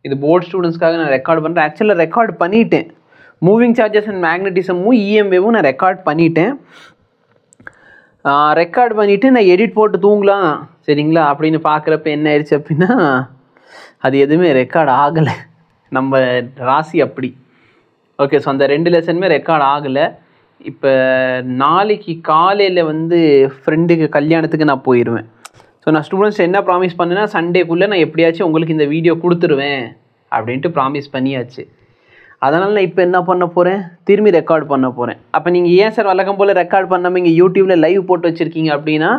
இது போர்ட் ஸ்டூடெண்ட்ஸ்க்காக நான் ரெக்கார்ட் பண்ணுறேன். ஆக்சுவலாக ரெக்கார்ட் பண்ணிட்டேன். மூவிங் சார்ஜஸ் அண்ட் மேக்னட்டிசமும் இஎம் வேவும் நான் ரெக்கார்ட் பண்ணிட்டேன். ரெக்கார்ட் பண்ணிவிட்டு நான் எடிட் போட்டு தூங்கலாம் சரிங்களா அப்படின்னு பார்க்குறப்ப என்ன ஆயிடுச்சு அப்படின்னா அது எதுவுமே ரெக்கார்ட் ஆகலை. நம்ம ராசி அப்படி. ஓகே, ஸோ அந்த 2 லெசனுமே ரெக்கார்ட் ஆகலை. இப்போ நாளைக்கு காலையில் வந்து ஃப்ரெண்டுக்கு கல்யாணத்துக்கு நான் போயிடுவேன். ஸோ நான் ஸ்டூடெண்ட்ஸ் என்ன ப்ராமிஸ் பண்ணேன்னா சண்டேக்குள்ளே நான் எப்படியாச்சும் உங்களுக்கு இந்த வீடியோ கொடுத்துருவேன் அப்படின்ட்டு ப்ராமிஸ் பண்ணியாச்சு. அதனால் நான் இப்போ என்ன பண்ண போகிறேன், திரும்பி ரெக்கார்ட் பண்ண போகிறேன். அப்போ நீங்கள் ஏன் சார் வழக்கம் போல் ரெக்கார்ட் பண்ணாமல் இங்கே யூடியூப்பில் லைவ் போட்டு வச்சுருக்கீங்க அப்படின்னா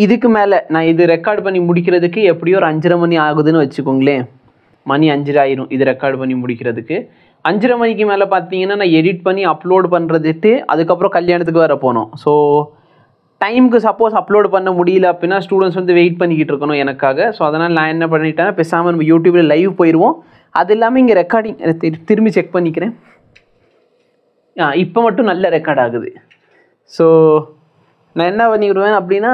இதுக்கு மேலே நான் இது ரெக்கார்ட் பண்ணி முடிக்கிறதுக்கு எப்படியோ ஒரு 5:30 மணி ஆகுதுன்னு வச்சுக்கோங்களேன். மணி 5:30 ஆயிரும் இது ரெக்கார்ட் பண்ணி முடிக்கிறதுக்கு. 5:30 மணிக்கு மேலே பார்த்தீங்கன்னா நான் எடிட் பண்ணி அப்லோட் பண்ணுறதுட்டு அதுக்கப்புறம் கல்யாணத்துக்கு வர போனோம். ஸோ டைமுக்கு சப்போஸ் அப்லோட் பண்ண முடியல அப்படின்னா ஸ்டூடெண்ட்ஸ் வந்து வெயிட் பண்ணிக்கிட்டு இருக்கணும் எனக்காக. ஸோ அதனால் நான் என்ன பண்ணிட்டேன், பேசாமல் நம்ம யூடியூப்பில் லைவ் போயிடுவோம். அது இல்லாமல் இங்கே ரெக்கார்டிங் திரும்பி செக் பண்ணிக்கிறேன். இப்போ மட்டும் நல்ல ரெக்கார்ட் ஆகுது. ஸோ நான் என்ன பண்ணிவிடுவேன் அப்படின்னா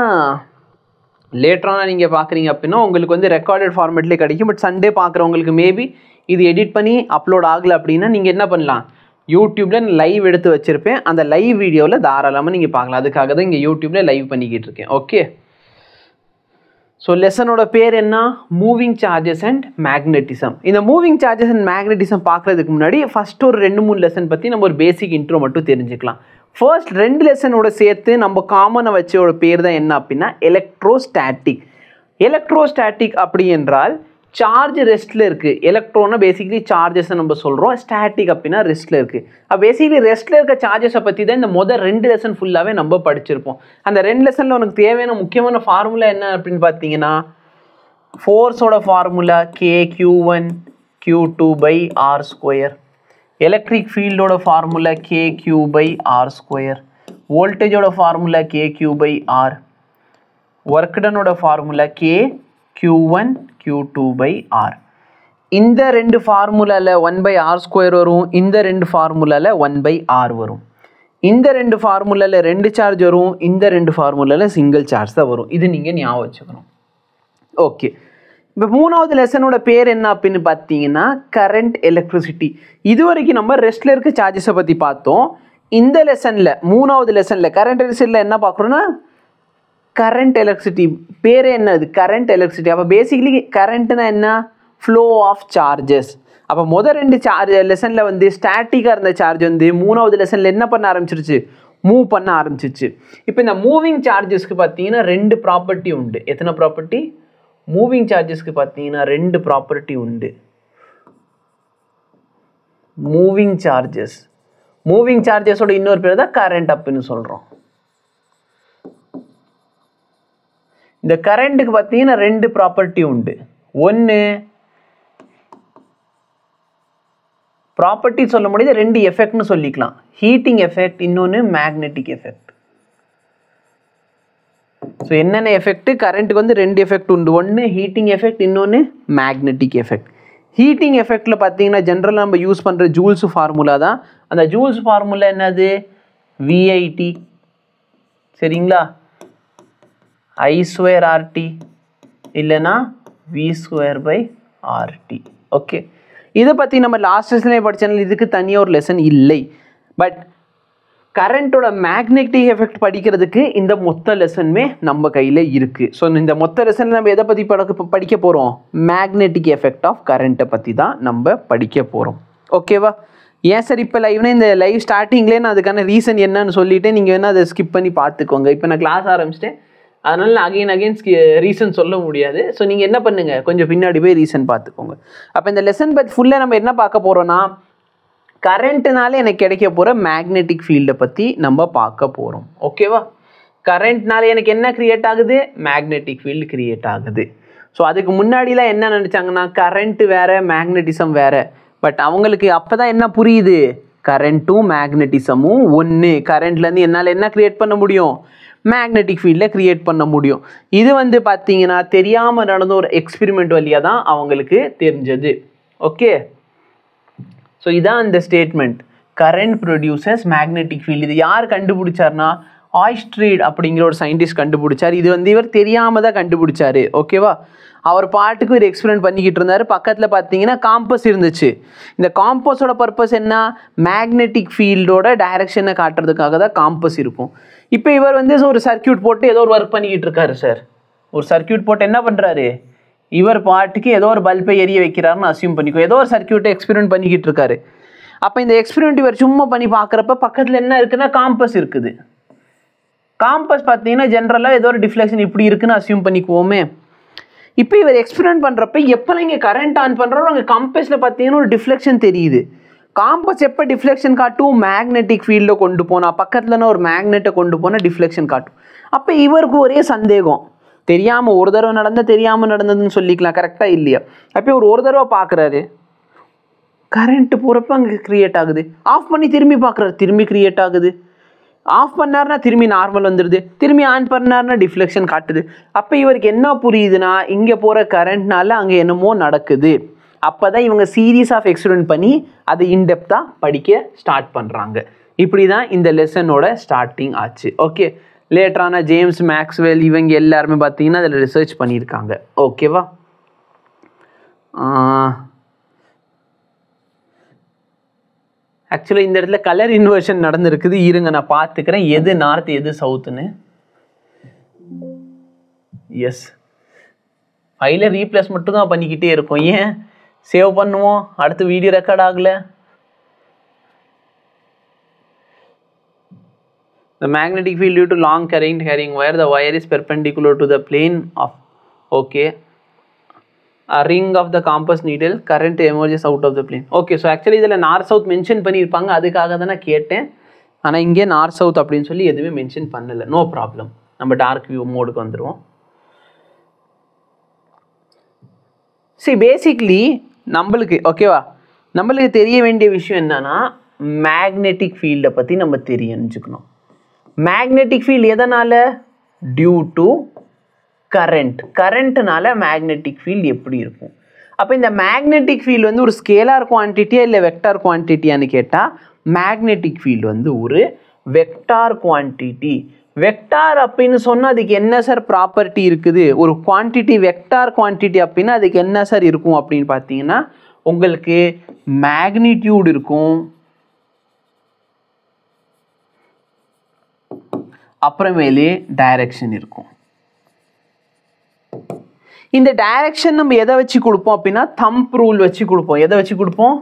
லேட்டரான நீங்கள் பார்க்குறீங்க அப்படின்னா உங்களுக்கு வந்து ரெக்கார்டட் ஃபார்மேட்லேயே கிடைக்கும். பட் சண்டே பார்க்குறவங்களுக்கு மேபி இது எடிட் பண்ணி அப்லோட் ஆகலை அப்படின்னா நீங்கள் என்ன பண்ணலாம், யூடியூப்பில் லைவ் எடுத்து வச்சுருப்பேன். அந்த லைவ் வீடியோவில் தாராளமாக நீங்கள் பார்க்கலாம். அதுக்காக தான் இங்கே யூடியூப்பில் லைவ் பண்ணிக்கிட்டு இருக்கேன். ஓகே, ஸோ லெசனோட பேர் என்ன, மூவிங் சார்ஜஸ் அண்ட் மேக்னட்டிசம். இந்த மூவிங் சார்ஜஸ் அண்ட் மேக்னட்டிசம் பார்க்குறதுக்கு முன்னாடி ஃபஸ்ட்டு ஒரு 2-3 லெசன் பற்றி நம்ம ஒரு பேசிக் இன்ட்ரோ மட்டும் தெரிஞ்சுக்கலாம். ஃபர்ஸ்ட் 2 லெசனோட சேர்த்து நம்ம காமனாக வச்சோட பேர் தான் என்ன அப்படின்னா எலக்ட்ரோஸ்டாட்டிக். எலக்ட்ரோஸ்டாட்டிக் அப்படி என்றால் சார்ஜ் ரெஸ்ட்டில் இருக்குது. எலக்ட்ரோனா பேசிக்கலி சார்ஜஸை நம்ம சொல்கிறோம், ஸ்டாட்டிக் அப்படின்னா ரெஸ்ட்டில் இருக்குது. பேசிக்கலி ரெஸ்ட்டில் இருக்க சார்ஜஸை பற்றி தான் இந்த முதல் 2 லெசன் ஃபுல்லாகவே நம்ம படிச்சிருப்போம். அந்த 2 லெசனில் உனக்கு தேவையான முக்கியமான ஃபார்முலா என்ன அப்படின்னு பார்த்தீங்கன்னா ஃபோர்ஸோட ஃபார்முலா KQ1 Q2/R², எலக்ட்ரிக் ஃபீல்டோட ஃபார்முலா KQ/R², வோல்டேஜோட ஃபார்முலா KQ/R, ஒர்க் டனோட ஃபார்முலா KQ1 Q2/R. இந்த 2 ஃபார்முலாவில் 1/R² வரும், இந்த 2 ஃபார்முலாவில் 1/R வரும். இந்த 2 ஃபார்முலாவில் 2 சார்ஜ் வரும், இந்த 2 ஃபார்முலாவில் சிங்கிள் சார்ஜ் தான் வரும். இது நீங்கள் ஞாபகம் வச்சுக்கணும். ஓகே, இப்போ 3வது லெசனோட பேர் என்ன அப்படின்னு பார்த்தீங்கன்னா கரண்ட் எலக்ட்ரிசிட்டி. இது வரைக்கும் நம்ம ரெஸ்ட்டில் இருக்க சார்ஜஸை பற்றி பார்த்தோம். இந்த லெசனில் 3வது லெசனில் கரண்ட் எலக்ட்ரிசிட்டியில் என்ன பார்க்குறோன்னா கரண்ட் எலக்ட்ரிசிட்டி. பேரே என்னது, கரண்ட் எலக்ட்ரிசிட்டி. அப்போ பேசிக்கலி கரண்ட்னா என்ன, ஃப்ளோ ஆஃப் சார்ஜஸ். அப்போ முதல் 2 லெசனில் வந்து ஸ்டாட்டிக்காக இருந்த சார்ஜ் வந்து 3வது லெசனில் என்ன பண்ண ஆரம்பிச்சிருச்சு, மூவ் பண்ண ஆரம்பிச்சிச்சு. இப்போ இந்த மூவிங் சார்ஜஸ்க்கு பார்த்தீங்கன்னா 2 ப்ராப்பர்ட்டி உண்டு. எத்தனை ப்ராப்பர்ட்டி, மூவிங் சார்ஜஸ்க்கு பார்த்தீங்கன்னா 2 ப்ராப்பர்ட்டி உண்டு. மூவிங் சார்ஜஸோட இன்னொரு பேர் தான் கரண்ட் அப்படின்னு சொல்கிறோம். இந்த கரண்ட்டுக்கு பார்த்தீங்கன்னா 2 ப்ராப்பர்ட்டி உண்டு. ஒன்று ப்ராப்பர்ட்டி சொல்ல முடியாது, 2 எஃபெக்ட்னு சொல்லிக்கலாம். ஹீட்டிங் எஃபெக்ட், இன்னொன்று மேக்னெட்டிக் எஃபெக்ட். ஸோ என்னென்ன எஃபெக்ட், கரண்ட்டுக்கு வந்து 2 எஃபெக்ட் உண்டு. ஒன்று ஹீட்டிங் எஃபெக்ட், இன்னொன்று மேக்னெட்டிக் எஃபெக்ட். ஹீட்டிங் எஃபெக்டில் பார்த்தீங்கன்னா ஜென்ரலாக நம்ம யூஸ் பண்ணுற ஜூல்ஸ் ஃபார்முலா தான். அந்த ஜூல்ஸ் ஃபார்முலா என்னது, VIT சரிங்களா, I²RT இல்லைனா V²/RT. ஓகே, இதை பற்றி நம்ம லாஸ்ட் லெசனே படித்தனால இதுக்கு தனியாக ஒரு லெசன் இல்லை. பட் கரண்ட்டோட மேக்னெட்டிக் எஃபெக்ட் படிக்கிறதுக்கு இந்த மொத்த லெசனுமே நம்ம கையில் இருக்குது. ஸோ இந்த மொத்த லெசனில் நம்ம எதை பற்றி படிக்க போகிறோம், மேக்னெட்டிக் எஃபெக்ட் ஆஃப் கரண்ட்டை பற்றி தான் நம்ம படிக்க போகிறோம். ஓகேவா, ஏன் சார் இப்போ லைவ்னா இந்த லைவ் ஸ்டார்டிங்லேயே நான் அதுக்கான ரீசன் என்னன்னு சொல்லிவிட்டு நீங்கள் வேணால் அதை ஸ்கிப் பண்ணி பார்த்துக்கோங்க. இப்போ நான் கிளாஸ் ஆரம்பிச்சிட்டேன், அதனால் நான் அகைன் ரீசன் சொல்ல முடியாது. ஸோ நீங்கள் என்ன பண்ணுங்கள், கொஞ்சம் பின்னாடி போய் ரீசன் பார்த்துக்கோங்க. அப்போ இந்த லெசன் பற்றி ஃபுல்லாக நம்ம என்ன பார்க்க போகிறோன்னா கரண்ட்னாலே எனக்கு கிடைக்க போகிற மேக்னெட்டிக் ஃபீல்டை பற்றி நம்ம பார்க்க போகிறோம். ஓகேவா, கரண்ட்னாலே எனக்கு என்ன க்ரியேட் ஆகுது, மேக்னெட்டிக் ஃபீல்டு க்ரியேட் ஆகுது. ஸோ அதுக்கு முன்னாடிலாம் என்ன நினச்சாங்கன்னா கரண்ட்டு வேறு மேக்னெட்டிசம் வேறு. பட் அவங்களுக்கு அப்போ தான் என்ன புரியுது, கரண்ட்டும் மேக்னெட்டிசமும் ஒன்று. கரண்ட்லேருந்து என்னால் என்ன க்ரியேட் பண்ண முடியும், மேக்னெட்டிக் ஃபீல்டில் க்ரியேட் பண்ண முடியும். இது வந்து பார்த்தீங்கன்னா தெரியாமல் நடந்த ஒரு எக்ஸ்பெரிமெண்ட் வழியாக தான் அவங்களுக்கு தெரிஞ்சது. ஓகே, ஸோ இதான் இந்த statement, current produces magnetic field. இது யார் கண்டுபிடிச்சார்னா ஆய்ஸ்ட்ரீட் அப்படிங்கிற ஒரு சயின்டிஸ்ட் கண்டுபிடிச்சார். இது வந்து இவர் தெரியாமல் தான் கண்டுபிடிச்சாரு. ஓகேவா, அவர் பாட்டுக்கு ஒரு எக்ஸ்பெரிமெண்ட் பண்ணிக்கிட்டு இருந்தார். பக்கத்தில் பார்த்தீங்கன்னா காம்பஸ் இருந்துச்சு. இந்த காம்பஸோட பர்பஸ் என்ன? மேக்னெட்டிக் ஃபீல்டோட டைரக்ஷனை காட்டுறதுக்காக தான் காம்பஸ் இருக்கும். இப்போ இவர் வந்து ஒரு சர்க்கியூட் போட்டு ஏதோ ஒரு ஒர்க் பண்ணிக்கிட்டு இருக்காரு சார். ஒரு சர்க்கியூட் போட்டு என்ன பண்ணுறாரு? இவர் பாட்டுக்கு ஏதோ ஒரு பல்பை எரிய வைக்கிறாருன்னு அசியூம் பண்ணிக்கோ. ஏதோ ஒரு சர்க்கியூட்டை எக்ஸ்பெரிமெண்ட் பண்ணிக்கிட்டு இருக்காரு. அப்போ இந்த எக்ஸ்பெரிமெண்ட் இவர் சும்மா பண்ணி பார்க்குறப்ப பக்கத்தில் என்ன இருக்குன்னா காம்பஸ் இருக்குது. காம்பஸ் பார்த்தீங்கன்னா ஜென்ரலாக ஏதோ ஒரு டிஃப்ளெக்ஷன் இப்படி இருக்குன்னு அசியூம் பண்ணிக்குவோமே. இப்போ இவர் எக்ஸ்பெரிமெண்ட் பண்ணுறப்ப எப்போ இங்கே கரண்ட் ஆன் பண்ணுறோம் அங்கே காம்பஸில் பார்த்தீங்கன்னா ஒரு டிஃப்ளெக்ஷன் தெரியுது. காம்பஸ் எப்போ டிஃப்ளெக்ஷன் காட்டும்? மேக்னெட்டிக் ஃபீல்டில் கொண்டு போனால், பக்கத்துலனா ஒரு மேக்னெட்டை கொண்டு போனால் டிஃப்ளெக்ஷன் காட்டும். அப்போ இவருக்கு ஒரே சந்தேகம், தெரியாமல் ஒரு தடவை நடந்தால் தெரியாமல் நடந்ததுன்னு சொல்லிக்கலாம், கரெக்டாக இல்லையா? அப்போ ஒரு தடவை பார்க்குறாரு, கரண்ட்டு போகிறப்ப அங்கே க்ரியேட் ஆகுது. ஆஃப் பண்ணி திரும்பி பார்க்குறாரு, திரும்பி க்ரியேட் ஆகுது. ஆஃப் பண்ணார்னா திரும்பி நார்மல் வந்துடுது, திரும்பி ஆன் பண்ணார்னா டிஃப்ளெக்ஷன் காட்டுது. அப்போ இவருக்கு என்ன புரியுதுன்னா இங்கே போகிற கரண்ட்னால அங்கே என்னமோ நடக்குது. அப்போ தான் இவங்க சீரீஸ் ஆஃப் எக்ஸ்பெரிமெண்ட் பண்ணி அதை இன்டெப்த்தாக படிக்க ஸ்டார்ட் பண்ணுறாங்க. இப்படி தான் இந்த லெசனோட ஸ்டார்டிங் ஆச்சு. ஓகே, லேட்டரான ஜேம்ஸ் மேக்ஸ்வெல் இவங்க எல்லாருமே பார்த்தீங்கன்னா அதில் ரிசர்ச் பண்ணியிருக்காங்க. ஓகேவா? ஆக்சுவலாக இந்த இடத்துல கலர் இன்வர்ஷன் நடந்திருக்குது. இருங்க நான் பார்த்துக்கிறேன் எது நார்த் எது சவுத்துன்னு. எஸ், ஃபைல ரீப்ளேஸ் மட்டும் தான் பண்ணிக்கிட்டே இருக்கோம். ஏன் சேவ் பண்ணுவோம், அடுத்து வீடியோ ரெக்கார்ட் ஆகலை. The magnetic field due to long carrying wire, the wire is perpendicular to the plane of, okay, a ring of the compass needle, current emerges out of the plane. Okay, so actually இதில் north south mention பண்ணியிருப்பாங்க, அதுக்காக தான் நான் கேட்டேன். ஆனால் இங்கே north south அப்படின்னு சொல்லி எதுவுமே மென்ஷன் பண்ணலை. நோ ப்ராப்ளம், நம்ம டார்க் வியூ மோடுக்கு வந்துடுவோம். சரி, பேசிக்லி நம்மளுக்கு ஓகேவா, நம்மளுக்கு தெரிய வேண்டிய விஷயம் என்னன்னா மேக்னெட்டிக் ஃபீல்டை பற்றி நம்ம தெரிஞ்சுக்கணும். மேக்னெட்டிக் ஃபீல்டு எதனால்? Due to current. கரண்ட்னால மேக்னெட்டிக் ஃபீல்டு எப்படி இருக்கும்? அப்போ இந்த மேக்னெட்டிக் ஃபீல்டு வந்து ஒரு ஸ்கேலார் குவான்டிட்டியா இல்லை வெக்டார் குவான்டிட்டியான்னு கேட்டால் மேக்னெட்டிக் ஃபீல்டு வந்து ஒரு வெக்டார் குவான்டிட்டி. வெக்டார் அப்படின்னு சொன்னால் அதுக்கு என்ன சார் ப்ராப்பர்ட்டி இருக்குது? ஒரு குவான்டிட்டி வெக்டார் குவான்டிட்டி அப்படின்னா அதுக்கு என்ன சார் இருக்கும் அப்படின்னு பார்த்தீங்கன்னா உங்களுக்கு மேக்னிடியூட் இருக்கும், அப்புறமேலே டைரக்ஷன் இருக்கும். இந்த டைரக்ஷன் நம்ம எதை வச்சு கொடுப்போம் அப்படின்னா தம்ப் ரூல் வச்சு கொடுப்போம். எதை வச்சு கொடுப்போம்?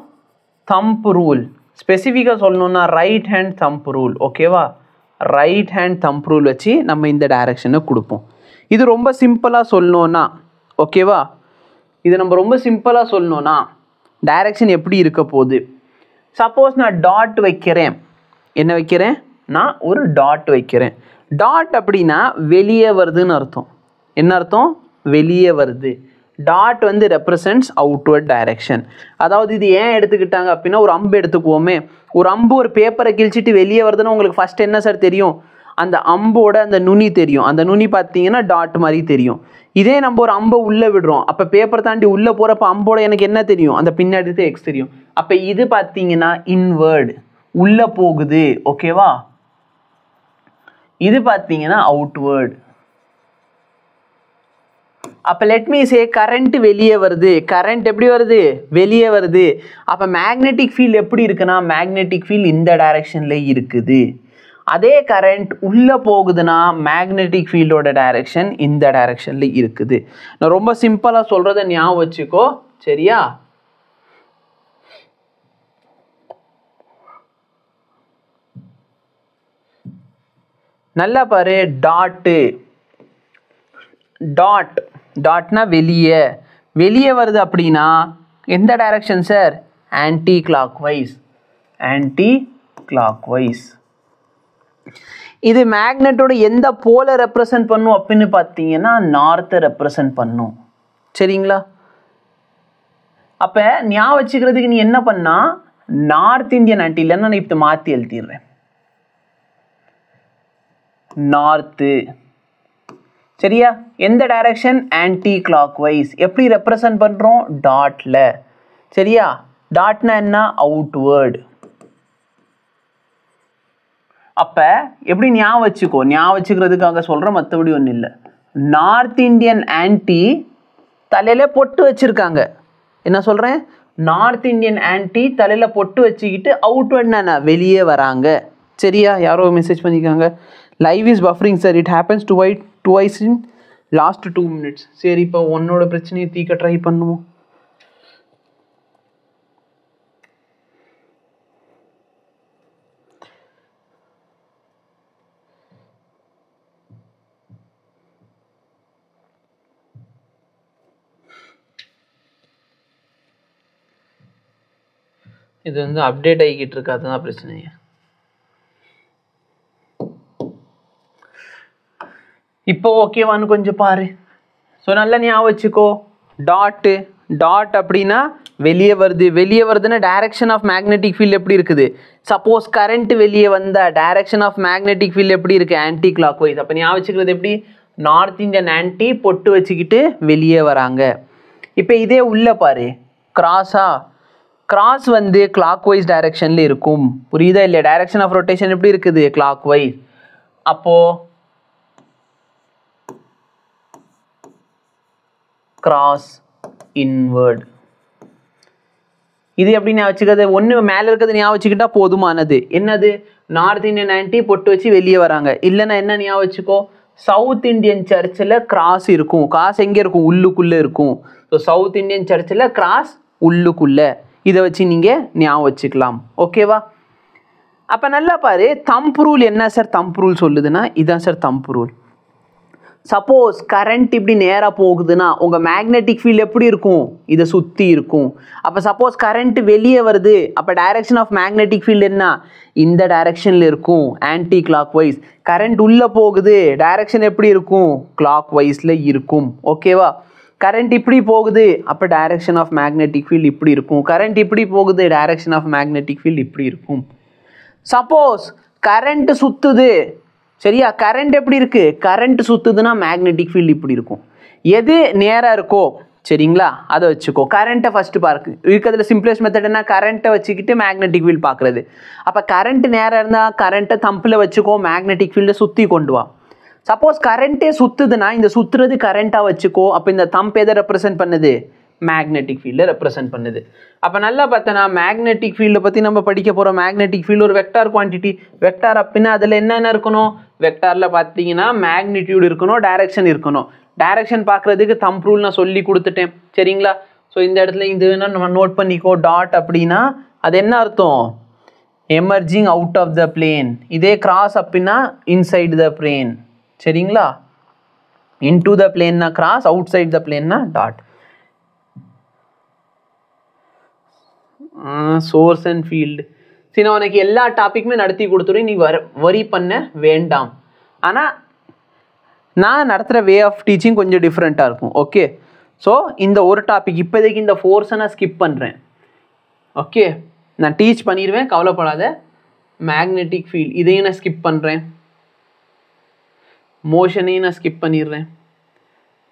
Thumb rule. ஸ்பெசிஃபிக்காக சொல்லணும்னா ரைட் ஹேண்ட் தம்ப் ரூல். ஓகேவா? ரைட் ஹேண்ட் தம்ப் ரூல் வச்சு நம்ம இந்த டைரக்ஷனை கொடுப்போம். இது ரொம்ப சிம்பிளாக சொல்லணும்னா ஓகேவா, இது நம்ம ரொம்ப சிம்பிளாக சொல்லணும்னா டைரக்ஷன் எப்படி இருக்க போகுது? சப்போஸ் நான் டாட் வைக்கிறேன், என்ன வைக்கிறேன்? நான் ஒரு டாட் வைக்கிறேன். டாட் அப்படின்னா வெளியே வருதுன்னு அர்த்தம். என்ன அர்த்தம்? வெளியே வருது. டாட் வந்து ரெப்ரசன்ட்ஸ் அவுட்வர்ட் டைரக்ஷன். அதாவது இது ஏன் எடுத்துக்கிட்டாங்க அப்படின்னா ஒரு அம்பு எடுத்துக்குவோமே, ஒரு அம்பு ஒரு பேப்பரை கிழிச்சிட்டு வெளியே வருதுன்னா உங்களுக்கு ஃபஸ்ட் என்ன சார் தெரியும்? அந்த அம்போட அந்த நுனி தெரியும். அந்த நுனி பார்த்தீங்கன்னா டாட் மாதிரி தெரியும். இதே நம்ம ஒரு அம்பை உள்ளே விடுறோம், அப்போ பேப்பர் தாண்டி உள்ளே போகிறப்ப அம்போட எனக்கு என்ன தெரியும்? அந்த பின்னாடி எக்ஸ் தெரியும். அப்போ இது பார்த்தீங்கன்னா இன்வேர்டு, உள்ளே போகுது. ஓகேவா? இது பார்த்தீங்கன்னா அவுட்வேர்டு. அப்போ லெட் மீ சே கரண்ட் வெளியே வருது. கரண்ட் எப்படி வருது? வெளியே வருது. அப்போ மேக்னெட்டிக் ஃபீல்டு எப்படி இருக்குன்னா மேக்னெட்டிக் ஃபீல்டு இந்த டைரக்ஷனில் இருக்குது. அதே கரண்ட் உள்ளே போகுதுன்னா மேக்னெட்டிக் ஃபீல்டோட டைரக்ஷன் இந்த டைரக்ஷனில் இருக்குது. நான் ரொம்ப சிம்பிளாக சொல்கிறத ஞாபகம் வச்சுக்கோ, சரியா? நல்லா பாரு, டாட்டு டாட் டாட்னா வெளியே வெளியே வருது அப்படின்னா எந்த direction sir? Anticlockwise. Anticlockwise. இது மேக்னெட்டோட எந்த போலை ரெப்ரசன்ட் பண்ணும் அப்படின்னு பார்த்தீங்கன்னா நார்த்தை ரெப்ரசன்ட் பண்ணும். சரிங்களா? அப்போ ஞாபகம் வச்சுக்கிறதுக்கு நீ என்ன பண்ணா நார்த் இந்தியன் ஆன்டி, இல்லைன்னா நான் இப்போ மாற்றி எழுதிடுறேன் நார்த்து. சரியா? எந்த டைரக்ஷன்? Anticlockwise. எப்படி ரெப்ரசன்ட் பண்ணுறோம்? டாட்ல. சரியா? டாட்னா என்ன? அவுட்வேர்டு. அப்போ எப்படி ஞாபகம் வச்சுக்கோ, ஞாபகம் வச்சுக்கிறதுக்காக சொல்கிறேன், மற்றபடி ஒன்றும் இல்லை. நார்த் இந்தியன் ஆன்டி தலையில பொட்டு வச்சிருக்காங்க. என்ன சொல்கிறேன்? நார்த் இந்தியன் ஆன்டி தலையில் பொட்டு வச்சுக்கிட்டு அவுட்வர்ட் வெளியே வராங்க. சரியா? யாரோ மெசேஜ் பண்ணியிருக்காங்க, live is buffering sir, it happens twice in last 2 minutes. சரி, இப்போ உன்னோட பிரச்சனையை தீக்க ட்ரை பண்ணுவோம். இது வந்து அப்டேட் ஆகிக்கிட்டு இருக்கு, அதுதான் பிரச்சனையே. இப்போ ஓகேவான்னு கொஞ்சம் பாரு. ஸோ நல்லா ஞாபகம் வச்சுக்கோ, டாட் அப்படின்னா வெளியே வருதுன்னா டைரக்ஷன் ஆஃப் மேக்னெட்டிக் ஃபீல்டு எப்படி இருக்குது? சப்போஸ் கரண்ட் வெளியே வந்தால் டைரக்ஷன் ஆஃப் மேக்னெட்டிக் ஃபீல்டு எப்படி இருக்குது? Anticlockwise. அப்போ ஞாபகம் வச்சுக்கிறது எப்படி? நார்த் இந்தியன் ஆன்டி பொட்டு வச்சுக்கிட்டு வெளியே வராங்க. இப்போ இதே உள்ளே பாரு, கிராஸ் வந்து கிளாக் வைஸ் டைரக்ஷனில் இருக்கும். புரியுதா இல்லையா? டைரக்ஷன் ஆஃப் ரொட்டேஷன் எப்படி இருக்குது? Clockwise. அப்போது கிராஸ் இன்வர்ட். இது எப்படி ஞாபகம் வச்சுக்கிறது? ஒன்று மேலே இருக்கிறது ஞாபகம் வச்சுக்கிட்டா போதுமானது. என்னது? நார்த் இந்தியன் ஆன்டி பொட்டு வச்சு வெளியே வராங்க. இல்லைன்னா என்ன ஞாபகம் வச்சுக்கோ, சவுத் இந்தியன் சர்ச்சில் கிராஸ் இருக்கும். கிராஸ் எங்கே இருக்கும்? உள்ளுக்குள்ளே இருக்கும். ஸோ சவுத் இந்தியன் சர்ச்சில் கிராஸ் உள்ளுக்குள்ளே. இதை வச்சு நீங்கள் ஞாபகம் வச்சுக்கலாம். ஓகேவா? அப்போ நல்லா பாரு, தம்ப் ரூல் என்ன சார்? தம்ப் ரூல் சொல்லுதுன்னா இதான் sir thumb rule. Suppose current இப்படி நேராக போகுதுன்னா உங்கள் மேக்னெட்டிக் ஃபீல்டு எப்படி இருக்கும்? இதை சுற்றி இருக்கும். அப்போ சப்போஸ் கரண்ட் வெளியே வருது, அப்போ டைரக்ஷன் ஆஃப் மேக்னெட்டிக் ஃபீல்டு என்ன? இந்த டைரக்ஷனில் இருக்கும், ஆன்டி கிளாக் வைஸ். கரண்ட் உள்ளே போகுது, டைரக்ஷன் எப்படி இருக்கும்? கிளாக் வைஸில் இருக்கும். ஓகேவா? கரண்ட் இப்படி போகுது, அப்போ டைரக்ஷன் ஆஃப் மேக்னெட்டிக் ஃபீல்டு இப்படி இருக்கும். கரண்ட் இப்படி போகுது, டைரக்ஷன் ஆஃப் மேக்னெட்டிக் ஃபீல்டு இப்படி இருக்கும். சப்போஸ் கரண்ட் சுற்றுது, சரியா? கரண்ட் எப்படி இருக்குது? கரண்ட் சுற்றுதுன்னா மேக்னெட்டிக் ஃபீல்டு இப்படி இருக்கும். எது நேராக இருக்கோ, சரிங்களா, அதை வச்சுக்கோ. கரண்ட்டை ஃபஸ்ட்டு பார்க்கு இருக்கிறதுல சிம்பிளஸ்ட் மெத்தட் என்ன? கரண்ட்டை வச்சுக்கிட்டு மேக்னெட்டிக் ஃபீல்டு பார்க்குறது. அப்போ கரண்ட் நேராக இருந்தால் கரண்ட்டை தம்பில் வச்சுக்கோ, மேக்னெட்டிக் ஃபீல்டை சுற்றி கொண்டு வா. சப்போஸ் கரண்ட்டே சுற்றுதுன்னா இந்த சுற்றுறது கரண்ட்டாக வச்சுக்கோ. அப்போ இந்த தம்ப் எதை ரெப்ரசென்ட் பண்ணுது? மேக்னெட்டிக் ஃபீல்டை ரெப்ரசென்ட் பண்ணுது. அப்போ நல்லா பார்த்தோன்னா மேக்னெட்டிக் ஃபீல்டை பற்றி நம்ம படிக்க போகிறோம். மேக்னெட்டிக் ஃபீல்டு ஒரு வெக்டார் குவான்டிட்டி. வெக்டார் அப்படின்னா அதில் என்னென்ன இருக்கணும்? வெக்டாரில் பார்த்தீங்கன்னா மேக்னிடியூட் இருக்கணும், டைரக்ஷன் இருக்கணும். டைரக்ஷன் பார்க்குறதுக்கு தம்ப் ரூல் நான் சொல்லி கொடுத்துட்டேன், சரிங்களா? ஸோ இந்த இடத்துல இது வேணால் நம்ம நோட் பண்ணிக்கோ. டாட் அப்படின்னா அது என்ன அர்த்தம்? Emerging out of the plane. இதே கிராஸ் அப்படின்னா இன்சைட் த பிளேன், சரிங்களா? இன்டு த பிளேன்னா கிராஸ், அவுட் சைட் த பிளேன்னா டாட். Source and field. சரி, நான் உனக்கு எல்லா டாப்பிக்குமே நடத்தி கொடுத்துருவேன், நீ வரி பண்ண வேண்டாம். ஆனால் நான் நடத்துகிற வே ஆஃப் டீச்சிங் கொஞ்சம் டிஃப்ரெண்ட்டாக இருக்கும். ஓகே, ஸோ இந்த ஒரு டாபிக் இப்போதைக்கு இந்த ஃபோர்ஸை நான் ஸ்கிப் பண்ணுறேன். ஓகே, நான் டீச் பண்ணிடுவேன், கவலைப்படாத. மேக்னெட்டிக் ஃபீல்டு இதையும் நான் ஸ்கிப் பண்ணுறேன், மோஷனையும் நான் ஸ்கிப் பண்ணிடுறேன்,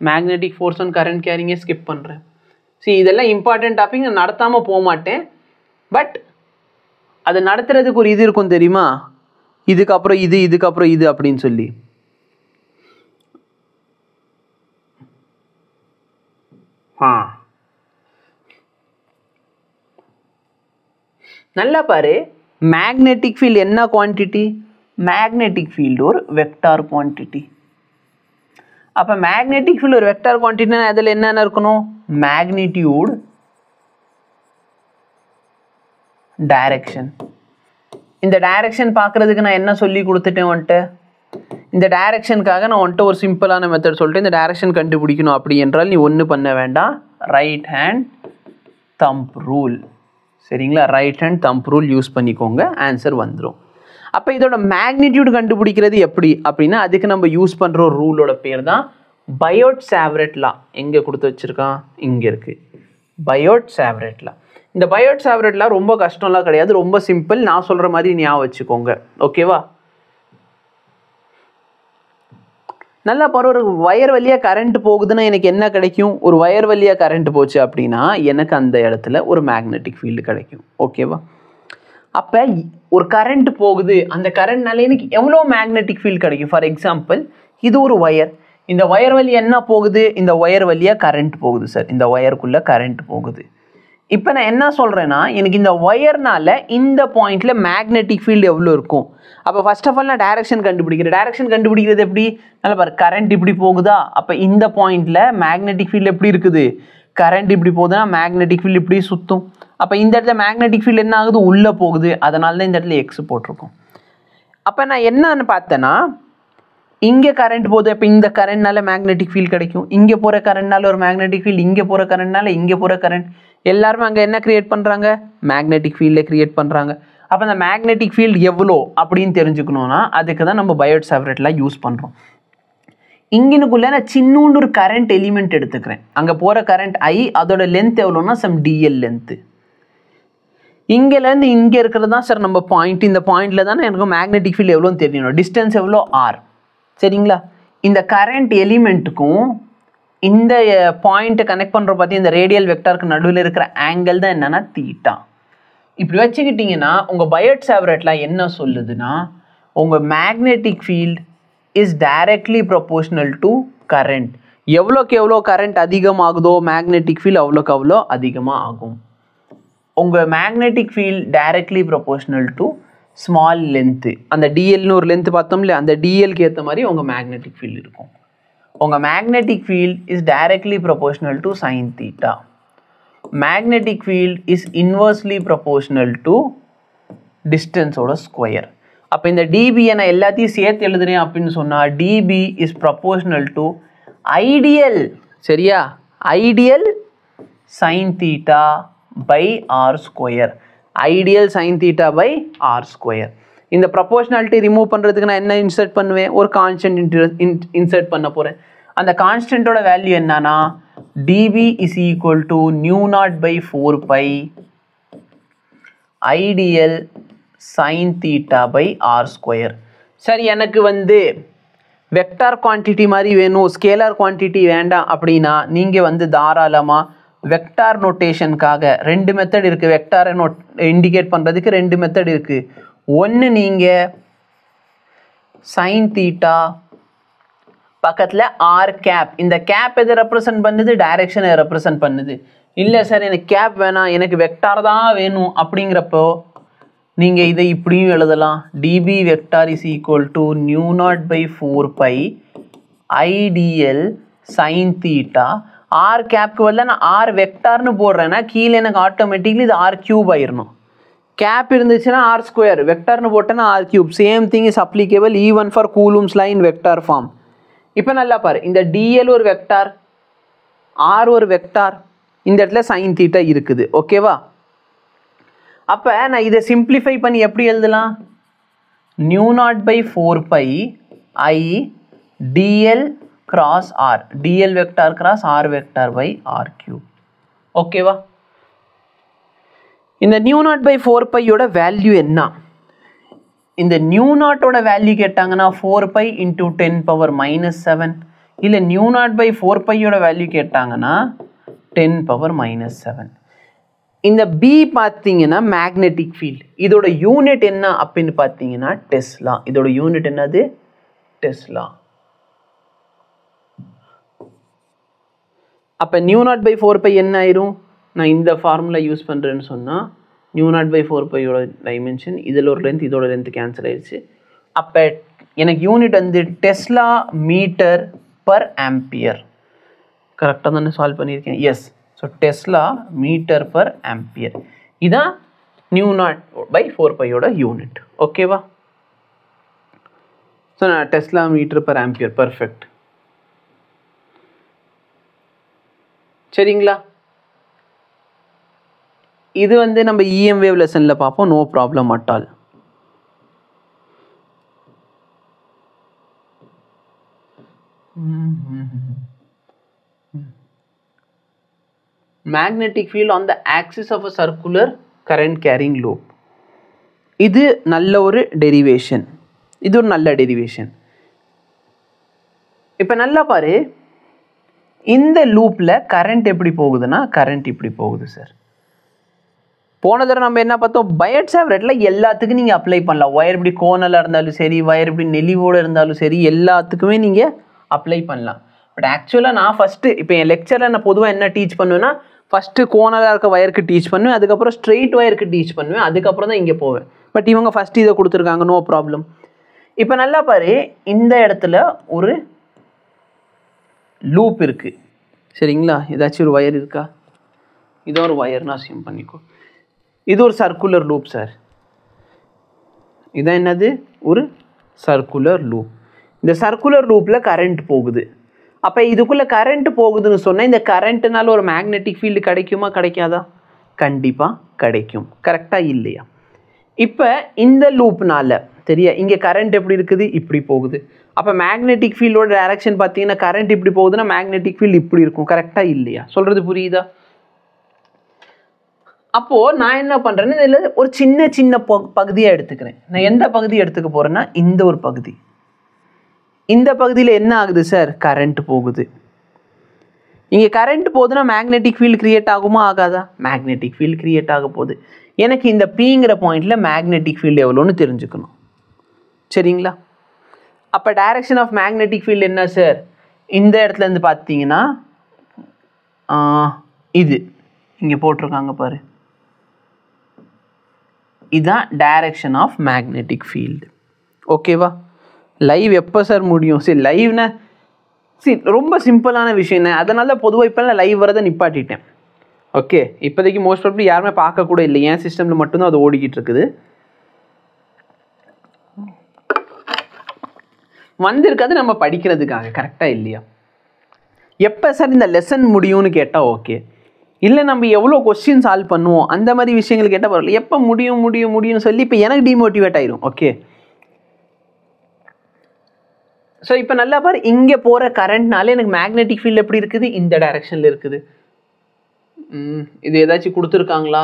மேக்னெட்டிக் ஃபோர்ஸ் அண்ட் கரண்ட் கேரிங்கை ஸ்கிப் பண்ணுறேன். சரி, இதெல்லாம் இம்பார்ட்டன்ட் டாபிக், நான் நடத்தாமல் போக மாட்டேன். பட் அதை நடத்துறதுக்கு ஒரு இது இருக்கும் தெரியுமா? இதுக்கப்புறம் இது அப்படின்னு சொல்லி. நல்லா பாரு, மேக்னெட்டிக் ஃபீல்டு என்ன குவான்டிட்டி? மேக்னெட்டிக் ஃபீல்டு ஒரு வெக்டார் குவான்டிட்டி. அப்போ மேக்னெட்டிக் ஃபீல்டு ஒரு வெக்டார் குவான்டிட்டினா அதில் என்னென்ன இருக்கணும்? Magnitude, direction. இந்த டைரக்ஷன் பார்க்குறதுக்கு நான் என்ன சொல்லி கொடுத்துட்டேன் வந்துட்டு? இந்த டைரக்ஷனுக்காக நான் வந்துட்டு ஒரு சிம்பிளான மெத்தட் சொல்லிட்டு இந்த டைரக்ஷன் கண்டுபிடிக்கணும். அப்படி என்றால் நீ ஒன்றும் பண்ண வேண்டாம், ரைட் ஹேண்ட் தம்ப் ரூல், சரிங்களா? Right hand thumb rule use பண்ணிக்கோங்க, ஆன்சர் வந்துடும். அப்போ இதோட மேக்னிடியூட் கண்டுபிடிக்கிறது எப்படி அப்படின்னா அதுக்கு நம்ம யூஸ் பண்ணுற ஒரு ரூலோட பேர் தான் பயோட்-சாவர்ட் லா. எங்கே கொடுத்து வச்சுருக்கான்? இங்கே இருக்குது, பயோட்-சாவர்ட் லா. இந்த பயோட்-சாவர்ட் லா ரொம்ப கஷ்டம்லாம் கிடையாது, ரொம்ப சிம்பிள். நான் சொல்கிற மாதிரி ஞாபகம் வச்சுக்கோங்க, ஓகேவா? நல்லா பாரு, ஒரு வயர் வழியாக கரண்ட் போகுதுன்னா எனக்கு என்ன கிடைக்கும்? ஒரு வயர் வழியாக கரண்ட் போச்சு அப்படின்னா எனக்கு அந்த இடத்துல ஒரு மேக்னெட்டிக் ஃபீல்டு கிடைக்கும், ஓகேவா? அப்போ ஒரு கரண்ட் போகுது, அந்த கரண்ட்னால எனக்கு எவ்வளோ மேக்னெட்டிக் ஃபீல்டு கிடைக்கும்? ஃபார் எக்ஸாம்பிள், இது ஒரு ஒயர், இந்த ஒயர் வழி என்ன போகுது? இந்த ஒயர் வழியா கரண்ட் போகுது சார். இந்த ஒயருக்குள்ள கரண்ட் போகுது. இப்போ நான் என்ன சொல்கிறேன்னா, எனக்கு இந்த ஒயர்னால இந்த பாயிண்டில் மேக்னெட்டிக் ஃபீல்டு எவ்வளோ இருக்கும்? அப்போ ஃபர்ஸ்ட் ஆஃப் ஆல் நான் டைரக்ஷன் கண்டுபிடிக்கிறேன். டைரக்ஷன் கண்டுபிடிக்கிறது எப்படி? நல்லா பாரு, கரண்ட் இப்படி போகுதா? அப்போ இந்த பாயிண்டில் மேக்னெட்டிக் ஃபீல்டு எப்படி இருக்குது? கரண்ட் இப்படி போகுதுன்னா மேக்னெட்டிக் ஃபீல்டு இப்படி சுற்றும். அப்போ இந்த இடத்துல மேக்னெட்டிக் ஃபீல்டு என்ன ஆகுது? உள்ளே போகுது. அதனால தான் இந்த இடத்துல எக்ஸ் போட்டிருக்கோம். அப்போ நான் என்னன்னு பார்த்தேன்னா, இங்கே கரண்ட் போகுது. அப்போ இந்த கரண்ட்னால மேக்னெட்டிக் ஃபீல்டு கிடைக்கும். இங்கே போகிற கரண்ட்னால ஒரு மேக்னெட்டிக் ஃபீல்டு, இங்கே போகிற கரண்ட்னால இங்கே போகிற கரண்ட், எல்லாருமே அங்கே என்ன கிரியேட் பண்ணுறாங்க? மேக்னெட்டிக் ஃபீல்டை கிரியேட் பண்ணுறாங்க. அப்போ அந்த மேக்னெட்டிக் ஃபீல்டு எவ்வளோ அப்படின்னு தெரிஞ்சுக்கணுன்னா அதுக்கு தான் நம்ம பயோட் சாவரேட்லாம் யூஸ் பண்ணுறோம். இங்கனுக்குள்ளே நான் சின்னூண்டு ஒரு கரண்ட் எலிமெண்ட் எடுத்துக்கிறேன். அங்கே போகிற கரண்ட் ஐ, அதோட லென்த் எவ்வளோன்னா சம் டிஎல் லென்த்து. இங்கேருந்து இங்கே இருக்கிறது தான் சார் நம்ம பாயிண்ட். இந்த பாயிண்டில் தானே எனக்கு மேக்னெட்டிக் ஃபீல்டு எவ்வளோன்னு தெரியணும். டிஸ்டன்ஸ் எவ்வளோ? ஆர். சரிங்களா? இந்த கரண்ட் எலிமெண்ட்டுக்கும் இந்த பாயிண்ட்டை கனெக்ட் பண்ணுற பார்த்தி இந்த ரேடியல் வெக்டாருக்கு நடுவில் இருக்கிற ஆங்கிள் தான் என்னென்னா தீட்டா. இப்படி வச்சுக்கிட்டிங்கன்னா உங்கள் பயோட் சாவரேட்லாம் என்ன சொல்லுதுன்னா, உங்கள் magnetic field is directly proportional to current. எவ்வளோக்கு எவ்வளோ கரண்ட் அதிகமாகுதோ மேக்னெட்டிக் ஃபீல்டு அவ்வளோக்கு அவ்வளோ அதிகமாக ஆகும். உங்கள் magnetic field directly proportional to small length. அந்த டிஎல்னு ஒரு லென்த்து பார்த்தோம் இல்லையா, அந்த டிஎல்க்கு ஏற்ற மாதிரி உங்கள் மேக்னெட்டிக் ஃபீல்டு இருக்கும். உங்கள் magnetic field is directly proportional to sine theta. Magnetic field is inversely proportional to டிஸ்டன்ஸோட ஸ்கொயர். அப்போ இந்த டிபியை நான் எல்லாத்தையும் சேர்த்து எழுதுறேன் அப்படின்னு சொன்னால் DB is proportional to I DL. சரியா? I DL sine theta by R square. I DL sine theta by R square. இந்த ப்ரொபோர்ஷனாலிட்டி ரிமூவ் பண்ணுறதுக்கு நான் என்ன இன்சர்ட் பண்ணுவேன்? ஒரு கான்ஸ்டன்ட் இன்சர்ட் பண்ண போகிறேன். அந்த கான்ஸ்டன்ட்டோட வேல்யூ என்னன்னா dB is equal to mu naught by 4 by ideal sine theta by R square. சரி, எனக்கு வெக்டார் குவான்டிட்டி மாதிரி வேணும், ஸ்கேலார் குவான்டிட்டி வேண்டாம் அப்படின்னா நீங்கள் தாராளமாக வெக்டார் நோட்டேஷனுக்காக 2 மெத்தட் இருக்குது. வெக்டாரை இண்டிகேட் பண்ணுறதுக்கு 2 மெத்தட் இருக்குது. ஒன்று நீங்கள் சைன் தீட்டா பக்கத்தில் ஆர் கேப், இந்த கேப் எதை ரெப்ரசன்ட் பண்ணுது? டைரக்ஷனை ரெப்ரசன்ட் பண்ணுது. இல்லை சார் எனக்கு கேப் வேணாம், எனக்கு வெக்டார் தான் வேணும் அப்படிங்கிறப்போ நீங்கள் இதை இப்படியும் எழுதலாம். DB vector is equal to mu naught by 4 by ideal sine theta. R கேப்க்கு வரல நான் ஆர் வெக்டார்னு போடுறேன்னா கீழே எனக்கு ஆட்டோமேட்டிக்லி இது ஆர் கியூப் ஆயிடணும். கேப் இருந்துச்சுன்னா ஆர் ஸ்கொயர், வெக்டார்னு போட்டேன்னா R cube. Same thing is applicable even for Coulomb's law in vector form. இப்போ நல்லா பாரு, இந்த டிஎல் ஒரு வெக்டார், ஆர் ஒரு வெக்டார், இந்த இடத்துல சைன் தீட்டா இருக்குது. ஓகேவா? அப்போ நான் இதை சிம்பிளிஃபை பண்ணி எப்படி எழுதலாம்? Mu naught by 4 by I dl cross r, dl vector cross r vector by r cube. ஓகேவா? இந்த நியூ நாட் பை 4 பையோட வேல்யூ என்ன? இந்த நியூ நாட்டோட வேல்யூ கேட்டாங்கன்னா 4 பை இன்டூ 10 பவர் -7. இல்லை நியூ நாட் பை 4 பையோட வேல்யூ கேட்டாங்கன்னா 10 பவர் -7. இந்த பி பார்த்தீங்கன்னா மேக்னெட்டிக் ஃபீல்டு. இதோட யூனிட் என்ன அப்படின்னு பார்த்தீங்கன்னா டெஸ்லா. இதோட யூனிட் என்னது? டெஸ்லா. அப்போ நியூ நாட் பை 4 பை என்ன ஆயிரும்? நான் இந்த ஃபார்முலா யூஸ் பண்ணுறேன்னு சொன்னால் நியூ நாட் பை 4 பையோட டைமென்ஷன், இதில் ஒரு லென்த் இதோட லென்த் கேன்சல் ஆயிடுச்சு. அப்போ எனக்கு unit tesla metre per ampere. கரெக்டாக தானே சால்வ் பண்ணியிருக்கேன்? Yes. So tesla metre per ampere இதான் நியூ நாட் பை 4 பையோட யூனிட். ஓகேவா? ஸோ நான் tesla metre per ampere. Perfect. சரிங்களா? இது நம்ம இஎம் வேவ் லெசனில் பார்ப்போம். No problem at all. magnetic field on the axis of a circular current carrying loop. இது நல்ல ஒரு டெரிவேஷன். இது ஒரு நல்ல டெரிவேஷன். இப்போ நல்லா பாரு, இந்த லூப்பில் கரண்ட் எப்படி போகுதுன்னா கரண்ட் இப்படி போகுது சார். போன தடவை நம்ம என்ன பார்த்தோம்? பயோட் சாவரேட்டில் எல்லாத்துக்கும் நீங்கள் அப்ளை பண்ணலாம். ஒயர் இப்படி கோனலாக இருந்தாலும் சரி, ஒயர் இப்படி நெளிவோடு இருந்தாலும் சரி, எல்லாத்துக்குமே நீங்கள் அப்ளை பண்ணலாம். பட் ஆக்சுவலாக நான் ஃபஸ்ட்டு இப்போ என் லெக்சரில் நான் பொதுவாக என்ன டீச் பண்ணுவேன்னா, ஃபஸ்ட்டு கோனலாக இருக்க வயருக்கு டீச் பண்ணுவேன், அதுக்கப்புறம் ஸ்ட்ரெயிட் வயருக்கு டீச் பண்ணுவேன், அதுக்கப்புறம் தான் இங்கே போவேன். பட் இவங்க ஃபஸ்ட்டு இதை கொடுத்துருக்காங்க, நோ ப்ராப்ளம். இப்போ நல்லா பாரு, இந்த இடத்துல ஒரு லூப் இருக்குது சரிங்களா. ஏதாச்சும் ஒரு வயர் இருக்கா? இதோ ஒரு வயர்னு அசியூம் பண்ணிக்கோ. இது ஒரு சர்க்குலர் லூப் சார். இதான் என்னது? ஒரு சர்க்குலர் லூப். இந்த சர்க்குலர் லூப்பில் கரண்ட் போகுது. அப்போ இதுக்குள்ளே கரண்ட் போகுதுன்னு சொன்னால் இந்த கரண்ட்னால ஒரு மேக்னெட்டிக் ஃபீல்டு கிடைக்குமா கிடைக்காதா? கண்டிப்பாக கிடைக்கும். கரெக்டாக இல்லையா? இப்போ இந்த லூப்னால சரியா இங்கே கரண்ட் எப்படி இருக்குது? இப்படி போகுது. அப்போ மேக்னெட்டிக் ஃபீல்டோட டைரக்ஷன் பார்த்தீங்கன்னா கரண்ட் இப்படி போகுதுன்னா மேக்னெட்டிக் ஃபீல்டு இப்படி இருக்கும். கரெக்டாக இல்லையா? சொல்கிறது புரியுதா? அப்போது நான் என்ன பண்ணுறேன்னு இதில் ஒரு சின்ன சின்ன பகுதியாக எடுத்துக்கிறேன். நான் எந்த பகுதி எடுத்துக்க போகிறேன்னா இந்த ஒரு பகுதி. இந்த பகுதியில் என்ன ஆகுது சார்? கரண்ட் போகுது. இங்கே கரண்ட் போகுதுன்னா மேக்னெட்டிக் ஃபீல்டு கிரியேட் ஆகுமா ஆகாதா? மேக்னெட்டிக் ஃபீல்டு கிரியேட் ஆக போகுது. எனக்கு இந்த பிங்கிற பாயிண்டில் மேக்னெட்டிக் ஃபீல்டு எவ்வளோன்னு தெரிஞ்சுக்கணும் சரிங்களா. அப்போ டைரக்ஷன் ஆஃப் மேக்னெட்டிக் ஃபீல்டு என்ன சார்? இந்த இடத்துல இருந்து பார்த்தீங்கன்னா இது இங்கே போட்டிருக்காங்க பாரு, இதுதான் டைரக்ஷன் ஆஃப் மேக்னெட்டிக் ஃபீல்டு. ஓகேவா? லைவ் எப்போ சார் முடியும்? சரி லைவ்னா ரொம்ப சிம்பிளான விஷயம்ண்ணே. அதனால பொதுவாக இப்போ நான் லைவ் வரதை நிப்பாட்டிட்டேன். ஓகே, இப்போதைக்கு மோஸ்ட் ப்ராபப்லி யாருமே பார்க்கக்கூட இல்லை, என் சிஸ்டமில் மட்டும்தான் அது ஓடிக்கிட்டு இருக்குது. வந்திருக்காது நம்ம படிக்கிறதுக்காக. கரெக்டாக இல்லையா? எப்போ சார் இந்த லெசன் முடியும்னு கேட்டால் ஓகே, இல்லை நம்ம எவ்வளோ கொஸ்டின் சால்வ் பண்ணுவோம் அந்த மாதிரி விஷயங்கள் கேட்டால் பரவாயில்ல. எப்போ முடியும் முடியும் முடியும்னு சொல்லி இப்போ எனக்கு டிமோட்டிவேட் ஆயிரும். ஓகே, ஸோ இப்போ நல்லா பாரு, இங்கே போகிற கரண்ட்னால எனக்கு மேக்னெட்டிக் ஃபீல்டு எப்படி இருக்குது? இந்த டைரக்ஷனில் இருக்குது. இது ஏதாச்சும் கொடுத்துருக்காங்களா?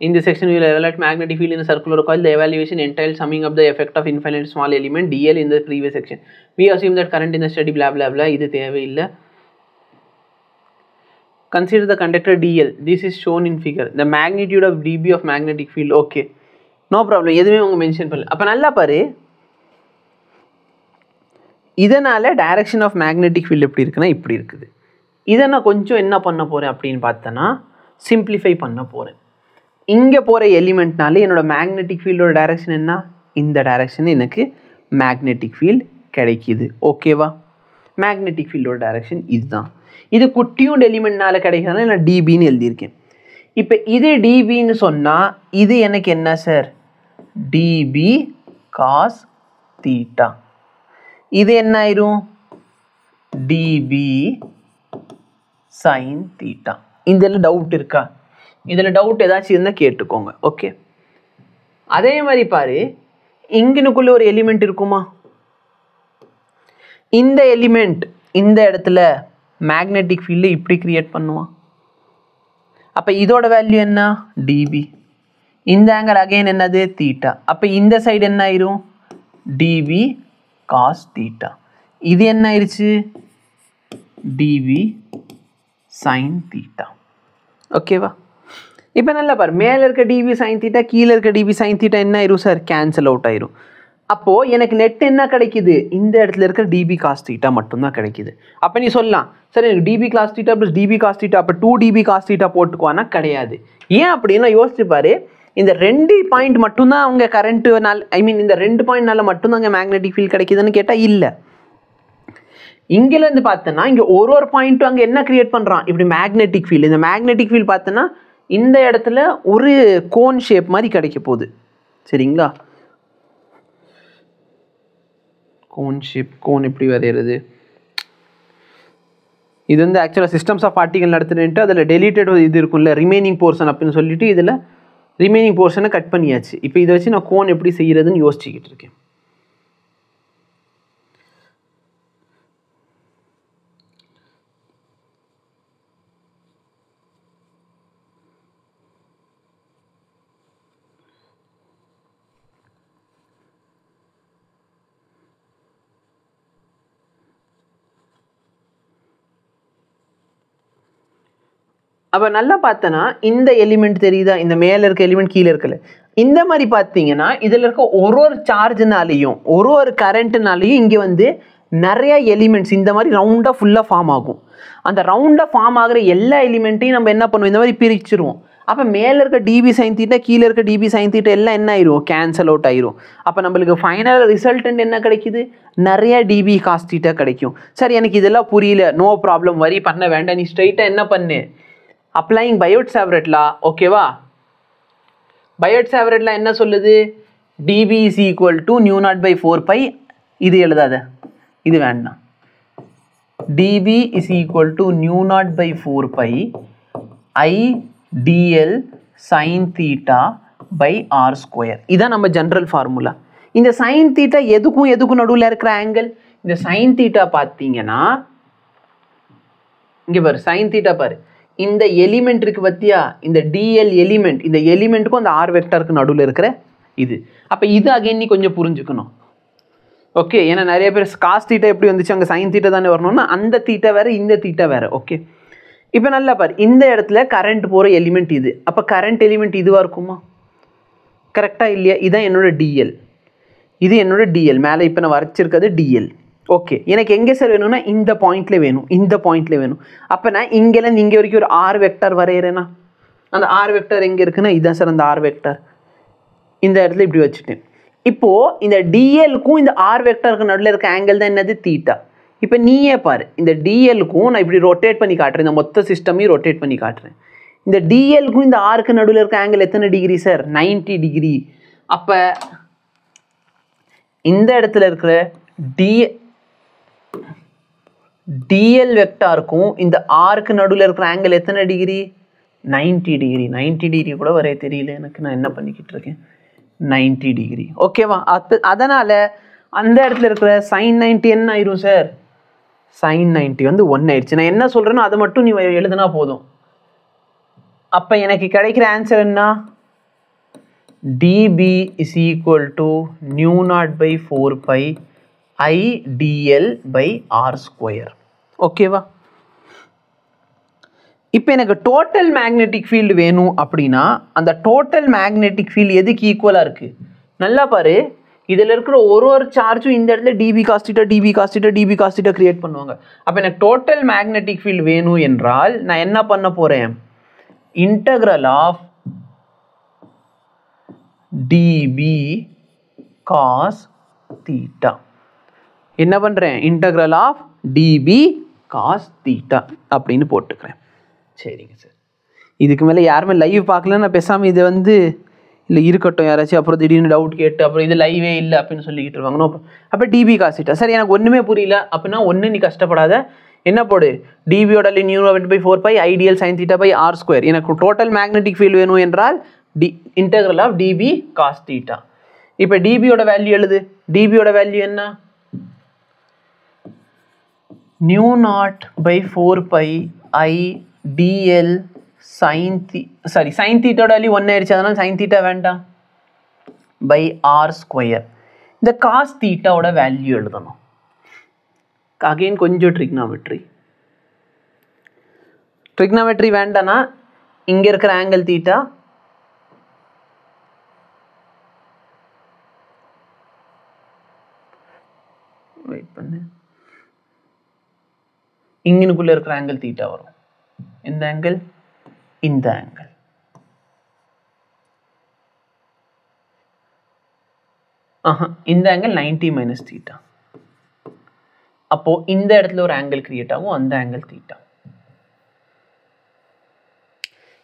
இந்த section will evaluate magnetic field in a circular coil. The evaluation entails summing up the effect of infinite small element dl in the previous section. We assume that current in the steady blah blah blah. இது தேவையில்லை. Consider the conductor dl. This is shown in figure. The magnitude of dB of magnetic field. Okay, no problem. எதுவுமே உங்க mention பண்ணல. அப்போ நல்லா பாரு, இதனால் direction of magnetic field எப்படி இருக்குன்னா இப்படி இருக்குது. இதை நான் கொஞ்சம் என்ன பண்ண போகிறேன் அப்படின்னு பார்த்தோன்னா சிம்பிளிஃபை பண்ண போகிறேன். இங்கே போகிற எலிமெண்ட்னாலே என்னோடய மேக்னெட்டிக் ஃபீல்டோட டைரக்ஷன் என்ன? இந்த டைரக்ஷன் எனக்கு மேக்னெட்டிக் ஃபீல்டு கிடைக்கிது. ஓகேவா? மேக்னெட்டிக் ஃபீல்டோட டைரக்ஷன் இதுதான். இது குட்டியோட எலிமெண்ட்னால கிடைக்கிறதுனால நான் டிபின்னு எழுதியிருக்கேன். இப்போ இது டிபின்னு சொன்னால் இது எனக்கு என்ன சார்? DP cos theta. இது என்ன ஆயிரும்? DB sine theta. இதில் டவுட் இருக்கா? இதில் டவுட் ஏதாச்சும் இருந்தால் கேட்டுக்கோங்க. ஓகே, அதே மாதிரி பாரு, இங்கனுக்குள்ள ஒரு எலிமெண்ட் இருக்குமா? இந்த எலிமெண்ட் இந்த இடத்துல மேக்னெட்டிக் ஃபீல்டு இப்படி கிரியேட் பண்ணுவான். அப்போ இதோட வேல்யூ என்ன? டிபி. இந்த ஆங்கிள் அகைன் என்னது? தீட்டா. அப்போ இந்த சைடு என்ன ஆயிரும்? DB cos theta. இது என்ன ஆயிடுச்சு? DB sine theta. ஓகேவா? இப்போ நல்லா பாரு, மேலே இருக்க டிபி சைன் தீட்டா கீழே இருக்க டிபி சைன் தீட்டா என்ன ஆயிரும் சார்? கேன்சல் அவுட் ஆயிரும். அப்போது எனக்கு நெட் என்ன கிடைக்குது? இந்த இடத்துல இருக்க டிபி காஸ் தீட்டா மட்டும்தான் கிடைக்குது. அப்போ நீ சொல்லலாம் சார் எனக்கு dB cos theta plus dB cos theta அப்போ 2dB காஸ் தீட்டா போட்டுக்குவானா? கிடையாது. ஏன் அப்படின்னா யோசிச்சு பாரு, இந்த 2 பாயிண்ட் மட்டும்தான் அவங்க கரண்ட்டுனால, ஐ மீன் இந்த 2 பாயிண்ட்னால மட்டும்தான் அங்கே மேக்னெட்டிக் ஃபீல்டு கிடைக்குதுன்னு கேட்டால் இல்லை. இங்கேருந்து பார்த்தோன்னா இங்கே ஒரு பாயிண்ட்டும் அங்கே என்ன கிரியேட் பண்ணுறான்? இப்படி மேக்னெட்டிக் ஃபீல்டு. இந்த மேக்னெட்டிக் ஃபீல்டு பார்த்தோன்னா இந்த இடத்துல ஒரு கோன் ஷேப் மாதிரி கிடைக்க போகுது. சரிங்களா? கோன் ஷேப், கோன் எப்படி வரைகிறது? இது வந்து ஆக்சுவலாக சிஸ்டம்ஸ் ஆஃப் பார்ட்டிகல் நடத்துட்டு அதில் டெலிட்டட் இது இருக்கும்ல ரிமைனிங் போர்ஷன் அப்படின்னு சொல்லிட்டு இதில் ரிமைனிங் போர்ஷனை கட் பண்ணியாச்சு. இப்போ இதை வச்சு நான் கோன் எப்படி செய்கிறதுன்னு யோசிச்சுக்கிட்டு இருக்கேன். அப்போ நல்லா பார்த்தோன்னா இந்த எலிமெண்ட் தெரியுதா? இந்த மேலே இருக்க எலிமெண்ட் கீழே இருக்கல. இந்த மாதிரி பார்த்தீங்கன்னா இதில் இருக்க ஒரு சார்ஜ்னாலையும் ஒரு கரண்ட்னாலையும் இங்கே வந்து நிறைய எலிமெண்ட்ஸ் இந்த மாதிரி ரவுண்டாக ஃபுல்லாக ஃபார்ம் ஆகும். அந்த ரவுண்டாக ஃபார்ம் ஆகிற எல்லா எலிமெண்ட்டையும் நம்ம என்ன பண்ணுவோம், இந்த மாதிரி பிரிச்சிருவோம். அப்போ மேலே இருக்க டிபி சைன் தீட்டா கீழே இருக்க டிபி சைன் தீட்டா எல்லாம் என்ன ஆயிரும், கேன்சல் அவுட் ஆயிரும். அப்போ நம்மளுக்கு ஃபைனல் ரிசல்டன்ட் என்ன கிடைக்குது, நிறைய டிபி காஸ் தீட்டா கிடைக்கும். சரி, எனக்கு இதெல்லாம் புரியல, நோ ப்ராப்ளம், வரி பண்ண வேண்டாம், நீ ஸ்ட்ரைட்டாக என்ன பண்ணு, அப்ளைங் பயோட்-சாவர்ட் லா. ஓகேவா, பயோட்-சாவர்ட் லா என்ன சொல்லுது, DB is equal to mu naught by 4π. இது எழுதாத, இது வேண்டாம். DB is equal to mu naught by 4π I dl sin theta by r square. இதான் நம்ம ஜெனரல் ஃபார்முலா. இந்த sin theta எதுக்கும் நடுவில் இருக்கிற ஆங்கிள். இந்த sin theta பார்த்தீங்கன்னா இங்கே பாரு, sin theta பாரு, இந்த எலிமெண்ட் இருக்கு பத்தியா, இந்த dl எலிமெண்ட், இந்த எலிமெண்ட்டுக்கும் அந்த r வெக்டருக்கு நடுவில் இருக்கிற இது. அப்போ இது அகைன் நீ கொஞ்சம் புரிஞ்சுக்கணும். ஓகே, ஏன்னா நிறைய பேர் காஸ் தீட்டா எப்படி வந்துச்சு, அங்கே sin theta தானே வரணும்னா அந்த தீட்டா வேறு இந்த தீட்டா வேறு. ஓகே, இப்போ நல்லா பாரு, இந்த இடத்துல கரண்ட் போகிற எலிமெண்ட் இது. அப்போ கரண்ட் எலிமெண்ட் இதுவாக இருக்குமா, கரெக்டாக இல்லையா? இதுதான் என்னோட டிஎல், இது என்னோட டிஎல். மேலே இப்போ நான் வரைச்சிருக்கிறது டிஎல். ஓகே, எனக்கு எங்கே சார் வேணும்னா இந்த பாயிண்ட்ல வேணும், இந்த பாயிண்ட்ல வேணும். அப்போ நான் இங்கேருந்து இங்கே வரைக்கும் ஒரு ஆர் வெக்டர் வரைகிறேன்னா, அந்த ஆர் வெக்டர் எங்கே இருக்குன்னா இதுதான் சார் அந்த ஆர் வெக்டர். இந்த இடத்துல இப்படி வச்சுட்டேன். இப்போது இந்த டிஎலுக்கும் இந்த ஆர் வெக்டருக்கு நடுவில் இருக்க ஆங்கிள் தான் என்னது, தீட்டா. இப்போ நீயே பாரு, இந்த டிஎலுக்கும் நான் இப்படி ரொட்டேட் பண்ணி காட்டுறேன், இந்த மொத்த சிஸ்டமையும் ரொட்டேட் பண்ணி காட்டுறேன். இந்த டிஎலுக்கும் இந்த ஆருக்கு நடுவில் இருக்க ஆங்கிள் எத்தனை டிகிரி சார், 90 டிகிரி. அப்போ இந்த இடத்துல இருக்கிற டிஎல் வெக்டாருக்கும் இந்த ஆருக்கு நடுவில் இருக்கிற ஆங்கிள் எத்தனை டிகிரி, 90 டிகிரி. 90 டிகிரி கூட வரைய தெரியல எனக்கு, நான் என்ன பண்ணிக்கிட்டு இருக்கேன், 90 டிகிரி. ஓகேவா, அதனால் அந்த இடத்துல இருக்கிற sin 90 என்ன ஆயிரும் சார், sin 90 வந்து 1 ஆயிடுச்சு. நான் என்ன சொல்கிறேனோ அதை மட்டும் நீ எழுதுனா போதும். அப்போ எனக்கு கிடைக்கிற ஆன்சர் என்ன, DB is equal to mu naught by 4π I DL by R square. ஓகேவா, இப்போ எனக்கு டோட்டல் மேக்னெட்டிக் ஃபீல்டு வேணும் அப்படின்னா அந்த டோட்டல் மேக்னெட்டிக் ஃபீல்டு எதுக்கு ஈக்குவலாக இருக்குது, நல்லா பாரு, இதில் இருக்கிற ஒரு சார்ஜும் இந்த இடத்துல dB cos theta dB cos theta dB cos theta create பண்ணுவாங்க. அப்போ எனக்கு டோட்டல் மேக்னெட்டிக் ஃபீல்டு வேணும் என்றால் நான் என்ன பண்ண போகிறேன், integral of DP cos theta. என்ன பண்ணுறேன், integral of DP cos theta அப்படின்னு போட்டுக்கிறேன். சரிங்க சார், இதுக்கு மேலே யாருமே லைவ் பார்க்கலன்னா பேசாமல் இதை வந்து இல்லை இருக்கட்டும், யாராச்சும் அப்புறம் திடீர்னு டவுட் கேட்டு அப்புறம் இது லைவே இல்லை அப்படின்னு சொல்லிக்கிட்டு இருவாங்க. அப்போ டிபி காசிட்டா சரி, எனக்கு ஒன்றுமே புரியல அப்படின்னா ஒன்று நீ கஷ்டப்படாத, என்ன போடு, டிபியோட mu naught by 4π I DL sine theta by R square. எனக்கு டோட்டல் மேக்னெட்டிக் ஃபீல்டு வேணும் என்றால் integral of DP cos theta. இப்போ டிபியோட வேல்யூ எழுது, டிபியோட வேல்யூ என்ன, mu naught by 4π I DL sine sine தீட்டாவோட வேல்யூ 1 ஆயிடுச்சு, அதனால சைன் தீட்டா வேண்டாம், பை ஆர் ஸ்கொயர். இந்த காஸ் தீட்டாவோட வேல்யூ எழுதணும். அகைன் கொஞ்சம் ட்ரிக்னாமெட்ரி வேண்டாம்னா இங்கே இருக்கிற ஆங்கிள் தீட்டா வெயிட் பண்ணு, இங்கனுக்குள்ள இருக்கிற ஆங்கிள் தீட்டா வரும், இந்த ஆங்கிள் இந்த ஆங்கிள். இந்த ஆங்கிள் 90 மைனஸ் தீட்டா. அப்போ இந்த இடத்துல ஒரு ஆங்கிள் கிரியேட் ஆகும், அந்த ஆங்கிள் தீட்டா.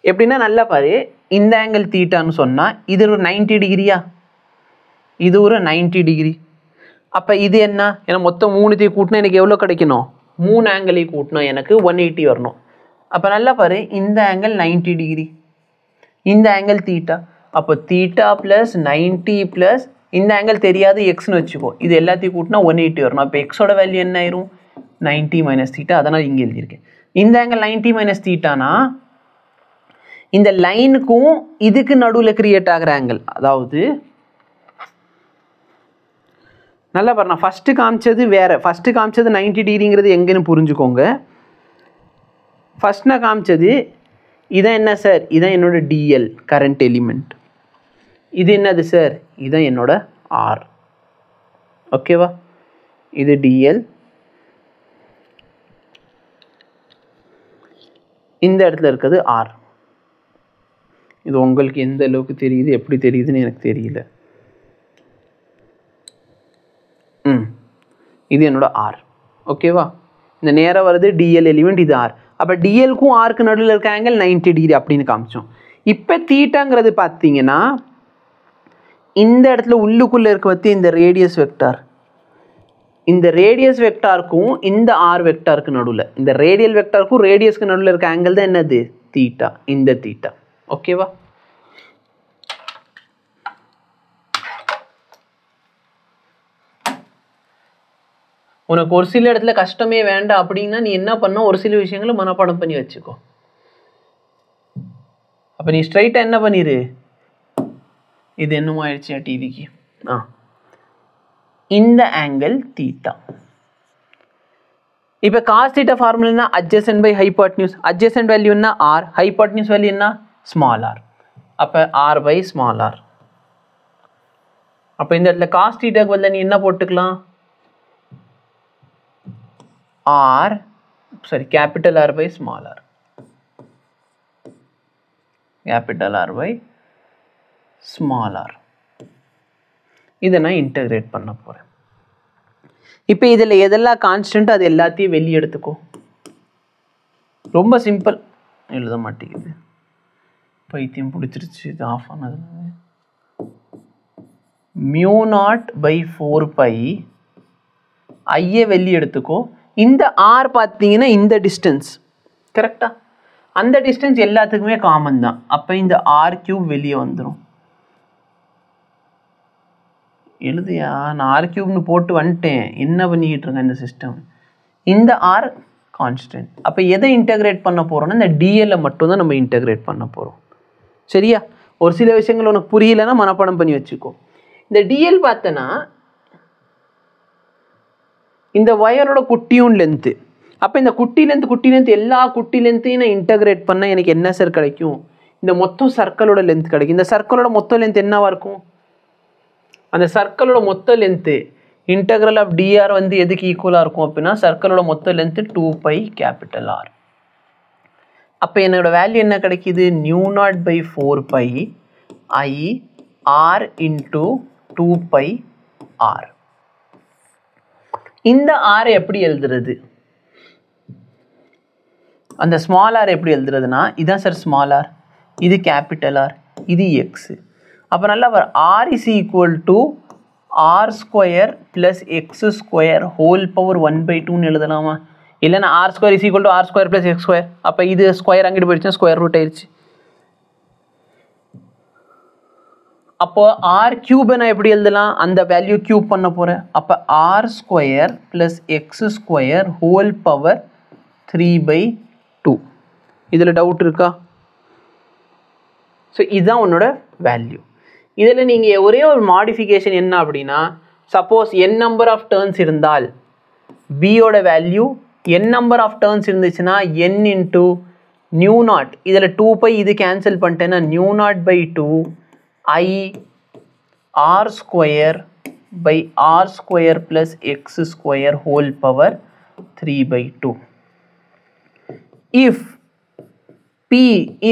எப்படின்னா நல்லா பாரு, இந்த ஆங்கிள் தீட்டான்னு சொன்னா இது ஒரு 90 டிகிரியா, இது ஒரு 90 டிகிரி. அப்போ இது என்ன, ஏன்னா மொத்தம் 3 கூட்டினா எனக்கு எவ்வளோ கிடைக்கணும், 3 ஆங்கிளையும் கூட்டினா எனக்கு 180 வரணும். அப்போ நல்லா பாரு, இந்த ஆங்கிள் 90 டிகிரி, இந்த ஆங்கிள் தீட்டா. அப்போ தீட்டா ப்ளஸ் 90 ப்ளஸ் இந்த ஆங்கிள் தெரியாது எக்ஸ்னு வச்சுக்கோ, இது எல்லாத்தையும் கூட்டினா 180 வரணும். அப்போ எக்ஸோட வேல்யூ என்ன ஆயிரும், 90 மைனஸ் தீட்டா. அதனால் இங்கே எழுதியிருக்கேன். இந்த ஆங்கிள் 90 மைனஸ் தீட்டானா இந்த லைனுக்கும் இதுக்கு நடுவில் கிரியேட் ஆகிற ஆங்கிள், அதாவது நல்லா பாரு, நான் ஃபஸ்ட்டு காமிச்சது வேறு, ஃபஸ்ட்டு காமிச்சது 90 டிகிரிங்கிறது எங்கேன்னு புரிஞ்சுக்கோங்க. ஃபஸ்ட் நான் காமிச்சது இதான் என்ன சார், இதான் என்னோட டிஎல் கரண்ட் எலிமெண்ட். இது என்னது சார், இதுதான் என்னோட ஆர். ஓகேவா, இது டிஎல், இந்த இடத்துல இருக்குது r. இது உங்களுக்கு எந்த அளவுக்கு தெரியுது, எப்படி தெரியுதுன்னு எனக்கு தெரியல. இது என்னோட r. ஓகேவா? இந்த நேரம் வருது dl எலிமெண்ட், இது r. அப்போ dlக்கும் rக்கு நடுவில் இருக்க ஆங்கிள் 90 டிகிரி அப்படின்னு காமிச்சோம். இப்போ தீட்டாங்கிறது பார்த்தீங்கன்னா இந்த இடத்துல உள்ளுக்குள்ளே இருக்க பற்றி இந்த ரேடியஸ் வெக்டார், இந்த ரேடியஸ் வெக்டாருக்கும் இந்த ஆர் வெக்டாருக்கு நடுவில், இந்த ரேடியல் வெக்டாருக்கும் ரேடியஸ்க்கு நடுவில் இருக்க ஆங்கிள் தான் என்னது? தீட்டா. இந்த தீட்டா. ஓகேவா? உனக்கு ஒரு சில இடத்துல கஷ்டமே வேண்டாம் அப்படின்னா நீ என்ன பண்ண, ஒரு சில விஷயங்களை மனப்பாடம் பண்ணி வச்சுக்கோ. அப்போ நீ ஸ்ட்ரைட்டாக என்ன பண்ணிடு, இது என்னமோ ஆயிடுச்சு டிவிக்கு, இந்த ஆங்கிள் தீட்டா. இப்போ cos theta formula adjacent by hypotenuse, adjacent value என்ன ஆர், ஹைபாட்னியூஸ் வேல்யூ என்ன ஸ்மால் ஆர். அப்போ ஆர் பை ஸ்மால் ஆர். அப்போ இந்த இடத்துல காஸ் தீட்டாக்கு பதிலா நீ என்ன போட்டுக்கலாம், r capital r by small r, capital r by small r. இதை நான் இன்டகிரேட் பண்ண போகிறேன். இப்போ இதில் எதெல்லாம் கான்ஸ்டன்ட் அது எல்லாத்தையும் வெளியே எடுத்துக்கோ. ரொம்ப சிம்பிள். எழுத மாட்டேங்குது, பைத்தியம் பிடிச்சிருச்சு இது ஆஃப் ஆனது. மியூ நாட் பை 4π ஐயே வெளியே எடுத்துக்கோ. இந்த ஆர் பார்த்தீங்கன்னா இந்த டிஸ்டன்ஸ் கரெக்டா, அந்த டிஸ்டன்ஸ் எல்லாத்துக்குமே காமன் தான். அப்போ இந்த ஆர் கியூப் வெளியே வந்துடும். எழுதியா, நான் ஆர் கியூப்னு போட்டு வந்துட்டேன். என்ன பண்ணிக்கிட்டு இருக்கேன் இந்த சிஸ்டம். இந்த ஆர் கான்ஸ்டன்ட். அப்போ எதை இன்டகிரேட் பண்ண போகிறோம்னா இந்த டிஎல்லை மட்டும்தான் நம்ம இன்டகிரேட் பண்ண போகிறோம். சரியா? ஒரு சில விஷயங்கள் உனக்கு புரியலைன்னா மனப்பாடம் பண்ணி வச்சுக்கோ. இந்த டிஎல் பார்த்தனா இந்த ஒயரோட குட்டியும் லென்த்து. அப்போ இந்த குட்டி லென்த் எல்லா குட்டி லென்த்தையும் நான் இன்டகிரேட் பண்ணால் எனக்கு என்ன சார் கிடைக்கும், இந்த மொத்தம் சர்க்கிளோட லென்த் கிடைக்கும். இந்த சர்க்கிளோட மொத்த லென்த் என்னவா இருக்கும், அந்த சர்க்கிளோட மொத்த லென்த்து இன்டகிரல் ஆஃப் டிஆர் வந்து எதுக்கு ஈக்குவலாக இருக்கும் அப்படின்னா சர்க்கிளோட மொத்த லென்த்து 2π கேபிட்டல் ஆர். அப்போ என்னோட வேல்யூ என்ன கிடைக்கிது, mu naught by 4π I R into 2π R. இந்த ஆர் எப்படி எழுதுறது, அந்த ஸ்மால் ஆர் எப்படி எழுதுறதுனா இதான் சார் ஸ்மால் ஆர், இது கேபிட்டல் ஆர், இது எக்ஸ். அப்போ நல்லா R is equal to R square plus X square whole power 1/2ன்னு எழுதலாமா? இல்லைன்னா R square is equal to R square plus X square. அப்போ இது ஸ்கொயர் அங்கிட்டு போயிடுச்சுன்னா ஸ்கொயர் ரூட் ஆயிடுச்சு. அப்போ ஆர் கியூபை நான் எப்படி எழுதலாம், அந்த வேல்யூ கியூப் பண்ண போகிறேன். அப்போ r square plus X square whole power 3/2. இதில் டவுட் இருக்கா? ஸோ இதுதான் உன்னோட வேல்யூ. இதில் நீங்கள் ஒரே ஒரு மாடிஃபிகேஷன் என்ன அப்படின்னா, suppose n number of turns இருந்தால் பியோட value n number of turns இருந்துச்சுன்னா n இன்ட்டு நியூ நாட், இதில் 2π இது கேன்சல் பண்ணிட்டேன்னா mu naught by 2 I r square by R square plus X square whole power 3/2. If P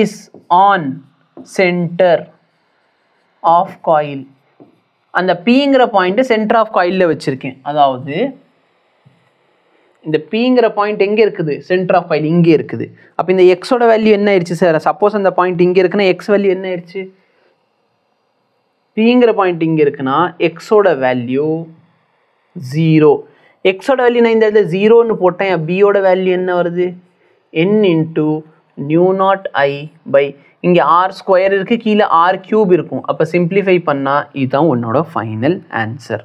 is on center of coil, அந்த Pங்கிற point centre of காயிலில் வச்சுருக்கேன். அதாவது இந்த Pங்கிற point எங்கே இருக்குது, சென்டர் ஆஃப் காயில் இங்கே இருக்குது. அப்போ இந்த எக்ஸோட வேல்யூ என்ன ஆயிடுச்சு சார், சப்போஸ் அந்த பாயிண்ட் இங்கே இருக்குன்னா எக்ஸ் வேல்யூ என்ன ஆயிடுச்சு, Pங்கிற பாயிண்ட் இங்கே இருக்குன்னா எக்ஸோட வேல்யூ 0. எக்ஸோட வேல்யூ நான் இந்த இடத்துல 0ன்னு போட்டேன். பியோட வேல்யூ என்ன வருது, n into mu naught I by இங்கே ஆர் ஸ்கொயர் இருக்குது, கீழே ஆர் கியூப் இருக்கும். அப்போ சிம்பிளிஃபை பண்ணால் இதுதான் உன்னோட ஃபைனல் ஆன்சர்.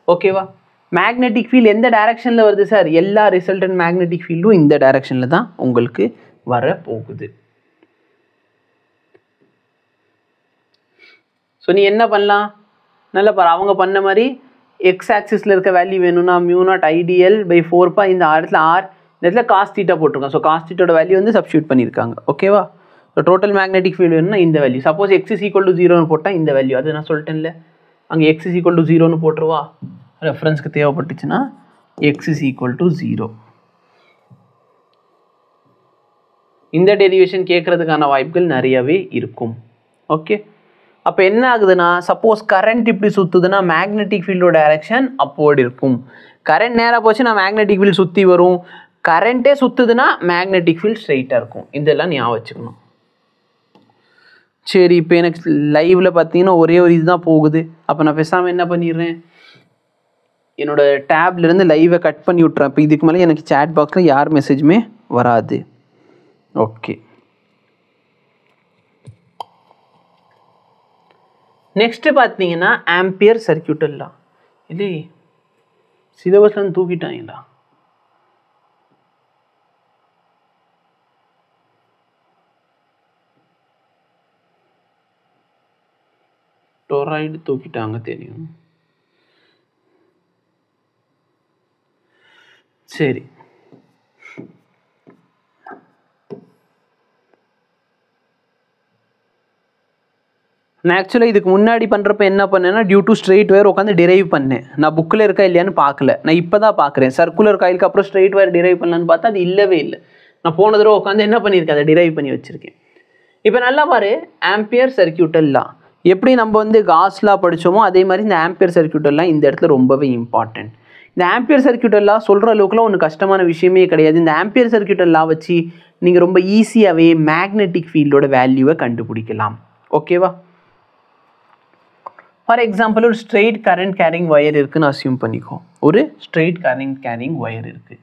ஓகேவா? மேக்னெட்டிக் ஃபீல்டு எந்த டைரக்ஷனில் வருது சார், எல்லா ரிசல்டன்ட் மேக்னெட்டிக் ஃபீல்டும் இந்த டைரக்ஷனில் தான் உங்களுக்கு வர போகுது. ஸோ நீ என்ன பண்ணலாம், நல்லா பாரு, அவங்க பண்ண மாதிரி எக்ஸ் ஆக்சிஸில் இருக்க வேல்யூ வேணும்னா மியூ நாட் ஐடிஎல் பை 4π இந்த இடத்துல ஆர், இந்த இடத்துல காஸ் தீட்டா போட்டிருக்கோம். ஸோ காஸ் தீட்டோட வேல்யூ வந்து சப்ஸ்டியூட் பண்ணியிருக்காங்க. ஓகேவா? ஸோ டோட்டல் மேக்னெட்டிக் ஃபீல்டு வேணும்னா இந்த value. Suppose x is equal to 0ன்னு போட்டால் இந்த வேல்யூ, அது நான் சொல்லிட்டேன்ல, அங்கே எக்ஸ் இஸ் ஈக்குவல் டு 0ன்னு போட்டுருவா. ரெஃபரன்ஸ்க்கு தேவைப்பட்டுச்சுன்னா எக்ஸ் இஸ் ஈக்குவல் டு 0. இந்த டெரிவேஷன் கேட்கறதுக்கான வாய்ப்புகள் நிறையவே இருக்கும். ஓகே, அப்போ என்ன ஆகுதுன்னா, சப்போஸ் கரண்ட் இப்படி சுற்றுதுன்னா மேக்னெட்டிக் ஃபீல்டோட டைரக்ஷன் அப்போர்டு இருக்கும். கரண்ட் நேராக போச்சுன்னா மேக்னெட்டிக் ஃபீல்டு சுற்றி வரும். கரண்ட்டே சுற்றுதுன்னா மேக்னெட்டிக் ஃபீல்டு ஸ்ட்ரைட்டாக இருக்கும். இதெல்லாம் ஞாபகம் வச்சுக்கணும். சரி, இப்போ எனக்கு லைவில் பார்த்தீங்கன்னா ஒரே ஒரு இதுதான் போகுது. அப்போ நான் பேசாமல் என்ன பண்ணிடுறேன், என்னோட டேப்லேருந்து லைவை கட் பண்ணி விட்றேன். இப்போ இதுக்கு மேலே எனக்கு சேட் பாக்ஸில் யார் மெசேஜுமே வராது. ஓகே, நெக்ஸ்ட்டு பார்த்தீங்கன்னா ஆம்பியர் சர்க்யூட்டல் லா. இல்லை சிலபஸ்லேருந்து தூக்கிட்டாங்களா? டொராய்டு தூக்கிட்டாங்க தெரியும். சரி, நான் ஆக்சுவலாக இதுக்கு முன்னாடி பண்ணுறப்ப என்ன பண்ணேன்னா, டியூ டு ஸ்ட்ரெயிட் வயர் உட்காந்து டிரைவ் பண்ணேன். நான் புக்கில் இருக்கா இல்லையான்னு பார்க்கல, நான் இப்போ தான் பார்க்குறேன். சர்க்குலர் காயிலுக்கு அப்புறம் ஸ்ட்ரெயிட் வயர் டிரைவ் பண்ணலான்னு பார்த்தா அது இல்லவே இல்லை. நான் போன தடவை உட்காந்து என்ன பண்ணியிருக்கேன், அதை டிரைவ் பண்ணி வச்சுருக்கேன். இப்போ நல்லா பாரு, ஆம்பியர் சர்க்யூட்டல் லா எப்படி நம்ம வந்து காஸ் லா படித்தோமோ அதே மாதிரி இந்த ஆம்பியர் சர்க்யூட்டல் லா இந்த இடத்துல ரொம்பவே இம்பார்ட்டன்ட். இந்த ஆம்பியர் சர்க்யூட்டல் லா சொல்கிற அளவுக்குலாம் ஒன்றும் கஷ்டமான விஷயமே கிடையாது. இந்த ஆம்பியர் சர்க்யூட்டல் லா வச்சு நீங்கள் ரொம்ப ஈஸியாகவே மேக்னெட்டிக் ஃபீல்டோட வேல்யூவை கண்டுபிடிக்கலாம். ஓகேவா? ஃபார் எக்ஸாம்பிள், ஒரு ஸ்ட்ரெயிட் கரண்ட் கேரிங் ஒயர் இருக்குன்னு அசியூம் பண்ணிக்கோ. ஒரு ஸ்ட்ரெயிட் கரண்ட் கேரிங் ஒயர் இருக்குது.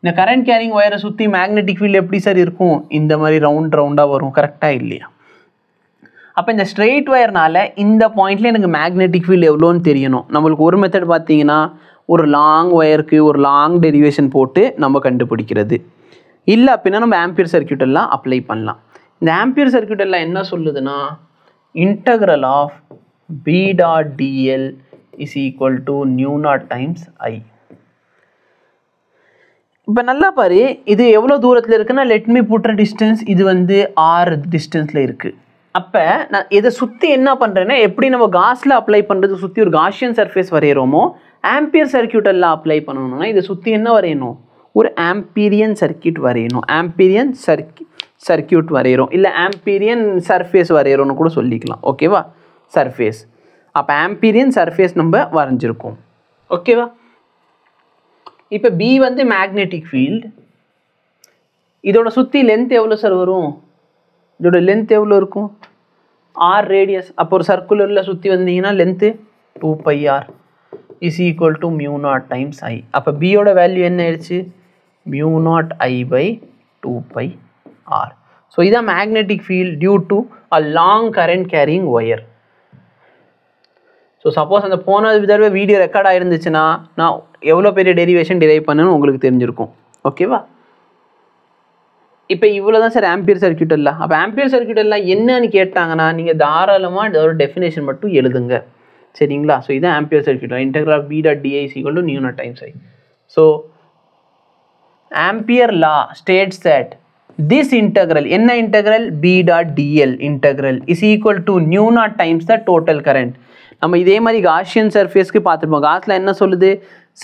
இந்த கரண்ட் கேரிங் ஒயரை சுற்றி மேக்னெட்டிக் ஃபீல்டு எப்படி சார் இருக்கும்? இந்த மாதிரி ரவுண்டாக வரும். கரெக்டாக இல்லையா? அப்போ இந்த ஸ்ட்ரெயிட் ஒயர்னால இந்த பாயிண்ட்ல எனக்கு மேக்னெட்டிக் ஃபீல்டு எவ்வளோன்னு தெரியணும். நம்மளுக்கு ஒரு மெத்தட் பார்த்தீங்கன்னா, ஒரு லாங் ஒயருக்கு ஒரு லாங் டெரிவேஷன் போட்டு நம்ம கண்டுபிடிக்கிறது. இல்லை அப்படின்னா நம்ம ஆம்பியர் சர்க்யூட்டல் லா அப்ளை பண்ணலாம். இந்த ஆம்பியர் சர்க்யூட்டல் லா என்ன சொல்லுதுன்னா, integral of B dot dl is equal to nu naught times I. இப்போ நல்லா பாரு, இது எவ்வளோ தூரத்தில் இருக்குன்னா, லெட் மீ புட் டிஸ்டன்ஸ். இது வந்து R டிஸ்டன்ஸில் இருக்குது. அப்போ நான் இதை சுற்றி என்ன பண்ணுறேன்னா, எப்படி நம்ம காஸில் அப்ளை பண்ணுறது, சுற்றி ஒரு காஷியன் சர்ஃபேஸ் வரைகிறோமோ, ஆம்பியர் சர்க்யூட்டல் லா அப்ளை பண்ணணும்னா இதை சுற்றி என்ன வரையணும், ஒரு ஆம்பீரியன் சர்க்யூட் வரையணும். ஆம்பீரியன் சர்க்யூட் வரைகிறோம், இல்லை ஆம்பீரியன் சர்ஃபேஸ் வரைகிறோன்னு கூட சொல்லிக்கலாம். ஓகேவா? சர்ஃபேஸ். அப்போ ஆம்பீரியன் சர்ஃபேஸ் நம்ம வரைஞ்சிருக்கோம். ஓகேவா? இப்போ பி வந்து மேக்னெட்டிக் ஃபீல்டு. இதோட சுற்றி லென்த் எவ்வளோ சார் வரும்? இதோட லென்த் எவ்வளோ இருக்கும்? R radius. அப்போ ஒரு சர்க்குலரில் சுற்றி வந்தீங்கன்னா length 2πr is equal to mu naught times I. அப்போ பியோட வேல்யூ என்ன ஆயிடுச்சு? Mu naught I by 2πr. So இதான் magnetic field due to a long current carrying wire. So suppose அந்த போன தடவை வீடியோ ரெக்கார்ட் ஆகிருந்துச்சுன்னா நான் எவ்வளோ பெரிய டெரிவேஷன் டிரைவ் பண்ணணும்னு உங்களுக்கு தெரிஞ்சிருக்கும். ஓகேவா? இப்போ இவ்வளோ தான் சார் ஆம்பியர் சர்க்யூட்டல் லா. அப்போ ஆம்பியர் சர்க்யூட்டல் லா என்னன்னு கேட்டாங்கன்னா நீங்கள் தாராளமாக இதோட டெஃபினேஷன் மட்டும் எழுதுங்க. சரிங்களா? ஸோ இதுதான் Ampere circuital. Integral of B dot di is equal to nu naught times I. So ampere law states that this integral, என்ன integral? B dot dl integral is equal to nu naught times the total current. நம்ம இதே மாதிரி Gaussian சர்ஃபேஸ்க்கு பார்த்துருப்போம். காஸில் என்ன சொல்லுது?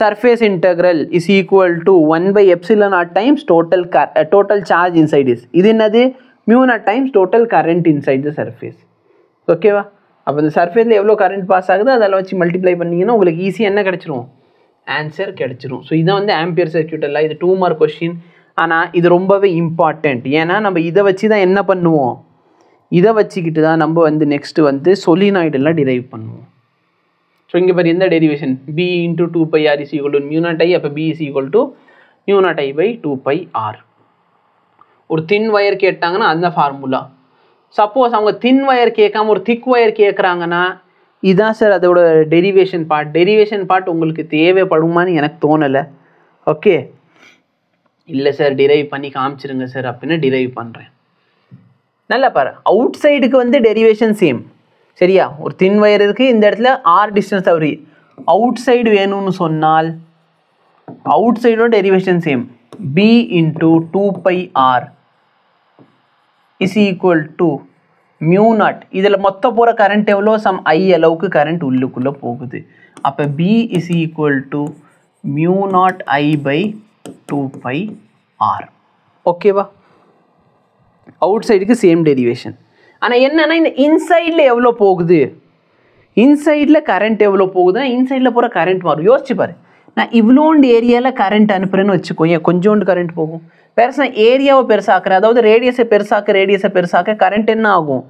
Surface integral is equal to 1/epsilon naught times total charge inside is. இது என்னது? Mu naught times total current inside the surface. ஓகேவா? அப்போ இந்த சர்ஃபேஸில் எவ்வளோ கரண்ட் பாஸ் ஆகுது அதெல்லாம் வச்சு மல்டிப்ளை பண்ணிங்கன்னா உங்களுக்கு ஈஸியாக என்ன கிடச்சிரும்? ஆன்சர் கிடச்சிரும். ஸோ இதான் வந்து ஆம்பியர் சர்க்யூட்டல் லா. இது 2 மார்க் கொஸ்டின். ஆனால் இது ரொம்பவே இம்பார்ட்டண்ட். ஏன்னா நம்ம இதை வச்சு தான் என்ன பண்ணுவோம், இதை வச்சுக்கிட்டு தான் நம்ம வந்து நெக்ஸ்ட்டு வந்து சொலினாய்டெல்லாம் டிரைவ் பண்ணுவோம். ஸோ இங்கே பாரு எந்த derivation, b into 2πr is equal to mu naught I. அப்போ b is equal to mu naught I by 2πr. ஒரு தின் வயர் கேட்டாங்கன்னா அந்த ஃபார்முலா. சப்போஸ் அவங்க தின் வயர் கேட்காம ஒரு திக் வயர் கேட்குறாங்கன்னா இதுதான் சார் அதோட டெரிவேஷன் பார்ட். டெரிவேஷன் பார்ட் உங்களுக்கு தேவைப்படுமான்னு எனக்கு தோணலை. ஓகே, இல்லை சார் டிரைவ் பண்ணி காமிச்சிருங்க சார் அப்படின்னு டிரைவ் பண்ணுறேன். நல்லா பாரு, அவுட் சைடுக்கு வந்து டெரிவேஷன் சேம். சரியா? ஒரு தின் வயர் இருக்குது, இந்த இடத்துல ஆர் டிஸ்டன்ஸ் தவறி. அவுட் சைடு வேணும்னு சொன்னால் அவுட் சைடோட derivation same. b into 2πr is equal to mu naught. இதில் மொத்த போகிற கரண்ட் எவ்வளோ? சம் ஐ அளவுக்கு கரண்ட் உள்ளுக்குள்ளே போகுது. அப்போ b is equal to mu naught I by 2πr. ஓகேவா? அவுட் சைடுக்கு சேம் டெரிவேஷன். ஆனால் என்னன்னா இந்த இன்சைடில் எவ்வளோ போகுது, இன்சைடில் கரண்ட் எவ்வளோ போகுதுன்னா இன்சைடில் போகிற கரண்ட் மாறும். யோசிச்சு பாரு, நான் இவ்வளோண்டு ஏரியாவில் கரண்ட் அனுப்புகிறேன்னு வச்சுக்கோங்க, கொஞ்சோண்டு கரண்ட் போகும். பெருசாக ஏரியாவை பெருசாக்குறேன், அதாவது ரேடியஸை பெருசாக்க கரண்ட் என்ன ஆகும்,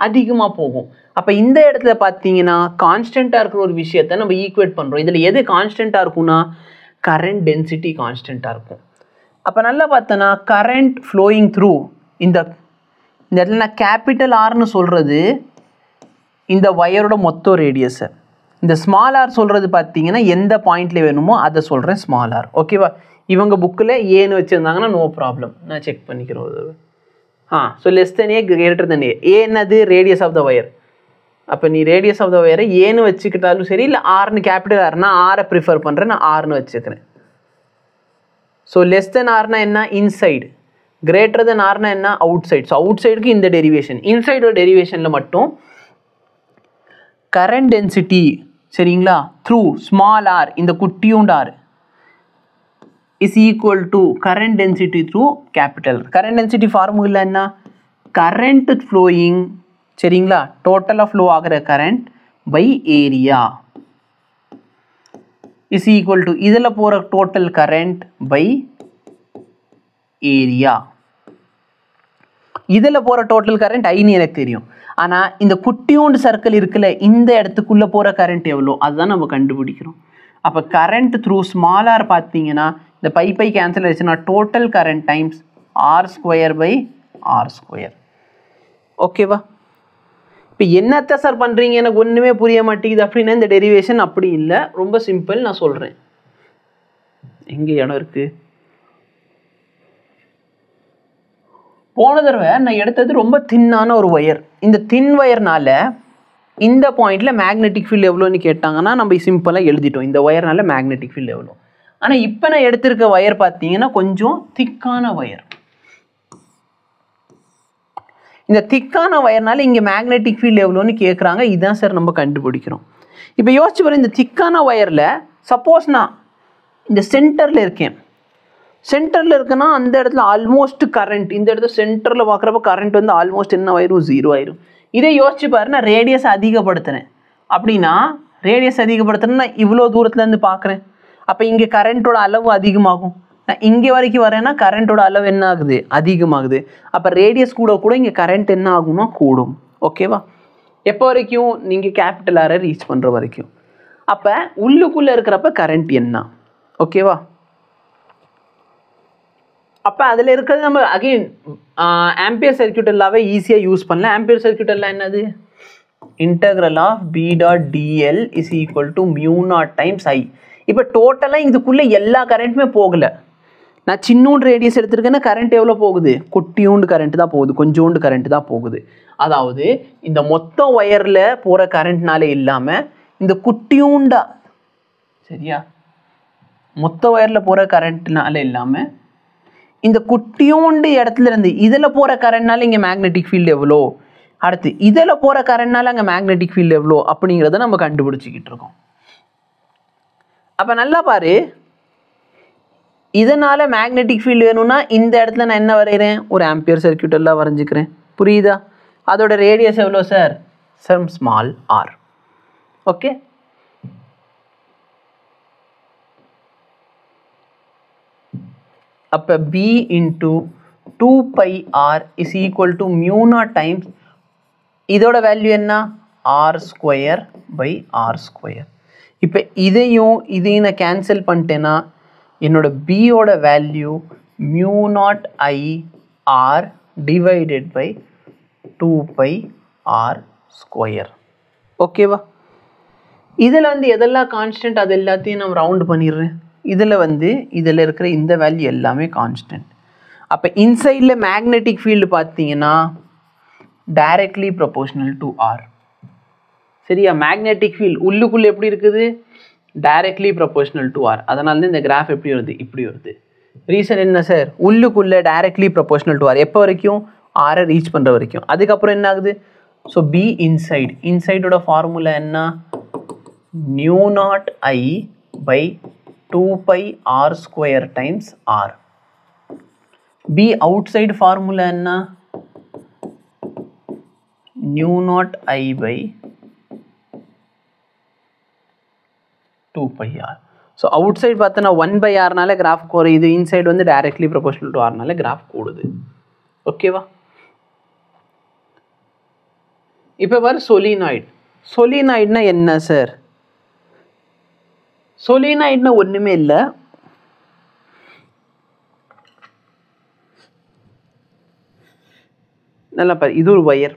அதிகமாக போகும். அப்போ இந்த இடத்துல பார்த்தீங்கன்னா கான்ஸ்டண்ட்டாக இருக்கிற ஒரு விஷயத்தை நம்ம ஈக்குவேட் பண்ணுறோம். இதில் எது கான்ஸ்டண்ட்டாக இருக்கும்னா கரண்ட் டென்சிட்டி கான்ஸ்டண்ட்டாக இருக்கும். அப்போ நல்லா பார்த்தோன்னா கரண்ட் ஃப்ளோயிங் த்ரூ இந்த இடத்துல நான் கேபிட்டல் ஆர்னு சொல்கிறது இந்த ஒயரோட மொத்த ரேடியஸை, இந்த ஸ்மால் ஆர் சொல்கிறது பார்த்தீங்கன்னா எந்த பாயிண்டில் வேணுமோ அதை சொல்கிறேன் ஸ்மால் ஆர். ஓகேவா? இவங்க புக்கில் ஏன்னு வச்சுருந்தாங்கன்னா நோ ப்ராப்ளம், நான் செக் பண்ணிக்கிறோம். So less than a greater than a. A என்னது, ரேடியஸ் ஆஃப் த ஒயர். அப்போ நீ ரேடியஸ் ஆஃப் த ஒயரை ஏன்னு வச்சுக்கிட்டாலும் சரி, இல்லை ஆர்னு கேபிட்டல் ஆர்னா ஆரை ப்ரிஃபர் பண்ணுறேன், நான் ஆர்னு வச்சுக்கிறேன். ஸோ லெஸ் தென் ஆர்னா என்ன, இன்சைடு. கிரேட்டர் தென் ஆர்னா என்ன, அவுட் சைடு. ஸோ அவுட் சைடுக்கு இந்த டெரிவேஷன். இன்சைடோட டெரிவேஷனில் மட்டும் கரண்ட் டென்சிட்டி சரிங்களா த்ரூ ஸ்மால் ஆர் இந்த குட்டியூண்ட் R is equal to current density through capital. current density formula என்ன, current flowing சரிங்களா டோட்டலாக ஃப்ளோ ஆகிற current by area is equal to இதில் போகிற total current by area. இதில் போகிற டோட்டல் கரண்ட் ஐன்னு எனக்கு தெரியும். ஆனால் இந்த குட்டியூண்டு சர்க்கிள் இருக்குல்ல, இந்த இடத்துக்குள்ளே போகிற கரண்ட் எவ்வளோ அதுதான் நம்ம கண்டுபிடிக்கிறோம். அப்போ கரண்ட் த்ரூ ஸ்மால் ஆர் பார்த்தீங்கன்னா இந்த பை கேன்சல் ஆயிடுச்சுன்னா total current times r square by R square. ஓகேவா? இப்போ என்னத்தை சார் பண்ணுறீங்க, எனக்கு ஒன்றுமே புரிய மாட்டேங்குது அப்படின்னா இந்த டெரிவேஷன் அப்படி இல்லை, ரொம்ப சிம்பிள். நான் சொல்கிறேன், எங்கே இடம் இருக்குது. போன தடவை நான் எடுத்தது ரொம்ப தின்னான ஒரு ஒயர். இந்த தின் ஒயர்னால இந்த பாயிண்டில் மேக்னெட்டிக் ஃபீல்டு எவ்வளோன்னு கேட்டாங்கன்னா நம்ம சிம்பிளாக எழுதிட்டோம், இந்த ஒயர்னால மேக்னெட்டிக் ஃபீல்டு எவ்வளோ. ஆனால் இப்போ நான் எடுத்திருக்க ஒயர் பார்த்தீங்கன்னா கொஞ்சம் திக்கான ஒயர். இந்த திக்கான ஒயர்னால இங்கே மேக்னெட்டிக் ஃபீல்டு எவ்வளோன்னு கேட்குறாங்க, இதுதான் சார் நம்ம கண்டுபிடிக்கிறோம். இப்போ யோசிச்சு பாரு, இந்த திக்கான ஒயரில் சப்போஸ் நான் இந்த சென்டரில் இருக்கேன், சென்டரில் இருக்குன்னா அந்த இடத்துல ஆல்மோஸ்ட் கரண்ட், இந்த இடத்துல சென்டரில் பார்க்குறப்ப கரண்ட் வந்து ஆல்மோஸ்ட் என்ன ஆயிரும், 0 ஆயிரும். இதே யோசிச்சு பாரு, நான் ரேடியஸ் அதிகப்படுத்துகிறேன் அப்படின்னா, ரேடியஸ் அதிகப்படுத்துறேன்னா இவ்வளோ தூரத்துலேருந்து பார்க்குறேன், அப்போ இங்கே கரண்ட்டோட அளவு அதிகமாகும். நான் இங்கே வரைக்கும் வரேன்னா கரண்ட்டோட அளவு என்ன ஆகுது, அதிகமாகுது. அப்போ ரேடியஸ் கூட இங்கே கரண்ட் என்ன ஆகும்னா கூடும். ஓகேவா? எப்போ வரைக்கும், நீங்கள் கேபிட்டல் ஆரை ரீச் பண்ணுற வரைக்கும். அப்போ உள்ளுக்குள்ளே இருக்கிறப்ப கரண்ட் என்ன. ஓகேவா? அப்போ அதில் இருக்கிறது நம்ம அகெயின் ஆம்பியர் சர்க்யூட் எல்லாவே ஈஸியாக யூஸ் பண்ணலாம். ஆம்பியர் சர்க்யூட் எல்லாம் என்னது, integral of B dot dl is equal to mu naught times I. இப்போ டோட்டலாக இதுக்குள்ளே எல்லா கரண்ட்டுமே போகலை. நான் சின்னூண்டு ரேடியஸ் எடுத்துருக்கேன்னா கரண்ட் எவ்வளோ போகுது, குட்டியூண்டு கரண்ட் தான் போகுது, கொஞ்சோண்டு கரண்ட் தான் போகுது. அதாவது இந்த மொத்த ஒயரில் போகிற கரண்ட்னாலே இல்லாமல் இந்த குட்டியூண்டா, சரியா, மொத்த ஒயரில் போகிற கரண்ட்னால இல்லாமல் இந்த குட்டியோண்டு இடத்துல இருந்து இதில் போகிற கரண்ட்னால இங்கே மேக்னெட்டிக் ஃபீல்டு எவ்வளோ, அடுத்து இதில் போகிற கரண்ட்னால அங்கே மேக்னெட்டிக் ஃபீல்டு எவ்வளோ அப்படிங்கிறத நம்ம கண்டுபிடிச்சிக்கிட்டு இருக்கோம். அப்போ நல்லா பாரு, இதனால் மேக்னெட்டிக் ஃபீல்டு வேணும்னா இந்த இடத்துல நான் என்ன வரைகிறேன், ஒரு ஆம்பியர் சர்க்யூட் எல்லாம் வரைஞ்சிக்கிறேன். புரியுதா? அதோட ரேடியஸ் எவ்வளோ sir, some small r. Okay, அப்போ B into 2 pi r is equal to mu naught times இதோட வேல்யூ என்ன, r square by r square. இப்போ இதையும் நான் கேன்சல் பண்ணிட்டேன்னா என்னோட B ஓட value mu naught I r divided by 2 pi r square. ஓகேவா? இதில் வந்து எதெல்லாம் கான்ஸ்டன்ட் அது எல்லாத்தையும் நான் ரவுண்ட் பண்ணிடுறேன். இதில் இருக்கிற இந்த வேல்யூ எல்லாமே கான்ஸ்டன்ட். அப்போ இன்சைடில் மேக்னெட்டிக் ஃபீல்டு பார்த்தீங்கன்னா டைரக்ட்லி ப்ரொபோர்ஷனல் டு ஆர். சரியா? மேக்னெட்டிக் ஃபீல்டு உள்ளுக்குள்ளே எப்படி இருக்குது, டைரக்ட்லி ப்ரொபோர்ஷனல் டு ஆர். அதனால தான் இந்த கிராஃப் எப்படி வருது, இப்படி வருது. ரீசன் என்ன சார், உள்ளுக்குள்ளே டைரக்ட்லி ப்ரொபோர்ஷனல் டு ஆர். எப்போ வரைக்கும், ஆரை ரீச் பண்ணுற வரைக்கும். அதுக்கப்புறம் என்ன ஆகுது, ஸோ பி இன்சைடோட ஃபார்முலா என்ன, mu naught I by 2 pi r square times r. B outside formula என்ன, nu naught I by 2 pi r. So outside பார்த்தோன்னா 1 by rனால கிராஃப் குறையுது, இன்சைட் வந்து டைரக்ட்லி ப்ரொபோஷனல் டு ஆர்னால கிராஃப் கூடுது. ஓகேவா? இப்போ பாரு சொலினாய்டு. சொலினாய்டுனா என்ன சார்? சொலினாய்டுனா ஒன்றுமே இல்லை, நல்லா பாரு, இது ஒரு ஒயர்.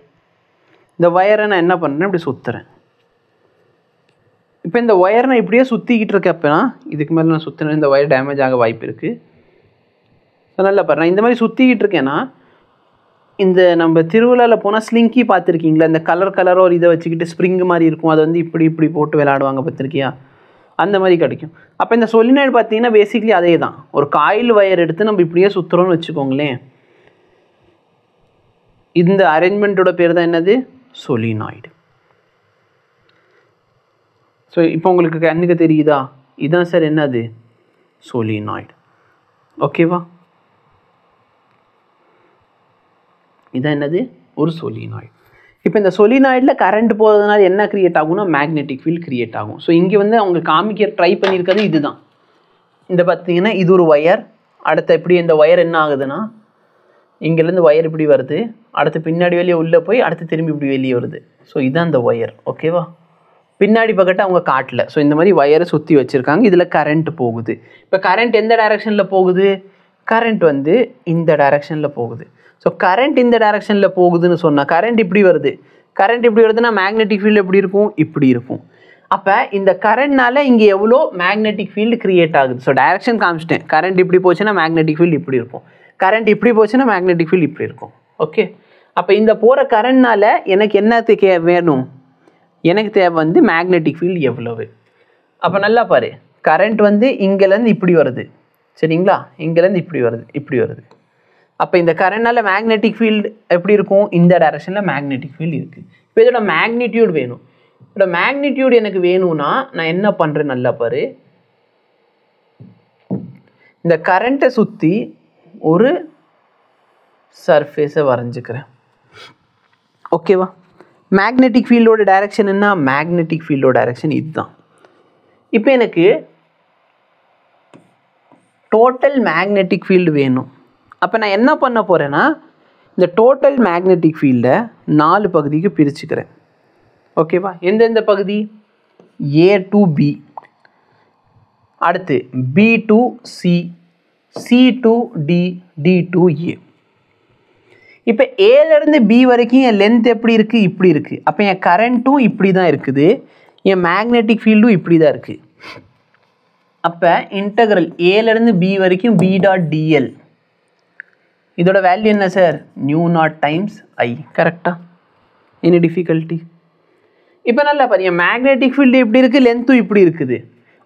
இந்த ஒயரை நான் என்ன பண்ணுறேன், இப்படி சுற்றுறேன். இப்போ இந்த ஒயர் நான் இப்படியே சுற்றிக்கிட்டு இருக்கப்பனா இதுக்கு மேலே நான் சுற்றினேன், இந்த ஒயர் டேமேஜ் ஆக வாய்ப்பு இருக்குது. ஸோ நல்லா பாரு, நான் இந்த மாதிரி சுற்றிக்கிட்டு இருக்கேன்னா இந்த நம்ம திருவிழாவில் போனால் ஸ்லிங்கி பார்த்துருக்கீங்களா, இந்த கலரோ ஒரு இதை வச்சுக்கிட்டு ஸ்ப்ரிங் மாதிரி இருக்கும், அதை வந்து இப்படி போட்டு விளையாடுவாங்க பார்த்துருக்கியா, அந்த மாதிரி கிடைக்கும். அப்போ இந்த சொலினாய்டு பார்த்தீங்கன்னா பேசிக்லி அதே தான். ஒரு காயில் ஒயர் எடுத்து நம்ம இப்படியே சுற்றுறோன்னு வச்சுக்கோங்களேன், இந்த அரேஞ்ச்மெண்ட்டோட பேர் தான் என்னது, சொலினாய்டு. ஸோ இப்போ உங்களுக்கு கண்ணுக்கு தெரியுதா, இதுதான் சார் என்னது, சொலினாய்டு. ஓகேவா? இதான் என்னது, ஒரு சொலினாய்டு. இப்போ இந்த சொலினாய்டில் கரண்ட் போகிறதுனால என்ன கிரியேட் ஆகும்னா மேக்னெட்டிக் ஃபீல்ட் கிரியேட் ஆகும். ஸோ இங்கே வந்து அவங்க காமிக்க ட்ரை பண்ணியிருக்கிறது இதுதான். இந்த பார்த்தீங்கன்னா இது ஒரு ஒயர், அடுத்த எப்படி இந்த ஒயர் என்ன ஆகுதுன்னா இங்கேருந்து ஒயர் இப்படி வருது, அடுத்து பின்னாடி வெளியே உள்ளே போய் அடுத்து திரும்பி இப்படி வெளியே வருது. ஸோ இதுதான் இந்த ஒயர். ஓகேவா? பின்னாடி பக்கத்தை அவங்க காட்டல. ஸோ இந்த மாதிரி ஒயரை சுற்றி வச்சுருக்காங்க, இதில் கரண்ட் போகுது. இப்போ கரண்ட் எந்த டைரெக்ஷனில் போகுது, கரண்ட் வந்து இந்த டைரெக்ஷனில் போகுது. ஸோ கரண்ட் இந்த டைரெக்ஷனில் போகுதுன்னு சொன்னால் கரண்ட் இப்படி வருது, கரண்ட் இப்படி வருதுன்னா மேக்னெட்டிக் ஃபீல்டு எப்படி இருக்கும், இப்படி இருக்கும். அப்போ இந்த கரண்ட்னால இங்கே எவ்வளோ மேக்னெட்டிக் ஃபீல்டு கிரியேட் ஆகுது. ஸோ டைரெக்ஷன் காமிச்சிட்டேன், கரண்ட் இப்படி போச்சுன்னா மேக்னெட்டிக் ஃபீல்டு இப்படி இருக்கும், கரண்ட் இப்படி போச்சுன்னா மேக்னெட்டிக் ஃபீல்டு இப்படி இருக்கும். ஓகே, அப்போ இந்த போகிற கரண்ட்னால எனக்கு என்னத்துக்கு வேணும், எனக்கு தேவை வந்து மேக்னெட்டிக் ஃபீல்டு எவ்வளவு. அப்போ நல்லா பாரு, கரண்ட் வந்து இங்கேருந்து இப்படி வருது, சரிங்களா, இங்கேருந்து இப்படி வருது. அப்போ இந்த கரண்ட்னால மேக்னெட்டிக் ஃபீல்டு எப்படி இருக்கும், இந்த டைரெக்ஷனில் மேக்னெட்டிக் ஃபீல்டு இருக்குது. இப்போ இதோட மேக்னிடியூட் வேணும். இதோட மேக்னிடியூட் எனக்கு வேணும்னா நான் என்ன பண்ணுறேன், நல்லா பாரு, இந்த கரண்ட்டை சுற்றி ஒரு சர்ஃபேஸை வரைஞ்சிக்கிறேன். ஓகேவா? மேக்னெட்டிக் ஃபீல்டோட டைரெக்ஷன் என்ன, மேக்னெட்டிக் ஃபீல்டோட டைரெக்ஷன் இதுதான். இப்போ எனக்கு டோட்டல் மேக்னெட்டிக் ஃபீல்டு வேணும். அப்போ நான் என்ன பண்ண போகிறேன்னா இந்த டோட்டல் மேக்னெட்டிக் ஃபீல்டை 4 பகுதிக்கு பிரிச்சுக்கிறேன். ஓகேவா? எந்தெந்த பகுதி, A to B, அடுத்து B to C, C to D, D to A. இப்போ ஏலேருந்து பி வரைக்கும் என் லென்த் எப்படி இருக்குது, இப்படி இருக்குது. அப்போ என் கரண்ட்டும் இப்படி தான் இருக்குது, என் மேக்னெட்டிக் ஃபீல்டும் இப்படி தான் இருக்குது. அப்போ இன்டகிரல் ஏலேருந்து பி வரைக்கும் B டாட் டிஎல், இதோட வேல்யூ என்ன sir, mu naught times I. கரெக்டாக? Any difficulty? இப்போ நல்லா பாருங்க, மேக்னெட்டிக் ஃபீல்டு இப்படி இருக்குது, லென்த்தும் இப்படி இருக்குது.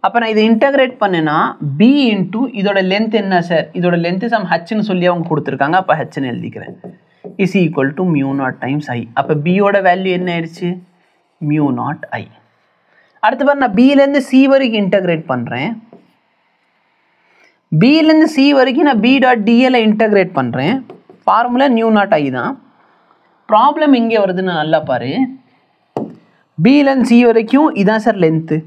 அப்போ நான் இதை இன்டகிரேட் பண்ணேன்னா B இன்ட்டு இதோட லென்த் என்ன சார், இதோட லென்த்து சம் ஹச்னு சொல்லி அவங்க கொடுத்துருக்காங்க. அப்போ ஹச்னு எழுதிக்கிறேன், is equal to mu naught times I. அப்போ பியோட வேல்யூ என்ன ஆயிடுச்சு, மியூ நாட் ஐ. அடுத்து பாரு, நான் பிலேருந்து சி வரைக்கும் இன்டகிரேட் பண்ணுறேன். பிலேருந்து சி வரைக்கும் நான் பி டாட் டிஎல் இன்டகிரேட் பண்ணுறேன். ஃபார்முலா நியூ நாட் ஐ தான். ப்ராப்ளம் எங்கே வருதுன்னு நல்லா பாரு, பிலேருந்து சி வரைக்கும் இதான் சார் லென்த்து.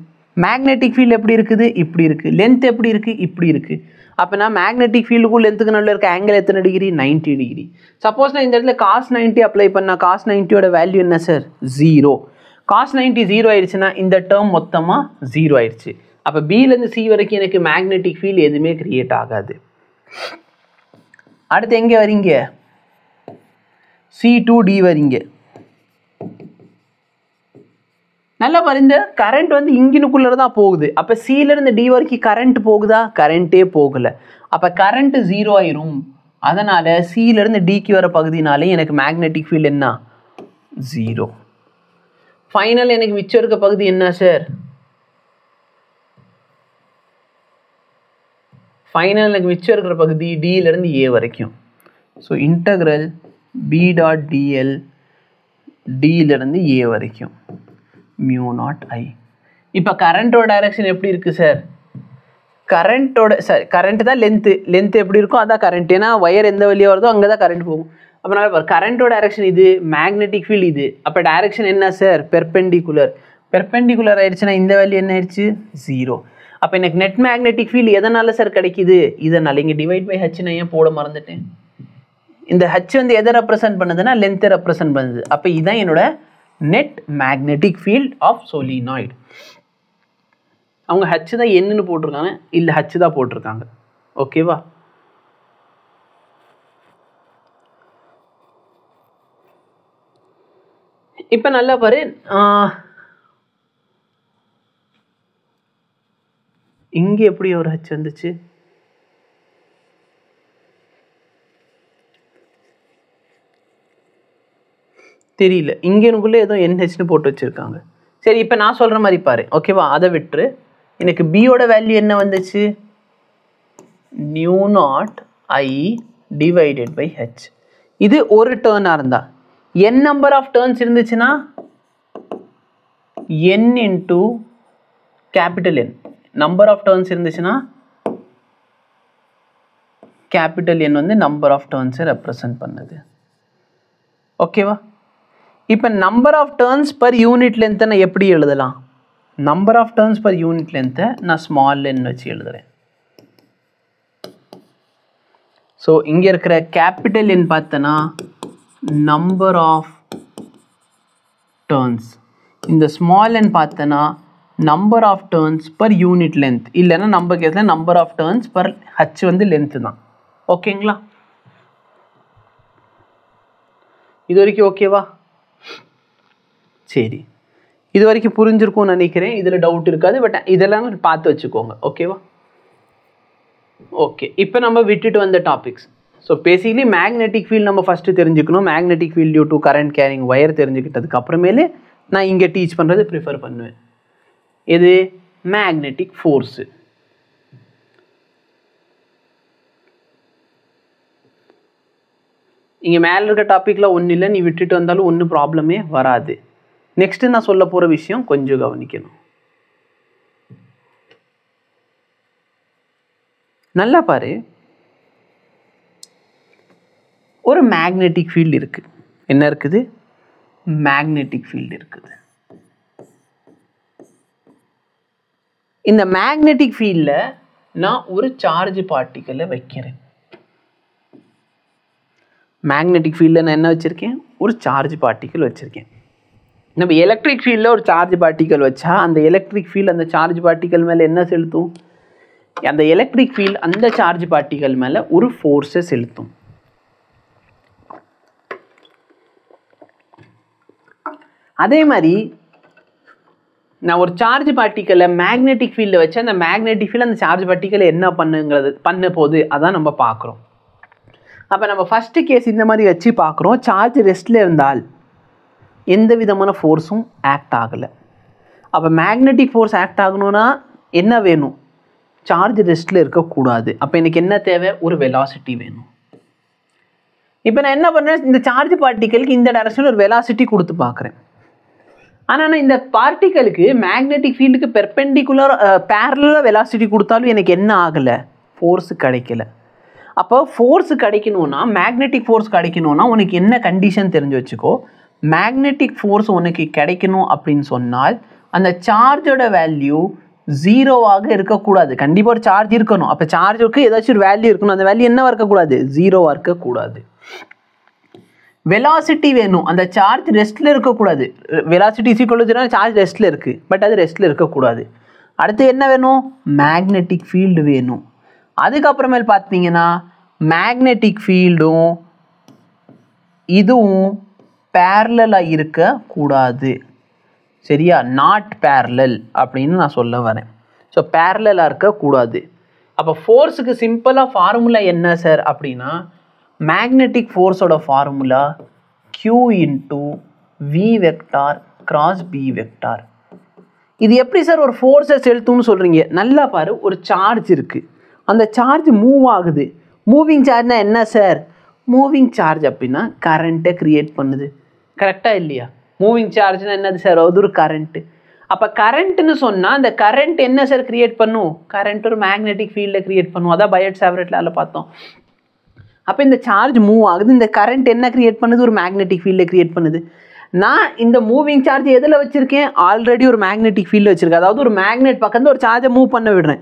மேக்னெட்டிக் ஃபீல்டு எப்படி இருக்குது, இப்படி இருக்குது. லென்த் எப்படி இருக்குது, இப்படி இருக்குது. அப்போ நான் மேக்னெட்டிக் ஃபீல்டுக்கும் லென்த்துக்கு நடுவில் இருக்க ஆங்கிள் எத்தனை டிகிரி, 90 டிகிரி. சப்போஸ் நான் இந்த இடத்துல காஸ் 90 அப்ளை பண்ணால் காஸ் 90யோட வேல்யூ என்ன சார், 0. காஸ் 90 0 ஆயிடுச்சுன்னா இந்த டேர்ம் மொத்தமாக 0 ஆயிடுச்சு. அப்போ பிலேருந்து சி வரைக்கும் எனக்கு மேக்னெட்டிக் ஃபீல்டு எதுவுமே கிரியேட் ஆகாது. அடுத்து எங்கே வரீங்க, சி டு டி வரீங்க. நல்லா பாரு, இந்த கரண்ட் வந்து இங்கினுக்குள்ளே தான் போகுது. அப்போ சிலேருந்து டி வரைக்கும் கரண்ட் போகுதா, கரண்ட்டே போகலை. அப்போ கரண்ட்டு 0 ஆயிரும். அதனால் சிலேருந்து டிக்கு வர பகுதினாலே எனக்கு மேக்னெட்டிக் ஃபீல்டு என்ன, 0. ஃபைனல் எனக்கு மிச்சம் இருக்க பகுதி என்ன சார், ஃபைனல் எனக்கு மிச்சம் இருக்கிற பகுதி டியிலேருந்து ஏ வரைக்கும். So integral b dot dl டியிலேருந்து ஏ வரைக்கும் மியூ நாட் ஐ. இப்போ கரண்ட்டோட டைரக்ஷன் எப்படி இருக்குது சார், கரண்ட்டோட கரண்ட் தான் லென்த்து எப்படி இருக்கும் அதான் கரண்ட். ஏன்னா ஒயர் எந்த வழியாக வருதோ அங்கே தான் கரண்ட் போகும். அப்போ கரண்டோட டைரக்ஷன் இது, மேக்னெட்டிக் ஃபீல்டு இது. அப்போ டைரக்ஷன் என்ன சார்? பெர்பெண்டிகுலர். பெர்பெண்டிகுலர் ஆயிடுச்சுன்னா இந்த வேல்யூ என்ன ஆயிடுச்சு? 0. அப்போ எனக்கு நெட் மேக்னெட்டிக் ஃபீல்டு எதனால சார் கிடைக்குது? இதனால். இங்கே டிவைட் பை ஹச் நான் ஏன் போட மறந்துட்டேன்? இந்த ஹச் வந்து எதை ரெப்ரசன்ட் பண்ணுதுன்னா லென்த்தை ரெப்ரசன்ட் பண்ணுது. அப்போ இதுதான் என்னோட net magnetic field of solenoid. அவங்க ஹச் தான் என்னன்னு போட்டிருக்காங்க, இல்லை ஹச் தான் போட்டிருக்காங்க. ஓகேவா? இப்போ நல்லா பாரு, இங்கே எப்படி ஒரு ஹச் வந்துச்சு? தெரியல. இங்கேனுக்குள்ளே ஏதோ என்ஹெச்னு போட்டு வச்சுருக்காங்க. சரி, இப்போ நான் சொல்கிற மாதிரி பாரு. ஓகேவா? அதை விட்டுரு. எனக்கு பியோட வேல்யூ என்ன வந்துச்சு? μ0I divided by H. இது ஒரு டேர்னாக இருந்தால், n நம்பர் ஆஃப் டேர்ன்ஸ் இருந்துச்சுன்னா n into capital N. Number of turns இருந்துச்சுன்னா கேபிட்டல் N வந்து நம்பர் ஆஃப் டேர்ன்ஸை ரெப்ரசன்ட் பண்ணுது. ஓகேவா? இப்போ number of turns per unit லென்த்தை நான் எப்படி எழுதலாம்? Number of turns per unit லென்த்தை நான் ஸ்மால் n வச்சு எழுதுறேன். ஸோ இங்கே இருக்கிற கேபிட்டல் N பார்த்தனா நம்பர் ஆஃப் டேர்ன்ஸ், இந்த ஸ்மால் n பார்த்தனா number of turns per unit length, இல்லைன்னா நம்ம கேஸில் number of turns per H வந்து லென்த்து தான். ஓகேங்களா? இது வரைக்கும் ஓகேவா? சரி, இது வரைக்கும் புரிஞ்சிருக்கும்னு நினைக்கிறேன். இதில் டவுட் இருக்காது. பட் இதெல்லாம் பார்த்து வச்சுக்கோங்க. ஓகேவா? ஓகே, இப்போ நம்ம விட்டுட்டு வந்த topics. So basically magnetic field நம்ம ஃபஸ்ட்டு தெரிஞ்சுக்கணும். Magnetic field due to current carrying wire தெரிஞ்சுக்கிட்டதுக்கு அப்புறமேலே நான் இங்கே டீச் பண்ணுறது ப்ரிஃபர் பண்ணுவேன். எது? Magnetic force. இங்கே மேலே இருக்க டாப்பிக்கில் ஒன்றும் இல்லை, நீ விட்டுட்டு வந்தாலும் ஒன்றும் ப்ராப்ளமே வராது. நெக்ஸ்ட்டு நான் சொல்ல போகிற விஷயம் கொஞ்சம் கவனிக்கணும். நல்லா பாரு, ஒரு மேக்னெட்டிக் ஃபீல்டு இருக்குது. என்ன இருக்குது? மேக்னெட்டிக் ஃபீல்டு இருக்குது. இந்த மேக்னெட்டிக் ஃபீல்டில் நான் ஒரு சார்ஜ் பார்ட்டிக்கலை வைக்கிறேன். மேக்னெட்டிக் ஃபீல்டில் நான் என்ன வச்சுருக்கேன்? ஒரு சார்ஜ் பார்ட்டிக்கல் வச்சுருக்கேன். நம்ம எலக்ட்ரிக் ஃபீல்டில் ஒரு சார்ஜ் பார்ட்டிக்கல் வச்சா அந்த எலக்ட்ரிக் ஃபீல்டு அந்த சார்ஜ் பார்ட்டிக்கல் மேலே என்ன செலுத்தும்? அந்த எலக்ட்ரிக் ஃபீல்டு அந்த சார்ஜ் பார்ட்டிக்கல் மேலே ஒரு ஃபோர்ஸை செலுத்தும். அதே மாதிரி நான் ஒரு சார்ஜ் பார்ட்டிக்கலை மேக்னெட்டிக் ஃபீல்டில் வச்சு அந்த மேக்னெட்டிக் ஃபீல்டு அந்த சார்ஜ் பார்ட்டிக்கலை என்ன பண்ண போகுது அதான் நம்ம பார்க்குறோம். அப்போ நம்ம ஃபஸ்ட்டு கேஸ் இந்த மாதிரி வச்சு பார்க்குறோம். சார்ஜ் ரெஸ்ட்டில் இருந்தால் எந்த விதமான ஃபோர்ஸும் ஆக்ட் ஆகலை. அப்போ மேக்னெட்டிக் ஃபோர்ஸ் ஆக்ட் ஆகணும்னா என்ன வேணும்? சார்ஜ் ரெஸ்ட்டில் இருக்கக்கூடாது. அப்போ எனக்கு என்ன தேவை? ஒரு வெலாசிட்டி வேணும். இப்போ நான் என்ன பண்ணுறேன்? இந்த சார்ஜ் பார்ட்டிக்கலுக்கு இந்த டைரக்ஷனில் ஒரு வெலாசிட்டி கொடுத்து பார்க்குறேன். ஆனால் இந்த பார்ட்டிக்கலுக்கு மேக்னெட்டிக் ஃபீல்டுக்கு பெர்பெண்டிகுலர் பேரலாக வெலாசிட்டி கொடுத்தாலும் எனக்கு என்ன ஆகலை? ஃபோர்ஸு கிடைக்கல. அப்போ ஃபோர்ஸு கிடைக்கணும்னா, மேக்னெட்டிக் ஃபோர்ஸ் கிடைக்கணும்னா உனக்கு என்ன கண்டிஷன் தெரிஞ்சு வச்சுக்கோ. மேக்னெட்டிக் ஃபோர்ஸ் உனக்கு கிடைக்கணும் அப்படின்னு சொன்னால் அந்த சார்ஜோட வேல்யூ ஜீரோவாக இருக்கக்கூடாது. கண்டிப்பாக ஒரு சார்ஜ் இருக்கணும். அப்போ சார்ஜுக்கு ஏதாச்சும் ஒரு வேல்யூ இருக்கணும். அந்த வேல்யூ என்னவாக இருக்கக்கூடாது? ஜீரோவாக இருக்கக்கூடாது. வெலாசிட்டி வேணும். அந்த சார்ஜ் ரெஸ்ட்டில் இருக்கக்கூடாது. வெலாசிட்டி ஈக்குவல் சார்ஜ் ரெஸ்ட்டில் இருக்குது, பட் அது ரெஸ்ட்டில் இருக்கக்கூடாது. அடுத்து என்ன வேணும்? மேக்னெட்டிக் ஃபீல்டு வேணும். அதுக்கப்புறமேல் பார்த்தீங்கன்னா மேக்னெட்டிக் ஃபீல்டும் இதுவும் பேரலாக இருக்கக்கூடாது. சரியா? நாட் பேரலல் அப்படின்னு நான் சொல்ல வரேன். ஸோ பேரலாக இருக்கக்கூடாது. அப்போ ஃபோர்ஸுக்கு சிம்பிளாக ஃபார்முலா என்ன சார் அப்படின்னா, மேக்னெட்டிக் ஃபோர்ஸோட formula Q into V vector cross B vector. இது எப்படி சார் ஒரு ஃபோர்ஸை செலுத்தும்னு சொல்கிறீங்க? நல்லா பாரு, ஒரு சார்ஜ் இருக்குது. அந்த சார்ஜ் மூவ் ஆகுது. மூவிங் சார்ஜ்னா என்ன சார்? மூவிங் சார்ஜ் அப்படின்னா கரண்ட்டை க்ரியேட் பண்ணுது. கரெக்டாக இல்லையா? மூவிங் சார்ஜ்னா என்னது சார்? அது ஒரு கரண்ட்டு. அப்போ கரண்ட்டுன்னு சொன்னால் அந்த கரண்ட் என்ன சார் க்ரியேட் பண்ணும்? கரண்ட் ஒரு மேக்னெட்டிக் ஃபீல்டை க்ரியேட் பண்ணும். அதான் பயோட் சாவரட் லால பார்த்தோம். அப்போ இந்த சார்ஜ் மூவ் ஆகுது, இந்த கரண்ட் என்ன கிரியேட் பண்ணுது, ஒரு மேக்னெட்டிக் ஃபீல்டை கிரியேட் பண்ணுது. நான் இந்த மூவிங் சார்ஜ் எதில் வச்சுருக்கேன், ஆல்ரெடி ஒரு மேக்னெட்டிக் ஃபீல்டு வச்சுருக்கேன். அதாவது ஒரு மேக்னெட் பக்கத்தில் ஒரு சார்ஜை மூவ் பண்ண விடுறேன்.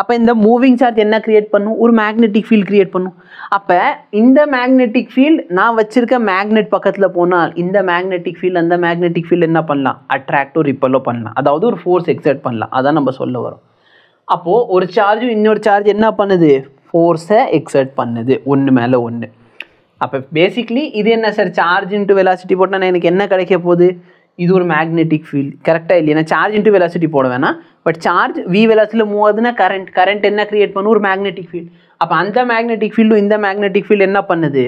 அப்போ இந்த மூவிங் சார்ஜ் என்ன கிரியேட் பண்ணும், ஒரு மேக்னெட்டிக் ஃபீல்டு கிரியேட் பண்ணும். அப்போ இந்த மேக்னெட்டிக் ஃபீல்டு நான் வச்சுருக்க மேக்னெட் பக்கத்தில் போனால் இந்த மேக்னெட்டிக் ஃபீல்டு அந்த மேக்னெட்டிக் ஃபீல்டு என்ன பண்ணலாம், அட்ராக்டோ ரிப்பலோ பண்ணலாம். அதாவது ஒரு ஃபோர்ஸ் எக்ஸர்ட் பண்ணலாம். அதான் நம்ம சொல்ல வரோம். அப்போது ஒரு சார்ஜும் இன்னொரு சார்ஜ் என்ன பண்ணுது, ஃபோர்ஸை எக்ஸர்ட் பண்ணுது ஒன்று மேலே ஒன்று. அப்போ பேசிக்லி இது என்ன சார், சார்ஜ் இன்ட்டு வெலாசிட்டி போட்டால் எனக்கு என்ன கிடைக்க போகுது, இது ஒரு மேக்னெட்டிக் ஃபீல்டு. கரெக்டாக இல்லையா, நான் சார்ஜ் இன்ட்டு வெலாசிட்டி போட வேணாம். பட் சார்ஜ் வி வெலாசிட்டியில் மூவ் ஆகுதுன்னா கரண்ட் என்ன கிரியேட் பண்ணும், ஒரு மேக்னெட்டிக் ஃபீல்டு. அப்போ அந்த மேக்னெட்டிக் ஃபீல்டும் இந்த மேக்னெட்டிக் ஃபீல்டு என்ன பண்ணுது,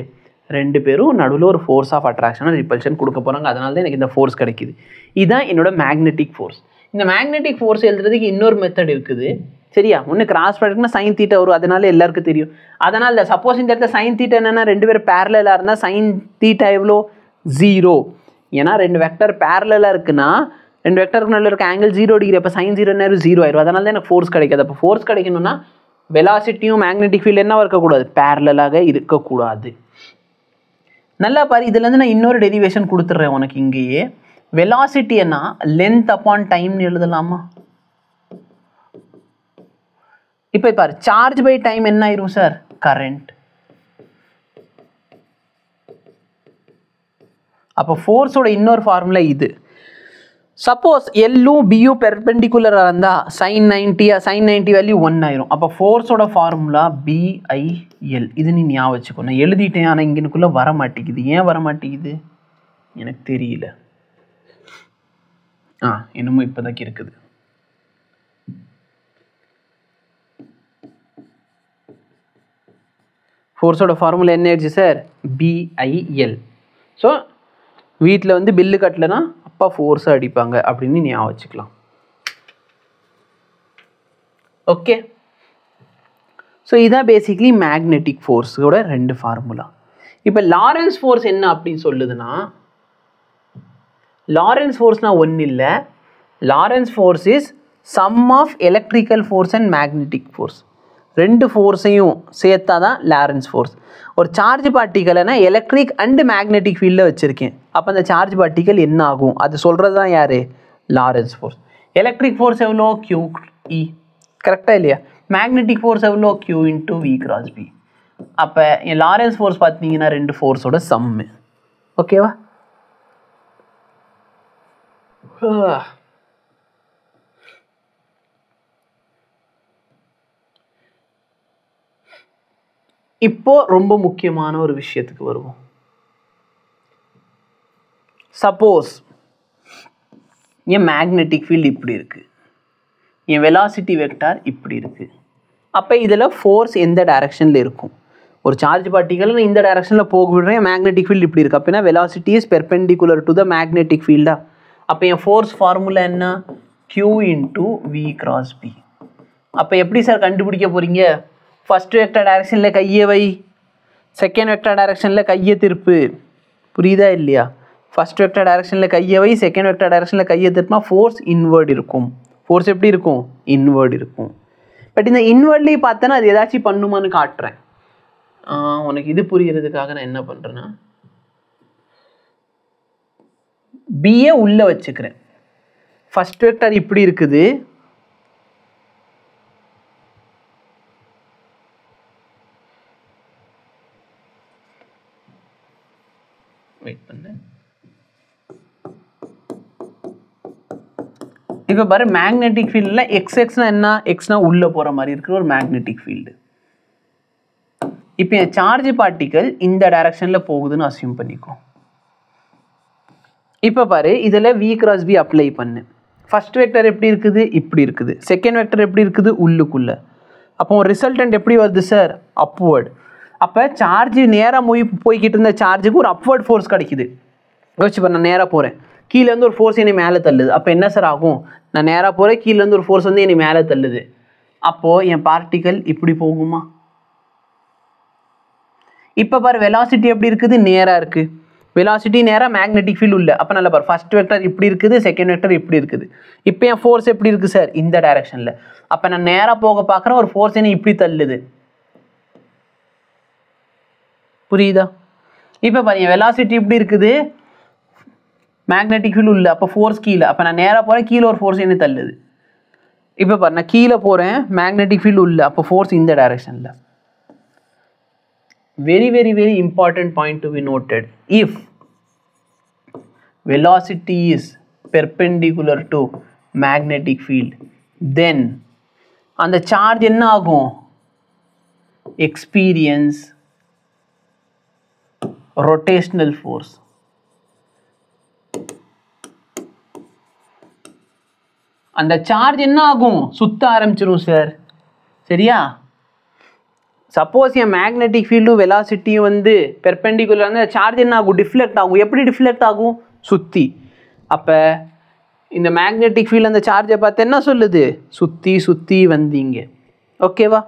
ரெண்டு பேரும் நடுவில் ஒரு ஃபோர்ஸ் ஆஃப் அட்ராக்ஷன் ரிப்பல்ஷன் கொடுக்க போகிறாங்க. அதனால தான் எனக்கு இந்த ஃபோர்ஸ் கிடைக்குது. இதுதான் என்னோட மேக்னெட்டிக் ஃபோர்ஸ். இந்த மேக்னெட்டிக் ஃபோர்ஸ் எழுதுறதுக்கு இன்னொரு மெத்தட் இருக்குது. சரியா, ஒன்று கிராஸ் ப்ராடக்ட்னா சைன் தீட்டா வரும். அதனால எல்லாருக்கும் தெரியும். அதனால் சப்போஸ் இந்த இடத்துல சைன் தீட்டா என்னென்னா ரெண்டு பேர் பேரலாக இருந்தால் சைன் தீட்டா எவ்வளோ, 0. ஏன்னா ரெண்டு வெக்டர் பேரலாக இருக்குன்னா ரெண்டு வெக்டருக்கு நல்ல இருக்க ஆங்கிள் 0 டிகிரி. அப்போ சைன் 0 நேரம் 0 ஆயிரும். அதனால தான் எனக்கு ஃபோர்ஸ் கிடைக்காது. அப்போ ஃபோர்ஸ் கிடைக்கணும்னா வெலாசிட்டியும் மேக்னெட்டிக் ஃபீல்டு என்னவா இருக்கக்கூடாது, பேரலாக இருக்கக்கூடாது. நல்லா பாரு, இதுலேருந்து நான் இன்னொரு டெரிவேஷன் கொடுத்துட்றேன் உனக்கு. இங்கேயே வெலாசிட்டின்னா லென்த் அப்பான் டைம்னு எழுதலாமா. இப்போ பாரு, சார்ஜ் பை டைம் என்ன ஆயிரும் சார், கரண்ட். அப்போ ஃபோர்ஸோட இன்னொரு ஃபார்முலா இது. சப்போஸ் எல்லும் பியும் பெர்பெண்டிகுலராக இருந்தால் சைன் 90 வேல்யூ 1 ஆயிரும். அப்போ ஃபோர்ஸோட ஃபார்முலா BIL. இது நீ ஞாபகம் வச்சுக்கோ. நான் எழுதிட்டேன், ஆனால் இங்கனுக்குள்ளே வர மாட்டேங்குது. ஏன் வர மாட்டேங்குது எனக்கு தெரியல. என்னமோ இப்போதைக்கு இருக்குது. ஃபோர்ஸோட ஃபார்முலா என்ன ஆயிடுச்சு சார், BIL. ஸோ வீட்டில் வந்து பில்லு கட்டலைன்னா அப்பா ஃபோர்ஸை அடிப்பாங்க அப்படின்னு ஞாபகம் வச்சுக்கலாம். ஓகே, ஸோ இதான் பேசிக்லி மேக்னெட்டிக் ஃபோர்ஸோட ரெண்டு ஃபார்முலா. இப்போ லாரன்ஸ் ஃபோர்ஸ் என்ன அப்படின்னு சொல்லுதுன்னா, லாரன்ஸ் ஃபோர்ஸ்னால் ஒன்றும் இல்லை. Lorentz force is sum of electrical force and magnetic force. ரெண்டு ஃபோர்ஸையும் சேர்த்தா தான் லாரன்ஸ் ஃபோர்ஸ். ஒரு சார்ஜ் பார்ட்டிக்கலைனா எலக்ட்ரிக் அண்டு மேக்னெட்டிக் ஃபீல்டில் வச்சுருக்கேன். அப்போ அந்த சார்ஜ் பார்ட்டிக்கல் என்ன ஆகும் அது சொல்கிறது தான் யார், லாரன்ஸ் ஃபோர்ஸ். எலக்ட்ரிக் ஃபோர்ஸ் எவ்வளோ, QE. கரெக்டாக இல்லையா. மேக்னெட்டிக் ஃபோர்ஸ் எவ்வளோ, Q × V × B. அப்போ என் லாரன்ஸ் ஃபோர்ஸ் பார்த்தீங்கன்னா ரெண்டு ஃபோர்ஸோட சம்மு. ஓகேவா. இப்போ ரொம்ப முக்கியமான ஒரு விஷயத்துக்கு வருவோம். சப்போஸ் என் மேக்னெட்டிக் ஃபீல்டு இப்படி இருக்குது, என் வெலாசிட்டி வெக்டார் இப்படி இருக்குது. அப்போ இதில் ஃபோர்ஸ் எந்த டைரக்ஷனில் இருக்கும், ஒரு சார்ஜ் பார்ட்டிக்கல் நான் இந்த டைரக்ஷனில் போக விடுறேன், மேக்னெட்டிக் ஃபீல்டு இப்படி இருக்குது. அப்படின்னா velocity is perpendicular to the magnetic ஃபீல்டா. அப்போ என் ஃபோர்ஸ் ஃபார்முலா என்ன, Q × V × B. அப்போ எப்படி சார் கண்டுபிடிக்க போகிறீங்க, ஃபஸ்ட் வெக்டர் டைரக்ஷனில் கையை வை, செகண்ட் வெக்டர் டைரக்ஷனில் கையை திருப்பு. புரியுதா இல்லையா. ஃபஸ்ட் வெக்டர் டைரக்ஷனில் கையை வை, செகண்ட் வெக்டர் டைரக்ஷனில் கையை திருப்பினா ஃபோர்ஸ் இன்வர்ட் இருக்கும். ஃபோர்ஸ் எப்படி இருக்கும், இன்வர்ட் இருக்கும். பட் இந்த இன்வர்ட்லேயே பார்த்தேன்னா அது ஏதாச்சும் பண்ணுமான்னு காட்டுறேன். உனக்கு இது புரிகிறதுக்காக நான் என்ன பண்ணுறேன்னா பிஏ உள்ளே வச்சுக்கிறேன். ஃபஸ்ட் வெக்டர் இப்படி இருக்குது, வெயிட் பண்ணு. இப்போ பாரு, மேக்னெட்டிக் ஃபீல்டில் எக்ஸ்னா என்ன, எக்ஸ்னா உள்ளே போகிற மாதிரி இருக்கிற ஒரு மேக்னெட்டிக் ஃபீல்டு. இப்போ என் சார்ஜ் பார்ட்டிக்கல் இந்த டைரக்ஷனில் போகுதுன்னு அசியூம் பண்ணிக்கோ. இப்போ பாரு, இதில் V × B அப்ளை பண்ணு. ஃபர்ஸ்ட் வெக்டர் எப்படி இருக்குது, இப்படி இருக்குது. செகண்ட் வெக்டர் எப்படி இருக்குது, உள்ளுக்குள்ளே. அப்போ ரிசல்டன்ட் எப்படி வருது சார், அப்வர்ட். அப்போ சார்ஜ் நேராக போய்கிட்டு இருந்த சார்ஜுக்கு ஒரு அப்வர்ட் ஃபோர்ஸ் கிடைக்குது. யோசிச்சு பாரு, நான் நேராக போகிறேன், கீழேருந்து ஒரு ஃபோர்ஸ் என்னை மேலே தள்ளுது. அப்போ என்ன சார் ஆகும், நான் நேராக போகிறேன், கீழேருந்து ஒரு ஃபோர்ஸ் வந்து என்னை மேலே தள்ளுது. அப்போது என் பார்ட்டிக்கல் இப்படி போகுமா. இப்போ பாரு, வெலாசிட்டி எப்படி இருக்குது, நேராக இருக்குது. வெலாசிட்டி நேராக, மேக்னெட்டிக் ஃபீல்டு உள்ள. அப்போ நல்லா பாரு, ஃபர்ஸ்ட் வெக்டர் இப்படி இருக்குது, செகண்ட் வெக்டர் இப்படி இருக்குது. இப்போ என் ஃபோர்ஸ் எப்படி இருக்குது சார், இந்த டைரக்ஷனில். அப்போ நான் நேராக போக பார்க்குறேன், ஒரு ஃபோர்ஸ் என்னை இப்படி தள்ளுது. புரியுதா? இப்போ பாருங்க வெலாசிட்டி இப்படி இருக்குது, மேக்னெட்டிக் ஃபீல்டு உள்ள, அப்போ ஃபோர்ஸ் கீழே, அப்போ நான் நேராக போகிறேன், கீழே ஒரு ஃபோர்ஸ் என்ன தள்ளுது. இப்போ பாரு நான் கீழே போகிறேன், மேக்னெட்டிக் ஃபீல்டு உள்ள, அப்போ ஃபோர்ஸ் இந்த டைரக்ஷனில். very very very important point to be noted. If velocity is perpendicular to magnetic field, then அந்த சார்ஜ் என்ன ஆகும்? experience rotational force. அந்த சார்ஜ் என்ன ஆகும்? சுத்த ஆரம்பிச்சிரும் சார். சரியா? சப்போஸ் என் மேக்னெட்டிக் ஃபீல்டும் வெலாசிட்டியும் வந்து பெர்பெண்டிகுலர் வந்து சார்ஜ் என்ன ஆகும்? டிஃப்ளெக்ட் ஆகும். எப்படி டிஃப்ளெக்ட் ஆகும்? சுற்றி. அப்போ இந்த மேக்னெட்டிக் ஃபீல்டு அந்த சார்ஜை பார்த்து என்ன சொல்லுது? சுற்றி சுற்றி வந்தீங்க. ஓகேவா?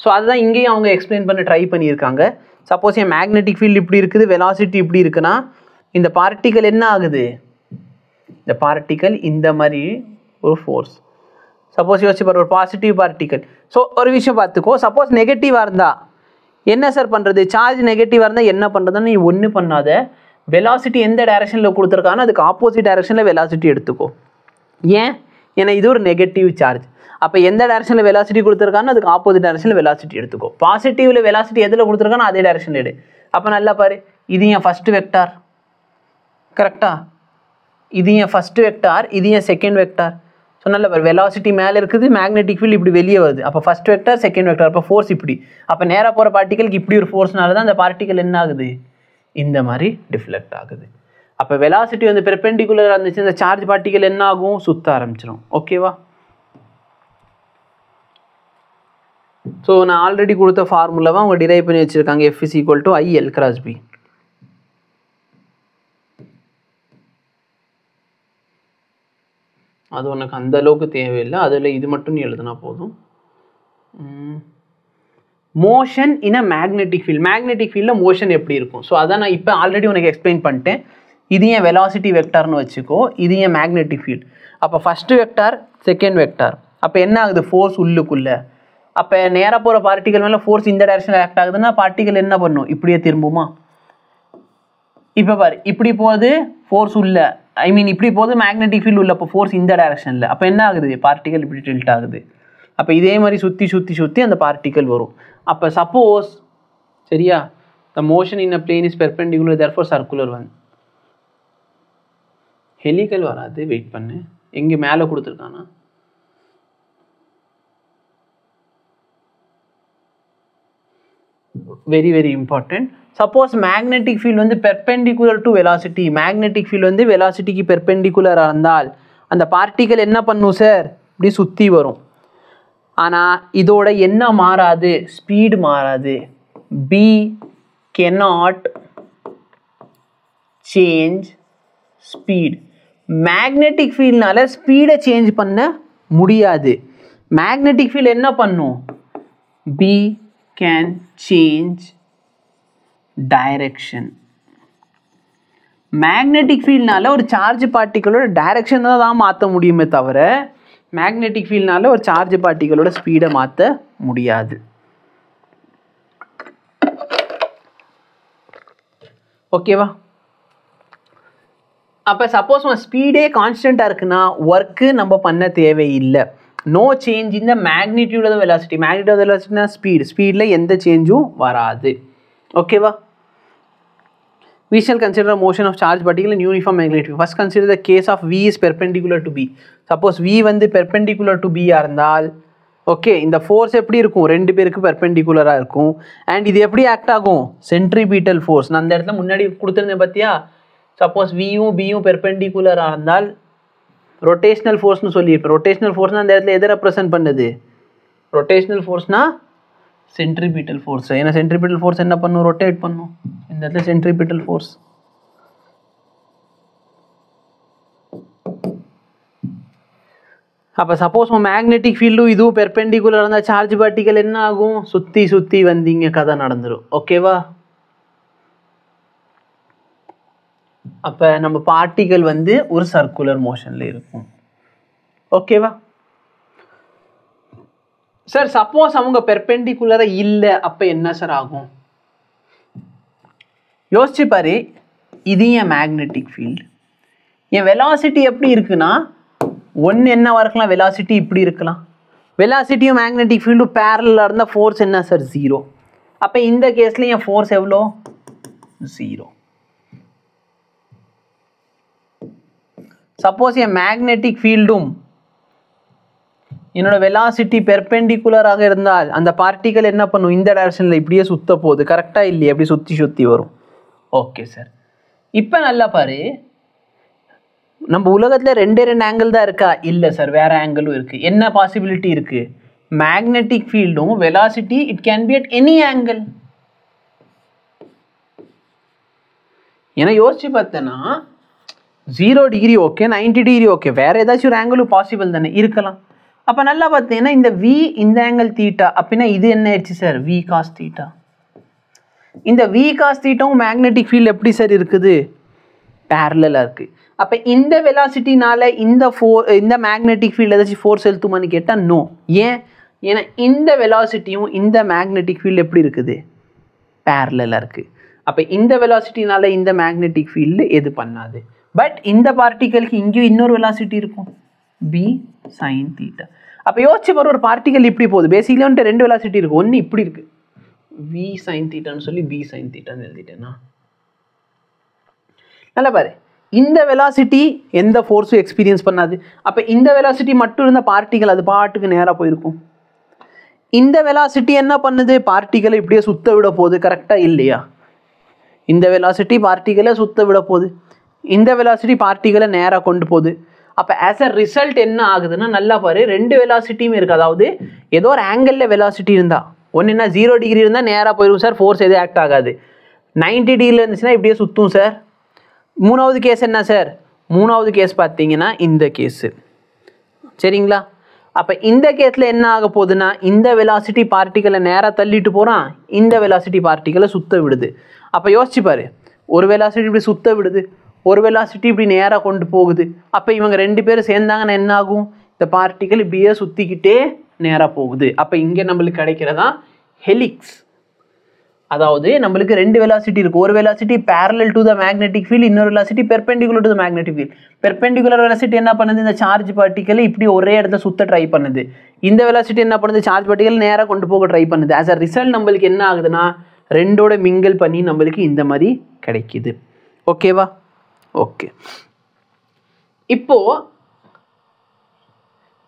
ஸோ அதுதான் இங்கேயும் அவங்க எக்ஸ்பிளைன் பண்ண ட்ரை பண்ணியிருக்காங்க. சப்போஸ் என் மேக்னெட்டிக் ஃபீல்டு இப்படி இருக்குது, வெலாசிட்டி இப்படி இருக்குன்னா இந்த பார்ட்டிக்கல் என்ன ஆகுது? இந்த பார்ட்டிக்கல் இந்த மாதிரி ஒரு ஃபோர்ஸ். சப்போஸ் யோசிச்சு பாரு, ஒரு பாசிட்டிவ் பார்ட்டிக்கல். ஸோ ஒரு விஷயம் பார்த்துக்கோ, சப்போஸ் நெகட்டிவாக இருந்தால் என்ன சார் பண்ணுறது? சார்ஜ் நெகட்டிவாக இருந்தால் என்ன பண்ணுறதுன்னு நீ ஒன்றும் பண்ணாத. வெலாசிட்டி எந்த டைரக்ஷனில் கொடுத்துருக்கானோ அதுக்கு ஆப்போசிட் டைரக்ஷனில் வெலாசிட்டி எடுத்துக்கோ. ஏன்? ஏன்னா இது ஒரு நெகட்டிவ் சார்ஜ். அப்போ எந்த டைரக்ஷனில் வெலாசிட்டி கொடுத்துருக்கானோ அதுக்கு ஆப்போசிட் டைரக்ஷனில் வெலாசிட்டி எடுத்துக்கோ. பாசிட்டிவில் வெலாசிட்டி எதில் கொடுத்துருக்கானோ அதே டைரக்ஷனில் எடு. அப்போ நல்லா பாரு, இது என் ஃபஸ்ட்டு வெக்டார், கரெக்டாக? இது என் ஃபஸ்ட்டு வெக்டார், இது என் செகண்ட் வெக்டார். ஸோ நல்ல வெலாசிட்டி மேலே இருக்குது, மேக்னெட்டிக் ஃபீல்டு இப்படி வெளியே வருது. அப்போ ஃபஸ்ட் வெக்டார், செகண்ட் வெக்டார், அப்போ ஃபோர்ஸ் இப்படி. அப்போ நேராக போகிற பார்ட்டிகளுக்கு இப்படி ஒரு ஃபோர்ஸ்னால தான் அந்த பார்ட்டிகல் என்ன ஆகுது? இந்த மாதிரி டிஃப்ளெக்ட் ஆகுது. அப்போ வெலாசிட்டி வந்து பெர்பெண்டிகுலராக இருந்துச்சு, இந்த சார்ஜ் பார்ட்டிகல் என்ன ஆகும்? சுத்த ஆரம்பிச்சிடும். ஓகேவா? ஸோ நான் ஆல்ரெடி கொடுத்த ஃபார்முலாவை அவங்க டிரைவ் பண்ணி வச்சுருக்காங்க. F is equal to I L cross B. அது உனக்கு அந்த அளவுக்கு தேவையில்லை, அதில் இது மட்டும் நீ எழுதுனா போதும். Motion in a magnetic field. Magnetic ஃபீல்டில் மோஷன் எப்படி இருக்கும்? ஸோ அதான் நான் இப்போ ஆல்ரெடி உனக்கு எக்ஸ்பிளைன் பண்ணிட்டேன். இது ஏன் வெலாசிட்டி வெக்டார்னு வச்சுக்கோ, இது ஏன் மேக்னெட்டிக் ஃபீல்டு. அப்போ ஃபஸ்ட்டு வெக்டார், செகண்ட் வெக்டார். அப்போ என்ன ஆகுது? ஃபோர்ஸ் உள்ளுக்குள்ளே. அப்போ நேராக போகிற பார்ட்டிகல் மேலே ஃபோர்ஸ் இந்த டைரக்ஷனில் ஆக்ட் ஆகுதுன்னா பார்ட்டிகல் என்ன பண்ணும்? இப்படியே திரும்புமா? இப்போ பாரு, இப்படி போகுது ஃபோர்ஸ் உள்ள, ஐ மீன் இப்படி போகுது மேக்னெட்டிக் ஃபீல்டு உள்ள, அப்போ ஃபோர்ஸ் இந்த டைரக்ஷனில். அப்போ என்ன ஆகுது? பார்ட்டிகல் இப்படி டில்ட் ஆகுது. அப்போ இதே மாதிரி சுற்றி சுற்றி சுற்றி அந்த பார்ட்டிகல் வரும். அப்போ சப்போஸ், சரியா, the motion in a plane is perpendicular, therefore circular one. Helical வராது, வெயிட் பண்ணு. எங்கே மேலே கொடுத்துருக்கானா? Very very important. Suppose magnetic field வந்து perpendicular to velocity, magnetic field வந்து வெலாசிட்டிக்கு பெர்பெண்டிகுலராக இருந்தால் அந்த பார்ட்டிகல் என்ன பண்ணும் சார்? இப்படி சுற்றி வரும். ஆனால் இதோட என்ன மாறாது? ஸ்பீடு மாறாது. B cannot change speed. Magnetic ஃபீல்ட்னால ஸ்பீடை சேஞ்ச் பண்ண முடியாது. மேக்னெட்டிக் ஃபீல்டு என்ன பண்ணும்? B can change direction. Magnetic ஃபீல்ட்னால ஒரு சார்ஜ் பார்ட்டிகளோட டைரக்ஷன் தான் மாற்ற முடியுமே தவிர மேக்னெட்டிக் ஃபீல்ட்னால ஒரு சார்ஜ் பார்ட்டிகளோட ஸ்பீடை மாற்ற முடியாது. ஓகேவா? அப்போ சப்போஸ் உன் ஸ்பீடே கான்ஸ்டண்ட்டாக இருக்குன்னா ஒர்க்கு நம்ம பண்ண தேவையில்லை. No change in the magnitude of the velocity. Magnitude of the வெலாசிட்டினா ஸ்பீட், ஸ்பீடில் எந்த சேஞ்சும் வராது. ஓகேவா? We shall consider motion of charge particle in uniform magnetic field. First consider the case of V is perpendicular to B. Suppose V வந்து perpendicular to B இருந்தால், okay, இந்த force எப்படி இருக்கும்? ரெண்டு பேருக்கு பெர்பெண்டிகுலராக இருக்கும். அண்ட் இது எப்படி ஆக்ட் ஆகும்? Centripetal force. நான் அந்த இடத்துல முன்னாடி கொடுத்துருந்தேன் பார்த்தியா? சப்போஸ் வியும் பியும் பெர்பெண்டிகுலராக இருந்தால் ரொட்டேஷனல் ஃபோர்ஸ்னு சொல்லியிருப்பேன். ரொட்டேஷனல் ஃபோர்ஸ்னால் அந்த இடத்துல எதை ரெப்ரசென்ட் பண்ணுது? ரொட்டேஷனல் ஃபோர்ஸ்னால் சென்ட்ரிபீட்டல் ஃபோர்ஸ். ஏன்னா சென்ட்ரிபீட்டல் ஃபோர்ஸ் என்ன பண்ணும்? ரொட்டேட் பண்ணும். இந்த இடத்துல சென்ட்ரிபீட்டல் ஃபோர்ஸ். அப்போ சப்போஸ் மேக்னெட்டிக் ஃபீல்டும் இதுவும் பெர்பெண்டிகுலர் இருந்தால் சார்ஜ் பார்ட்டிகல் என்ன ஆகும்? சுற்றி சுற்றி வந்தீங்க கதை நடந்துடும். ஓகேவா? அப்போ நம்ம பார்ட்டிகல் வந்து ஒரு சர்க்குலர் மோஷனில் இருக்கும். ஓகேவா சார்? சப்போஸ் அவங்க பெர்பெண்டிகுலராக இல்லை, அப்போ என்ன சார் ஆகும்? யோசிச்சு பாரு, இது என் மேக்னெட்டிக் ஃபீல்டு. என் வெலாசிட்டி எப்படி இருக்குன்னா ஒன்று என்னவா இருக்கலாம், வெலாசிட்டி இப்படி இருக்கலாம். வெலாசிட்டியும் மேக்னெட்டிக் ஃபீல்டும் பேரலாக இருந்தால் ஃபோர்ஸ் என்ன சார், 0. அப்போ இந்த கேஸில் என் ஃபோர்ஸ் எவ்வளோ, 0. சப்போஸ் என் மேக்னெட்டிக் ஃபீல்டும் என்னோட வெலாசிட்டி பெர்பெண்டிகுலராக இருந்தால் அந்த பார்ட்டிகல் என்ன பண்ணும், இந்த டைரக்ஷனில் இப்படியே சுத்த போகுது. கரெக்டாக இல்லையே, அப்படி சுற்றி சுற்றி வரும். Okay sir. இப்போ நல்லா பாரு, நம்ம உலகத்தில் 2 ஆங்கிள் தான் இருக்கா, இல்லை சார், வேறு ஆங்கிளும் இருக்குது. என்ன பாசிபிலிட்டி இருக்குது, மேக்னெட்டிக் ஃபீல்டும் velocity it can be at any angle. ஏன்னா யோசிச்சு பார்த்தேன்னா 0 டிகிரி ஓகே, 90 டிகிரி ஓகே, வேறு ஏதாச்சும் ஒரு ஆங்கிளும் பாசிபிள் தானே இருக்கலாம். அப்போ நல்லா பார்த்தீங்கன்னா இந்த V இந்த ஆங்கிள் தீட்டா அப்படின்னா இது என்ன ஆயிடுச்சு சார், V cos தீட்டா. இந்த V cos தீட்டாவும் மேக்னெட்டிக் ஃபீல்டு எப்படி சார் இருக்குது, பேரலாக இருக்குது. அப்போ இந்த வெலாசிட்டினால இந்த மேக்னெட்டிக் ஃபீல்டு ஏதாச்சும் ஃபோர்ஸ் செலுத்துமான்னு கேட்டால் நோ. ஏன்னா இந்த வெலாசிட்டியும் இந்த மேக்னெட்டிக் ஃபீல்டு எப்படி இருக்குது, பேரலாக இருக்குது. அப்போ இந்த வெலாசிட்டினால இந்த மேக்னெட்டிக் ஃபீல்டு எது பண்ணாது. பட் இந்த பார்ட்டிகளுக்கு இங்கேயும் இன்னொரு வெலாசிட்டி இருக்கும், B sin தீட்டா. அப்போ யோசிச்சு பாரு, ஒரு பார்ட்டிகல் இப்படி போகுது, பேசிக்கலி வந்துட்டு 2 வெலாசிட்டி இருக்குது. ஒன்று இப்படி இருக்குது, V sin தீட்டான்னு சொல்லி B sin தீட்டான்னு எழுதிட்டேன்னா நல்லா பாரு, இந்த வெலாசிட்டி எந்த ஃபோர்ஸும் எக்ஸ்பீரியன்ஸ் பண்ணாது. அப்போ இந்த வெலாசிட்டி மட்டும் இருந்த பார்ட்டிகல் அது பாட்டுக்கு நேராக போயிருக்கும். இந்த வெலாசிட்டி என்ன பண்ணுது, பார்ட்டிகளை இப்படியே சுத்த விட போகுது. கரெக்டாக இல்லையா, இந்த வெலாசிட்டி பார்ட்டிகளை சுத்த விட போகுது, இந்த வெலாசிட்டி பார்ட்டிகளை நேராக கொண்டு போகுது. அப்போ ஆஸ் அ ரிசல்ட் என்ன ஆகுதுன்னா நல்லா பாரு, 2 வெலாசிட்டியுமே இருக்குது. அதாவது ஏதோ ஒரு ஆங்கிளில் வெலாசிட்டி இருந்தால் ஒன்று என்ன 0 டிகிரி இருந்தால் நேராக போயிடும் சார், ஃபோர்ஸ் எதுவும் ஆக்ட் ஆகாது. 90 டிகிரியில் இருந்துச்சுன்னா இப்படியே சுற்றும் சார். மூணாவது கேஸ் என்ன சார், மூணாவது கேஸ் பார்த்தீங்கன்னா இந்த கேஸு, சரிங்களா. அப்போ இந்த கேஸில் என்ன ஆக போகுதுன்னா இந்த வெலாசிட்டி பார்ட்டிகளை நேராக தள்ளிட்டு போகிறான், இந்த வெலாசிட்டி பார்ட்டிகளை சுத்த விடுது. அப்போ யோசிச்சு பாரு, ஒரு வெலாசிட்டி இப்படி சுத்த விடுது, ஒரு வெலாசிட்டி இப்படி நேராக கொண்டு போகுது. அப்போ இவங்க 2 பேரும் சேர்ந்தாங்கன்னா என்ன ஆகும், இந்த பார்ட்டிகள் இப்படியே சுற்றிக்கிட்டே நேராக போகுது. அப்போ இங்கே நம்மளுக்கு கிடைக்கிறதா ஹெலிக்ஸ். அதாவது நம்மளுக்கு 2 வெலாசிட்டி இருக்குது. ஒரு velocity parallel to the magnetic field, இன்னொரு velocity perpendicular to the magnetic field. Perpendicular velocity என்ன பண்ணுது, இந்த சார்ஜ் பார்ட்டிகளை இப்படி ஒரே இடத்துல சுத்த ட்ரை பண்ணுது. இந்த வெலாசிட்டி என்ன பண்ணுது, சார்ஜ் பார்ட்டிகள் நேராக கொண்டு போக ட்ரை பண்ணுது. ஆஸ் அ ரிசல்ட் நம்மளுக்கு என்ன ஆகுதுன்னா 2ஓட மிங்கிள் பண்ணி நம்மளுக்கு இந்த மாதிரி கிடைக்குது. ஓகேவா, ஓகே. இப்போ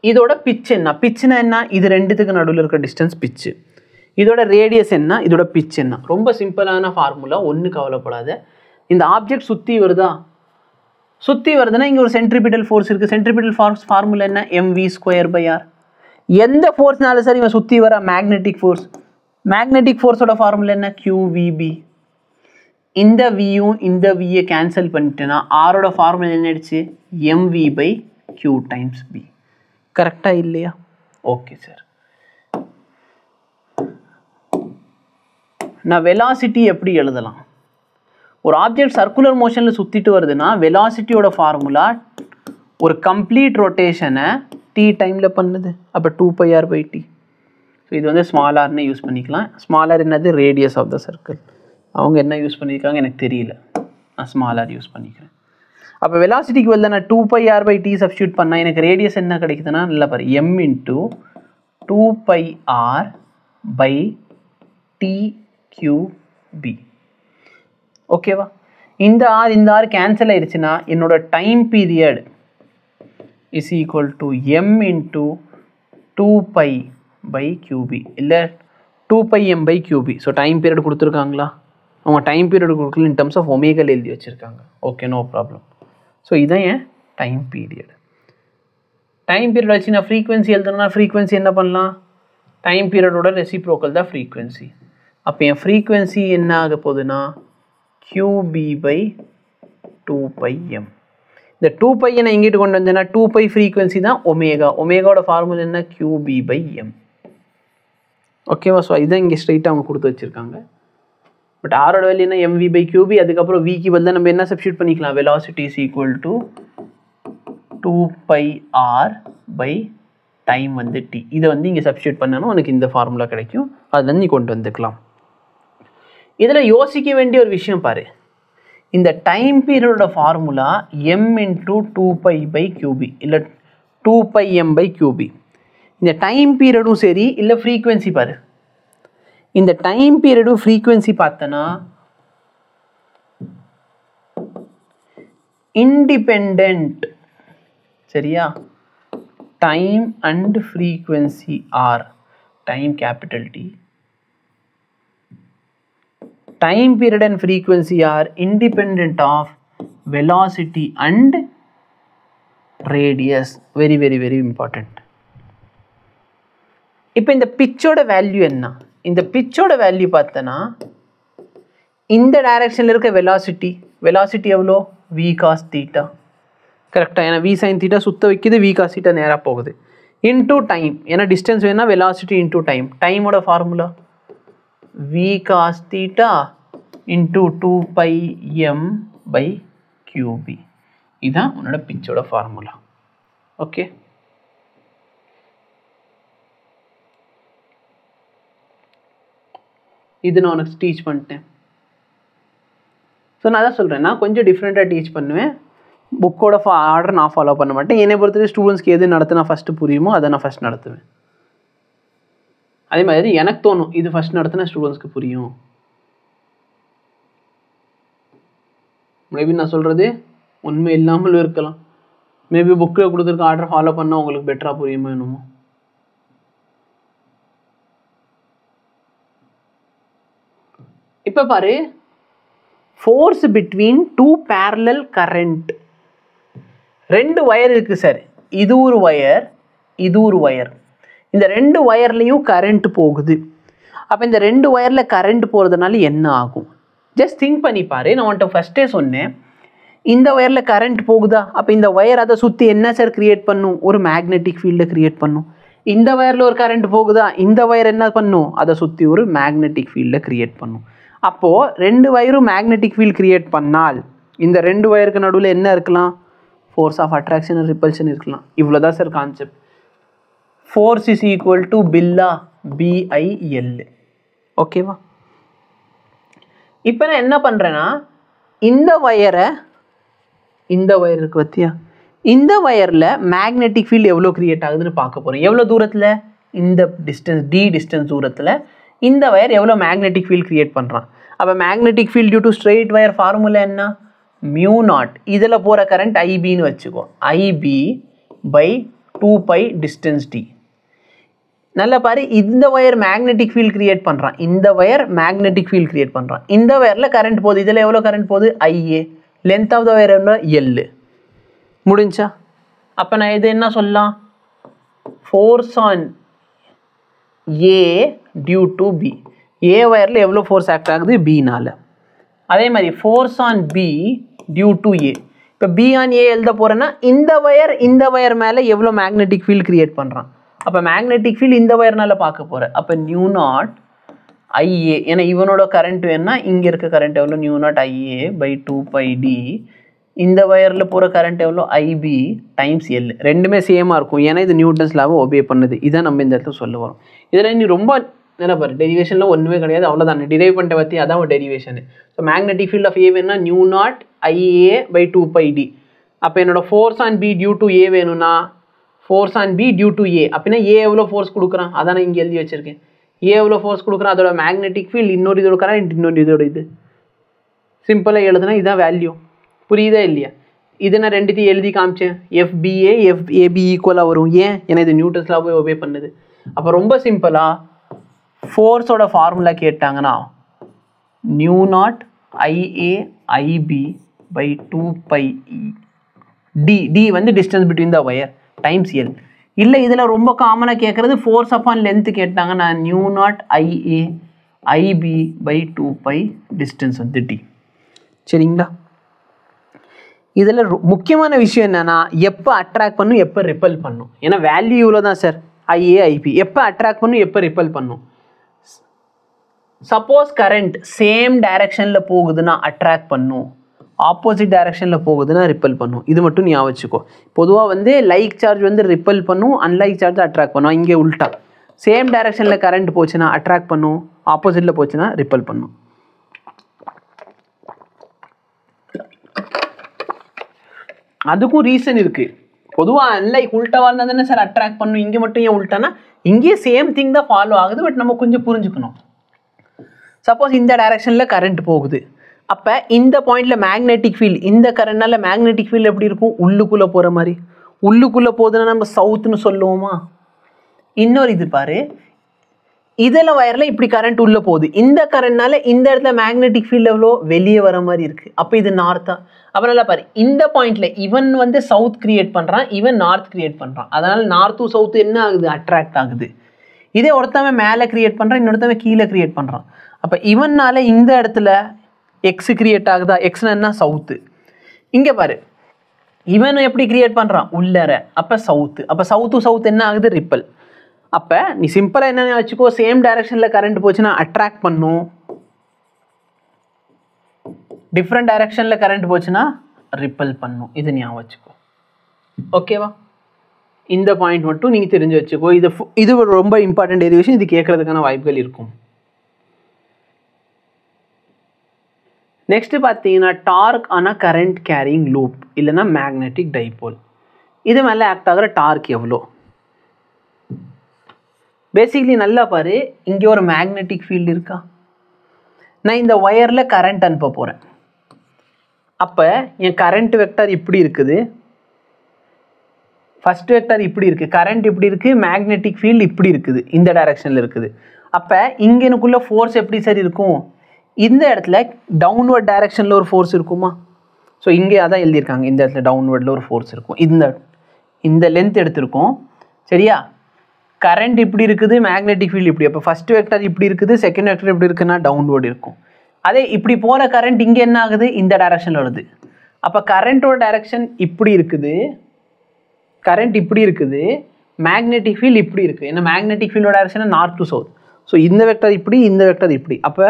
இதோட பிச் என்ன, பிச்சுனா என்ன, இது 2த்துக்கு நடுவில் இருக்க டிஸ்டன்ஸ் பிச்சு. இதோட ரேடியஸ் என்ன, இதோட பிச் என்ன. ரொம்ப சிம்பிளான ஃபார்முலா, ஒன்றும் கவலைப்படாத. இந்த ஆப்ஜெக்ட் சுற்றி வருதா, சுற்றி வருதுன்னா இங்கே ஒரு சென்ட்ரிபிட்டல் ஃபோர்ஸ் இருக்குது. சென்ட்ரிபிட்டல் ஃபோர்ஸ் ஃபார்முலா என்ன, mv²/r. எந்த ஃபோர்ஸ்னால சார் இவன் சுற்றி வர, மேக்னெட்டிக் ஃபோர்ஸ். மேக்னெட்டிக் ஃபோர்ஸோட ஃபார்முலா என்ன, qvb. இந்த வியும் இந்த வியை கேன்சல் பண்ணிட்டேன்னா ஆரோட ஃபார்முலா என்ன ஆயிடுச்சு, mv/q டைம்ஸ் b. கரெக்டாக இல்லையா, ஓகே சார். நான் வெலாசிட்டி எப்படி எழுதலாம், ஒரு ஆப்ஜெக்ட் சர்க்குலர் மோஷனில் சுற்றிட்டு வருதுன்னா வெலாசிட்டியோட ஃபார்முலா ஒரு கம்ப்ளீட் ரொட்டேஷனை t டைமில் பண்ணுது. அப்போ 2πr/t. ஸோ இது வந்து ஸ்மால் ஆர்னு யூஸ் பண்ணிக்கலாம். ஸ்மால் ஆர் என்னது, ரேடியஸ் ஆஃப் த சர்க்கிள். அவங்க என்ன யூஸ் பண்ணியிருக்காங்க எனக்கு தெரியல, நான் ஸ்மால் ஆர் யூஸ் பண்ணிக்கிறேன். அப்போ வெலாசிட்டிக்கு வந்து நான் 2πr/t சப்ஸ்டியூட் பண்ணால் எனக்கு ரேடியஸ் என்ன கிடைக்குதுன்னா நல்லா பாரு, m × 2πr/t3b. ஓகேவா, இந்த ஆர் கேன்சல் ஆயிடுச்சுன்னா என்னோட time period is equal to m × 2π/qb இல்லை 2πm/qb. ஸோ டைம் பீரியட் கொடுத்துருக்காங்களா, அவங்க டைம் பீரியட் கொடுக்கல, இன் டர்ம்ஸ் ஆஃப் ஒமேகல் எழுதி வச்சுருக்காங்க. Okay, no problem. ஸோ இதான் என் டைம் பீரியட். டைம் பீரியட் வச்சு நான் ஃப்ரீக்வன்சி எழுதுனா ஃப்ரீக்வன்சி என்ன பண்ணலாம், டைம் பீரியடோட ரெசிப்ரோக்கல் தான் ஃப்ரீக்வன்சி. அப்போ என் ஃப்ரீக்வன்சி என்ன ஆக போகுதுன்னா qb/2πm. இந்த 2π நான் எங்கிட்டு கொண்டு வந்தேன்னா 2π ஃப்ரீக்வன்சி தான் ஒமேகா. ஒமேகாவோட ஃபார்முலா என்ன, qb/m. ஓகேவா, ஸோ இதான் இங்கே ஸ்ட்ரைட்டாக அவங்க கொடுத்து வச்சுருக்காங்க. பட் ஆரோட வேல்யூ என்ன, mv/qb. அதுக்கப்புறம் விக்கு பதிலாக நம்ம என்ன சப்ஸ்டியூட் பண்ணிக்கலாம், வெலாசிட்டி இஸ் ஈக்குவல் டு 2πr/டைம் வந்து t. இதை வந்து இங்கே சப்ஸ்டியூட் பண்ணணும், உனக்கு இந்த ஃபார்முலா கிடைக்கும். அதுலேருந்து நீ கொண்டு வந்துக்கலாம். இதில் யோசிக்க வேண்டிய ஒரு விஷயம் பாரு, இந்த டைம் பீரியடோட ஃபார்முலா m இன்டூ 2π/qb இல்லை 2πm/qb. இந்த டைம் பீரியடும் சரி இல்லை ஃப்ரீக்வன்சி பாரு, இந்த டைம் பீரியடும் ஃப்ரீக்வன்சி பார்த்தனா இண்டிபெண்டன்ட். சரியா? Time and frequency are time capital T, time period and frequency are independent of velocity and radius. Very very very important. இப்போ இந்த பிச்சோட வேல்யூ என்ன? இந்த பிச்சோட வேல்யூ பார்த்தனா இந்த டைரக்ஷன்ல இருக்க வெலாசிட்டி எவ்வளோ? v cos theta. கரெக்டாக, ஏன்னா v sin theta சுத்த வைக்குது, v cos theta நேராக போகுது. இன்டூ டைம், ஏன்னா டிஸ்டன்ஸ் வேணா வெலாசிட்டி இன்டூ டைம். டைமோட formula v cos theta into 2πm/qb. இதுதான் உன்னோட பிச்சோட ஃபார்முலா. ஓகே, இது நான் உனக்கு டீச் பண்ணிட்டேன். ஸோ நான் தான் சொல்கிறேன், நான் கொஞ்சம் டிஃப்ரெண்ட்டாக டீச் பண்ணுவேன். புக்கோட ஆர்டர் நான் ஃபாலோ பண்ண மாட்டேன். என்னை பொறுத்தவரை ஸ்டூடெண்ட்ஸ்க்கு எது நடத்தினா ஃபஸ்ட்டு புரியுமோ அதை நான் ஃபஸ்ட் நடத்துவேன். அதே மாதிரி எனக்கு தோணும் இது ஃபஸ்ட் நடத்தினா ஸ்டூடெண்ட்ஸ்க்கு புரியும். மேபி நான் சொல்கிறது உண்மை இல்லாமல் இருக்கலாம். மேபி புக்கில் கொடுத்துருக்க ஆர்டர் ஃபாலோ பண்ணால் உங்களுக்கு பெட்டராக புரியுமோ என்னமோ. இப்போ பாரு, force between two parallel current. ரெண்டு ஒயர் இருக்குது சார், இது ஒரு ஒயர், இது ஒரு ஒயர். இந்த ரெண்டு ஒயர்லேயும் கரண்ட் போகுது. அப்போ இந்த ரெண்டு ஒயரில் கரண்ட் போகிறதுனால என்ன ஆகும்? ஜஸ்ட் திங்க் பண்ணி பாரு. நான் உன்ட்ட ஃபஸ்ட்டே சொன்னேன், இந்த ஒயரில் கரண்ட் போகுதா, அப்போ இந்த ஒயர் அதை சுற்றி என்ன சார் க்ரியேட் பண்ணும்? ஒரு மேக்னெட்டிக் ஃபீல்டை க்ரியேட் பண்ணும். இந்த ஒயரில் ஒரு கரண்ட் போகுதா, இந்த ஒயர் என்ன பண்ணும்? அதை சுற்றி ஒரு மேக்னெட்டிக் ஃபீல்டை க்ரியேட் பண்ணும். அப்போது ரெண்டு ஒயரும் மேக்னெட்டிக் ஃபீல்ட் க்ரியேட் பண்ணால் இந்த ரெண்டு ஒயருக்கு நடுவில் என்ன இருக்கலாம்? Force of attraction and repulsion இருக்கலாம். இவ்வளோ தான் sir concept. Force is equal to BIL BIL. ஓகேவா? இப்போ நான் என்ன பண்ணுறேன்னா, இந்த ஒயர் இருக்கு பத்தியா, இந்த ஒயரில் மேக்னெட்டிக் ஃபீல்டு எவ்வளோ க்ரியேட் ஆகுதுன்னு பார்க்க போகிறேன். எவ்வளோ தூரத்தில்? இந்த டிஸ்டன்ஸ் d டிஸ்டன்ஸ் தூரத்தில் இந்த ஒயர் எவ்வளோ மேக்னெட்டிக் ஃபீல்டு க்ரியேட் பண்ணுறான். அப்போ magnetic field due to straight wire formula என்ன? μ0. இதில் போகிற கரண்ட் IBன்னு வச்சுக்கோ. IB/2π distance d. நல்லா பாரு, இந்த ஒயர் மேக்னெட்டிக் ஃபீல்ட் க்ரியேட் பண்ணுறான், இந்த ஒயர் மேக்னெட்டிக் ஃபீல்ட் க்ரியேட் பண்ணுறான். இந்த ஒயரில் கரண்ட் போகுது, இதில் எவ்வளோ கரண்ட் போகுது? IA. Length of the wire எவ்வளோ? L. முடிஞ்சா? அப்போ நான் இது என்ன சொல்லலாம்? Force on A due to B. A ஒயரில் எவ்வளோ ஃபோர்ஸ் ஆக்ட் ஆகுது? Bனால. அதே மாதிரி force on B due to A. இப்போ B ஆன் A எழுத போகிறேன்னா இந்த ஒயர் மேலே எவ்வளோ மேக்னெட்டிக் ஃபீல்ட் க்ரியேட் பண்ணுறான். அப்போ மேக்னெட்டிக் ஃபீல்டு இந்த ஒயர்னால பார்க்க போகிறேன். அப்போ μ0 IA, ஏன்னா இவனோட கரண்ட் வேணுன்னா இங்கே இருக்க கரண்ட் எவ்வளோ? μ0 IA/2πd. இந்த ஒயரில் போகிற கரண்ட் எவ்வளோ? IB times L. ரெண்டுமே சேமாக இருக்கும், ஏன்னா இது நியூட்டன்ஸ் லாவை ஒபே பண்ணுது. இதான் நம்ம இந்த இடத்துல சொல்ல வரோம். இதில் நீ ரொம்ப என்ன பாரு, டெரிவேஷனில் ஒன்றுமே கிடையாது, அவ்வளோதான். டிரைவ் பண்ணிட்ட பற்றி அதான் ஒரு derivation. So magnetic field of A வேணுன்னா μ0 IA/2πd. அப்போ என்னோட force on B due to A வேணும்னா force on B due to A. அப்படின்னா A எவ்வளோ ஃபோர்ஸ் கொடுக்குறான் அதான் நான் இங்கே எழுதி வச்சுருக்கேன். A எவ்வளோ ஃபோர்ஸ் கொடுக்குறான், அதோட மேக்னெட்டிக் ஃபீல்டு இன்னொரு இதோட கரண்ட் இன்னொரு இதோட இது. சிம்பிளாக எழுதுனா இதுதான் வேல்யூ. புரியுதா இல்லையா? இதை நான் ரெண்டுத்தையும் எழுதி காமிச்சேன். FBA FAB ஈக்குவலாக வரும். ஏன்? ஏன்னா இது நியூட்டன்ஸ் லா போய் ஒபே பண்ணுது. அப்போ ரொம்ப சிம்பிளாக ஃபோர்ஸோட ஃபார்முலா கேட்டாங்கன்னா μ0 IA/IB/2πd. D வந்து distance between the wire times L. இல்லை இதில் ரொம்ப காமனாக கேட்குறது ஃபோர்ஸ் அப்பான் லென்த்து கேட்டாங்க. நான் μ0 IA/IB/2π டிஸ்டன்ஸ் வந்து D. சரிங்களா? இதில் முக்கியமான விஷயம் என்னென்னா, எப்போ அட்ராக்ட் பண்ணும், எப்போ ரிப்பல் பண்ணும். ஏன்னா வேல்யூ இவ்வளோ தான் சார், IA/IB. எப்போ அட்ராக்ட் பண்ணும், எப்போ ரிப்பல் பண்ணும். சப்போஸ் கரண்ட் சேம் டைரக்ஷனில் போகுதுன்னா அட்ராக்ட் பண்ணும், ஆப்போசிட் டைரக்ஷனில் போகுதுன்னா ரிப்பல் பண்ணும். இது மட்டும் ஞாபகம் வச்சுக்கோ. பொதுவாக வந்து லைக் சார்ஜ் வந்து ரிப்பல் பண்ணும், அன்லைக் சார்ஜ் அட்ராக்ட் பண்ணும். இங்கே உல்ட்டா, சேம் டைரக்ஷனில் கரண்ட் போச்சுன்னா அட்ராக்ட் பண்ணும், ஆப்போசிட்டில் போச்சுன்னா ரிப்பல் பண்ணும். அதுக்கும் ரீசன் இருக்குது. பொதுவாக அன்லைக் உல்ட்டாவாக இருந்தால் தானே சார் அட்ராக்ட் பண்ணும், இங்கே மட்டும் ஏன் உல்ட்டானா இங்கேயே சேம் திங் தான் ஃபாலோ ஆகுது. பட் நம்ம கொஞ்சம் புரிஞ்சுக்கணும். சப்போஸ் இந்த டைரக்ஷனில் கரண்ட் போகுது, அப்போ இந்த பாயிண்டில் மேக்னெட்டிக் ஃபீல்டு, இந்த கரண்ட்னால மேக்னெட்டிக் ஃபீல்டு எப்படி இருக்கும், உள்ளுக்குள்ளே போகிற மாதிரி. உள்ளுக்குள்ளே போகுதுன்னா நம்ம சவுத்துன்னு சொல்லுவோமா. இன்னொரு இது பாரு, இதில் வயரில் இப்படி கரண்ட் உள்ளே போகுது, இந்த கரண்ட்னால இந்த இடத்துல மேக்னெட்டிக் ஃபீல்டு எவ்வளோ வெளியே வர மாதிரி இருக்குது. அப்போ இது நார்த்தா. அப்போ நல்லா பாரு, இந்த பாயிண்டில் இவன் வந்து சவுத் கிரியேட் பண்ணுறான், இவன் நார்த் கிரியேட் பண்ணுறான். அதனால் நார்த்து சவுத்து என்ன ஆகுது, அட்ராக்ட் ஆகுது. இதே ஒருத்தவன் மேலே கிரியேட் பண்ணுறான், இன்னொருத்தவன் கீழே கிரியேட் பண்ணுறான். அப்போ இவனால இந்த இடத்துல எக்ஸ் கிரியேட் ஆகுதா, எக்ஸ்னா என்ன, சவுத்து. இங்கே பாரு, இவன் எப்படி கிரியேட் பண்ணுறான், உள்ளர, அப்போ சவுத்து. அப்போ சவுத்து சவுத் என்ன ஆகுது, ரிப்பல். அப்போ நீ சிம்பிளாக என்னென்ன வச்சுக்கோ, சேம் டைரக்ஷனில் கரண்ட் போச்சுன்னா அட்ராக்ட் பண்ணும், டிஃப்ரெண்ட் டைரக்ஷனில் கரண்ட் போச்சுன்னா ரிப்பல் பண்ணும். இது ஞாபகம் வச்சுக்கோ. ஓகேவா? இந்த பாயிண்ட் மட்டும் நீங்கள் தெரிஞ்சு வச்சுக்கோ. இது ரொம்ப இம்பார்ட்டன்ட் டெரிவேஷன். இது கேட்கறதுக்கான வாய்ப்புகள் இருக்கும். நெக்ஸ்ட் பார்த்தீங்கன்னா டார்க் ஆன கரண்ட் கேரிங் லூப் இல்லைன்னா மேக்னெட்டிக் டைபோல். இது மேலே ஆக்ட் ஆகிற டார்க் எவ்வளோ. பேசிக்லி நல்லா பாரு, இங்கே ஒரு மேக்னெட்டிக் ஃபீல்டு இருக்கா. நான் இந்த ஒயரில் கரண்ட் அனுப்ப போகிறேன். அப்போ என் கரண்ட் வெக்டார் இப்படி இருக்குது, ஃபர்ஸ்ட் வெக்டார் இப்படி இருக்குது, கரண்ட் இப்படி இருக்குது, மேக்னெட்டிக் ஃபீல்டு இப்படி இருக்குது, இந்த டைரக்ஷனில் இருக்குது. அப்போ இங்கே எனக்குள்ள ஃபோர்ஸ் எப்படி சரி இருக்கும், இந்த இடத்துல டவுன்வர்ட் டைரக்ஷனில் ஒரு ஃபோர்ஸ் இருக்குமா. ஸோ இங்கே அதான் எழுதியிருக்காங்க, இந்த இடத்துல டவுன்வர்டில் ஒரு ஃபோர்ஸ் இருக்கும். இந்த லென்த் எடுத்திருக்கோம் சரியா. கரண்ட் இப்படி இருக்குது, மேக்னெட்டிக் ஃபீல்டு இப்படி. அப்போ ஃபர்ஸ்ட் வெக்டார் இப்படி இருக்குது, செகண்ட் வெக்டார் இப்படி இருக்குன்னா டவுன்வர்டு இருக்கும். அதே இப்படி போகிற கரண்ட் இங்கே என்ன ஆகுது, இந்த டைரக்ஷனில் வருது. அப்போ கரண்ட்டோட டைரக்ஷன் இப்படி இருக்குது, கரண்ட் இப்படி இருக்குது, மேக்னெட்டிக் ஃபீல்டு இப்படி இருக்குது. ஏன்னா மேக்னெட்டிக் ஃபீல்டோட direction north to south. So இந்த வெக்டார் இப்படி, இந்த வெக்டார் இப்படி. அப்போ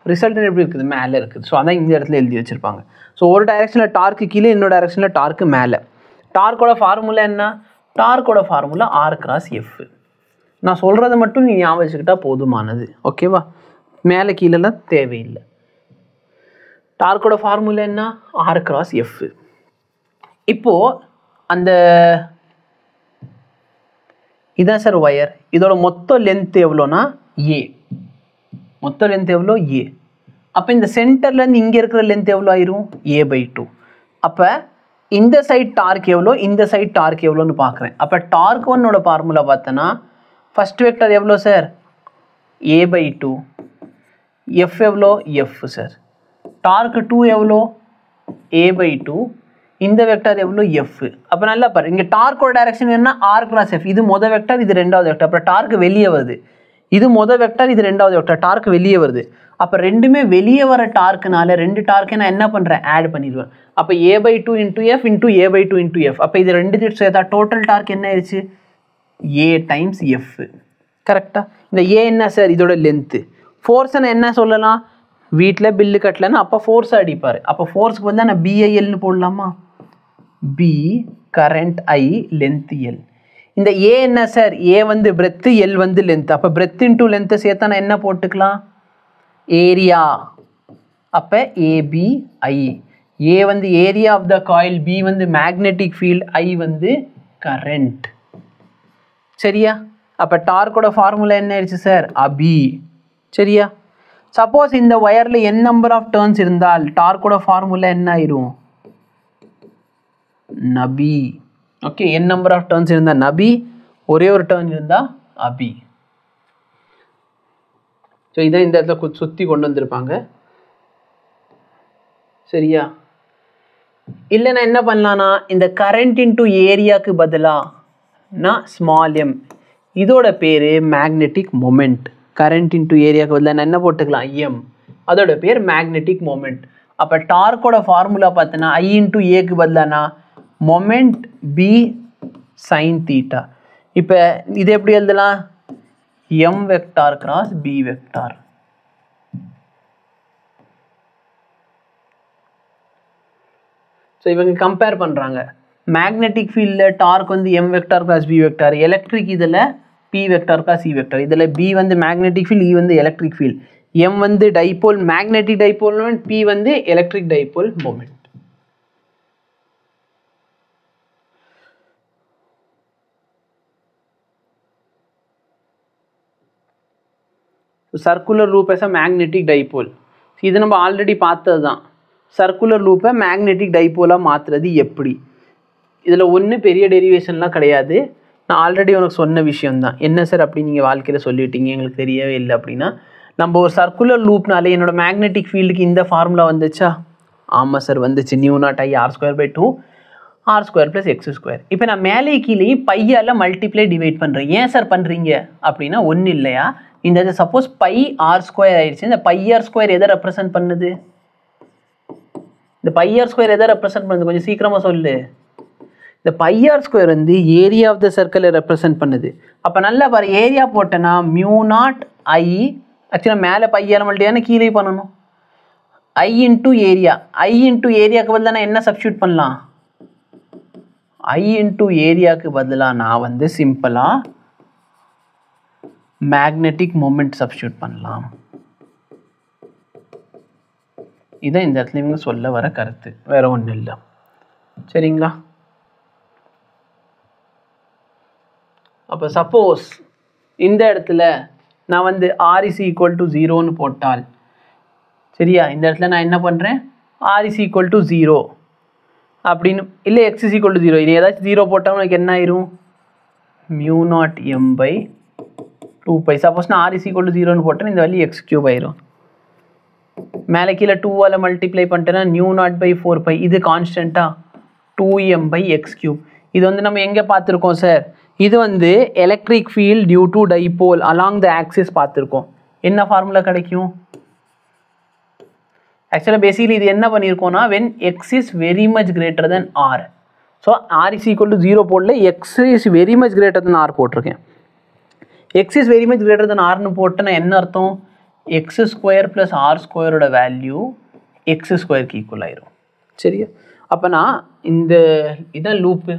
ரிசல்ட் எப்படி இருக்குது, மேலே இருக்குது. ஸோ அதான் இந்த இடத்துல எழுதி வச்சுருப்பாங்க. ஸோ ஒரு டைரக்ஷனில் டார்க்கு கீழே, இன்னொரு டைரக்ஷனில் டார்க்கு மேலே. டார்க்கோட ஃபார்முலா என்ன, டார்க்கோட ஃபார்முலா R×F. நான் சொல்கிறத மட்டும் நீ ஞாபகம் வச்சுக்கிட்டா போதுமானது. ஓகேவா? மேலே கீழெல்லாம் தேவையில்லை. டார்க்கோட ஃபார்முலா என்ன, R×F. இப்போது அந்த இதான் சார் ஒயர், இதோட மொத்த லென்த் எவ்வளோனா A. மொத்த லென்த் எவ்வளோ, A. அப்போ இந்த சென்டர்லேருந்து இங்கே இருக்கிற லென்த் எவ்வளோ ஆயிரும், A/2. அப்போ இந்த சைட் டார்க் எவ்வளோ, இந்த சைட் டார்க் எவ்வளோன்னு பார்க்குறேன். அப்போ டார்க் ஒன்னோட ஃபார்முலா பார்த்தோன்னா ஃபர்ஸ்ட் வெக்டார் எவ்வளோ சார், A/2. F எவ்வளோ, F சார். டார்க் 2 எவ்வளோ, A/2. இந்த வெக்டார் எவ்வளோ, F. அப்போ நல்லா பாரு, இங்கே டார்க்கோட டைரக்ஷன் என்ன, R×F. இது மொதல் வெக்டார், இது ரெண்டாவது வெக்டார். அப்புறம் டார்க் வெளியே வருது. இது மொதல் வெக்டார், இது ரெண்டாவது வெக்டார். டார்க் வெளியே வருது. அப்போ ரெண்டுமே வெளியே வர டார்க்குனால ரெண்டு டார்க்கை நான் என்ன பண்ணுறேன், ஆட் பண்ணிடுவேன். அப்போ A/2 × F × A/2 × F. அப்போ இது ரெண்டு சேர்த்தா டோட்டல் டார்க் என்ன ஆயிடுச்சு, A × F. கரெக்டாக? இந்த A என்ன சார், இதோட லென்த்து. ஃபோர்ஸை என்ன சொல்லலாம், வீட்டில் பில்லு கட்டலைன்னா அப்போ ஃபோர்ஸை அடிப்பார். அப்போ ஃபோர்ஸுக்கு வந்து நான் BILனு போடலாமா, B current I length L. இந்த A என்ன சார், A வந்து பிரெத்து, L வந்து லென்த். அப்போ பிரெத் இன்டூ லென்த்தை சேர்த்தா நான் என்ன போட்டுக்கலாம், ஏரியா. அப்போ ABI. A வந்து area of the coil, B வந்து மேக்னெட்டிக் ஃபீல்ட், I வந்து கரண்ட். சரியா? அப்போ டார்க்கோட ஃபார்முலா என்ன ஆயிடுச்சு சார், அபி. சரியா? சப்போஸ் இந்த ஒயரில் n நம்பர் ஆஃப் டர்ன்ஸ் இருந்தால் டார்க்கோட ஃபார்முலா என்ன ஆயிரும், NABI. Okay, n number of turns இருந்தால் நபி, ஒரே ஒரு டர்ன் இருந்தால் அபி. ஸோ இதை இந்த இடத்துல சுற்றி கொண்டு வந்திருப்பாங்க. சரியா? இல்லைன்னா என்ன பண்ணலான்னா இந்த கரண்ட் இன்டூ ஏரியாவுக்கு பதிலாக ஸ்மால் m, இதோட பேர் மேக்னெட்டிக் மொமெண்ட். கரண்ட் இன்டூ ஏரியாவுக்கு பதிலாக நான் என்ன போட்டுக்கலாம், m, அதோட பேர் மேக்னெட்டிக் மொமெண்ட். அப்போ டார்க்கோட ஃபார்முலா பார்த்தோன்னா I × Aக்கு பதிலானா மொமெண்ட் B sin θ. இப்போ இது எப்படி எழுதலாம், M vector × B vector. So இவங்க கம்பேர் பண்ணுறாங்க. மேக்னெட்டிக் ஃபீல்டில் டார்க் வந்து M vector × B vector, electric இதில் P வெக்டார் × C வெக்டார். இதில் B வந்து மேக்னெட்டிக் ஃபீல்ட், E வந்து எலக்ட்ரிக் ஃபீல்ட். M வந்து dipole, magnetic dipole moment, P வந்து electric dipole moment. Circular loop is a magnetic dipole. இது நம்ம already பார்த்தது தான். சர்க்குலர் லூப்பை மேக்னெட்டிக் டைபோலாக மாற்றுறது எப்படி? இதில் ஒன்றும் பெரிய டெரிவேஷன்லாம் கிடையாது. நான் ஆல்ரெடி உனக்கு சொன்ன விஷயம்தான். என்ன சார் அப்படி நீங்கள் வாழ்க்கையில் சொல்லிட்டீங்க எங்களுக்கு தெரியவே இல்லை அப்படின்னா, நம்ம ஒரு சர்க்குலர் லூப்னாலே என்னோட மேக்னெட்டிக் ஃபீல்டுக்கு இந்த ஃபார்முலா வந்துச்சா? ஆமாம் சார் வந்துச்சு. μ0I r²/2 r² + x². இப்போ நான் மேலே கீழே பையால் மல்டிப்ளை டிவைட் பண்ணுறேன். ஏன் சார் பண்ணுறீங்க அப்படின்னா ஒன்றும் இல்லையா, இந்த சப்போஸ் பை r² ஆயிடுச்சு. இந்த பை r² எதை ரெப்ரசன்ட் பண்ணுது? இந்த பை r² எதை ரெப்ரசன்ட் பண்ணுது? கொஞ்சம் சீக்கிரமாக சொல்லு. இந்த பை r² வந்து ஏரியா ஆஃப் த சர்க்கிளை ரெப்ரசன்ட் பண்ணுது. அப்போ நல்லா பாரு, ஏரியா போட்டேன்னா μ0I, ஆக்சுவலாக மேலே பையால் மல்டியான கீழே பண்ணணும். I into area. I into ஏரியாவுக்கு பதிலாக நான் என்ன சப்ஸ்டியூட் பண்ணலாம்? I இன்ட்டு ஏரியாவுக்கு பதிலாக நான் வந்து சிம்பிளாக மேக்னெட்டிக் மொமெண்ட் சப்ஸ்டியூட் பண்ணலாம். இதான் இந்த இடத்துல இவங்க சொல்ல வர கருத்து, வேற ஒன்றும் இல்லை. சரிங்களா? அப்போ சப்போஸ் இந்த இடத்துல நான் வந்து r is equal to 0ன்னு போட்டால், சரியா, இந்த இடத்துல நான் என்ன பண்ணுறேன், r is equal to 0 அப்படின்னு, இல்லை x is equal to 0, இது ஏதாச்சும் 0 போட்டால் எனக்கு என்ன ஆயிரும்? μ0m/2π. சப்போஸ் நான் r is equal to 0ன்னு போட்டேன், இந்த வேல்யூ x³ ஆயிரும். மேலே கீழே 2ஆல் மல்டிப்ளை பண்ணிட்டேன்னா μ0/4π. இது கான்ஸ்டண்ட்டாக 2m/x³. இது வந்து நம்ம எங்கே பார்த்துருக்கோம் சார்? இது வந்து electric field due to dipole along the axis பார்த்துருக்கோம். என்ன ஃபார்முலா கிடைக்கும்? ஆக்சுவலாக பேசிக்கலி இது என்ன பண்ணியிருக்கோம்னா, when x is very much greater than r. ஸோ r is equal to 0 போடல, x is very much greater than r போட்டிருக்கேன். x is very much greater than rன்னு போட்டேன்னா என்ன அர்த்தம்? x² + r² வேல்யூ x²க்கு ஈக்குவல் ஆயிரும். சரியா? அப்போ நான் இந்த இதான் லூப்பு.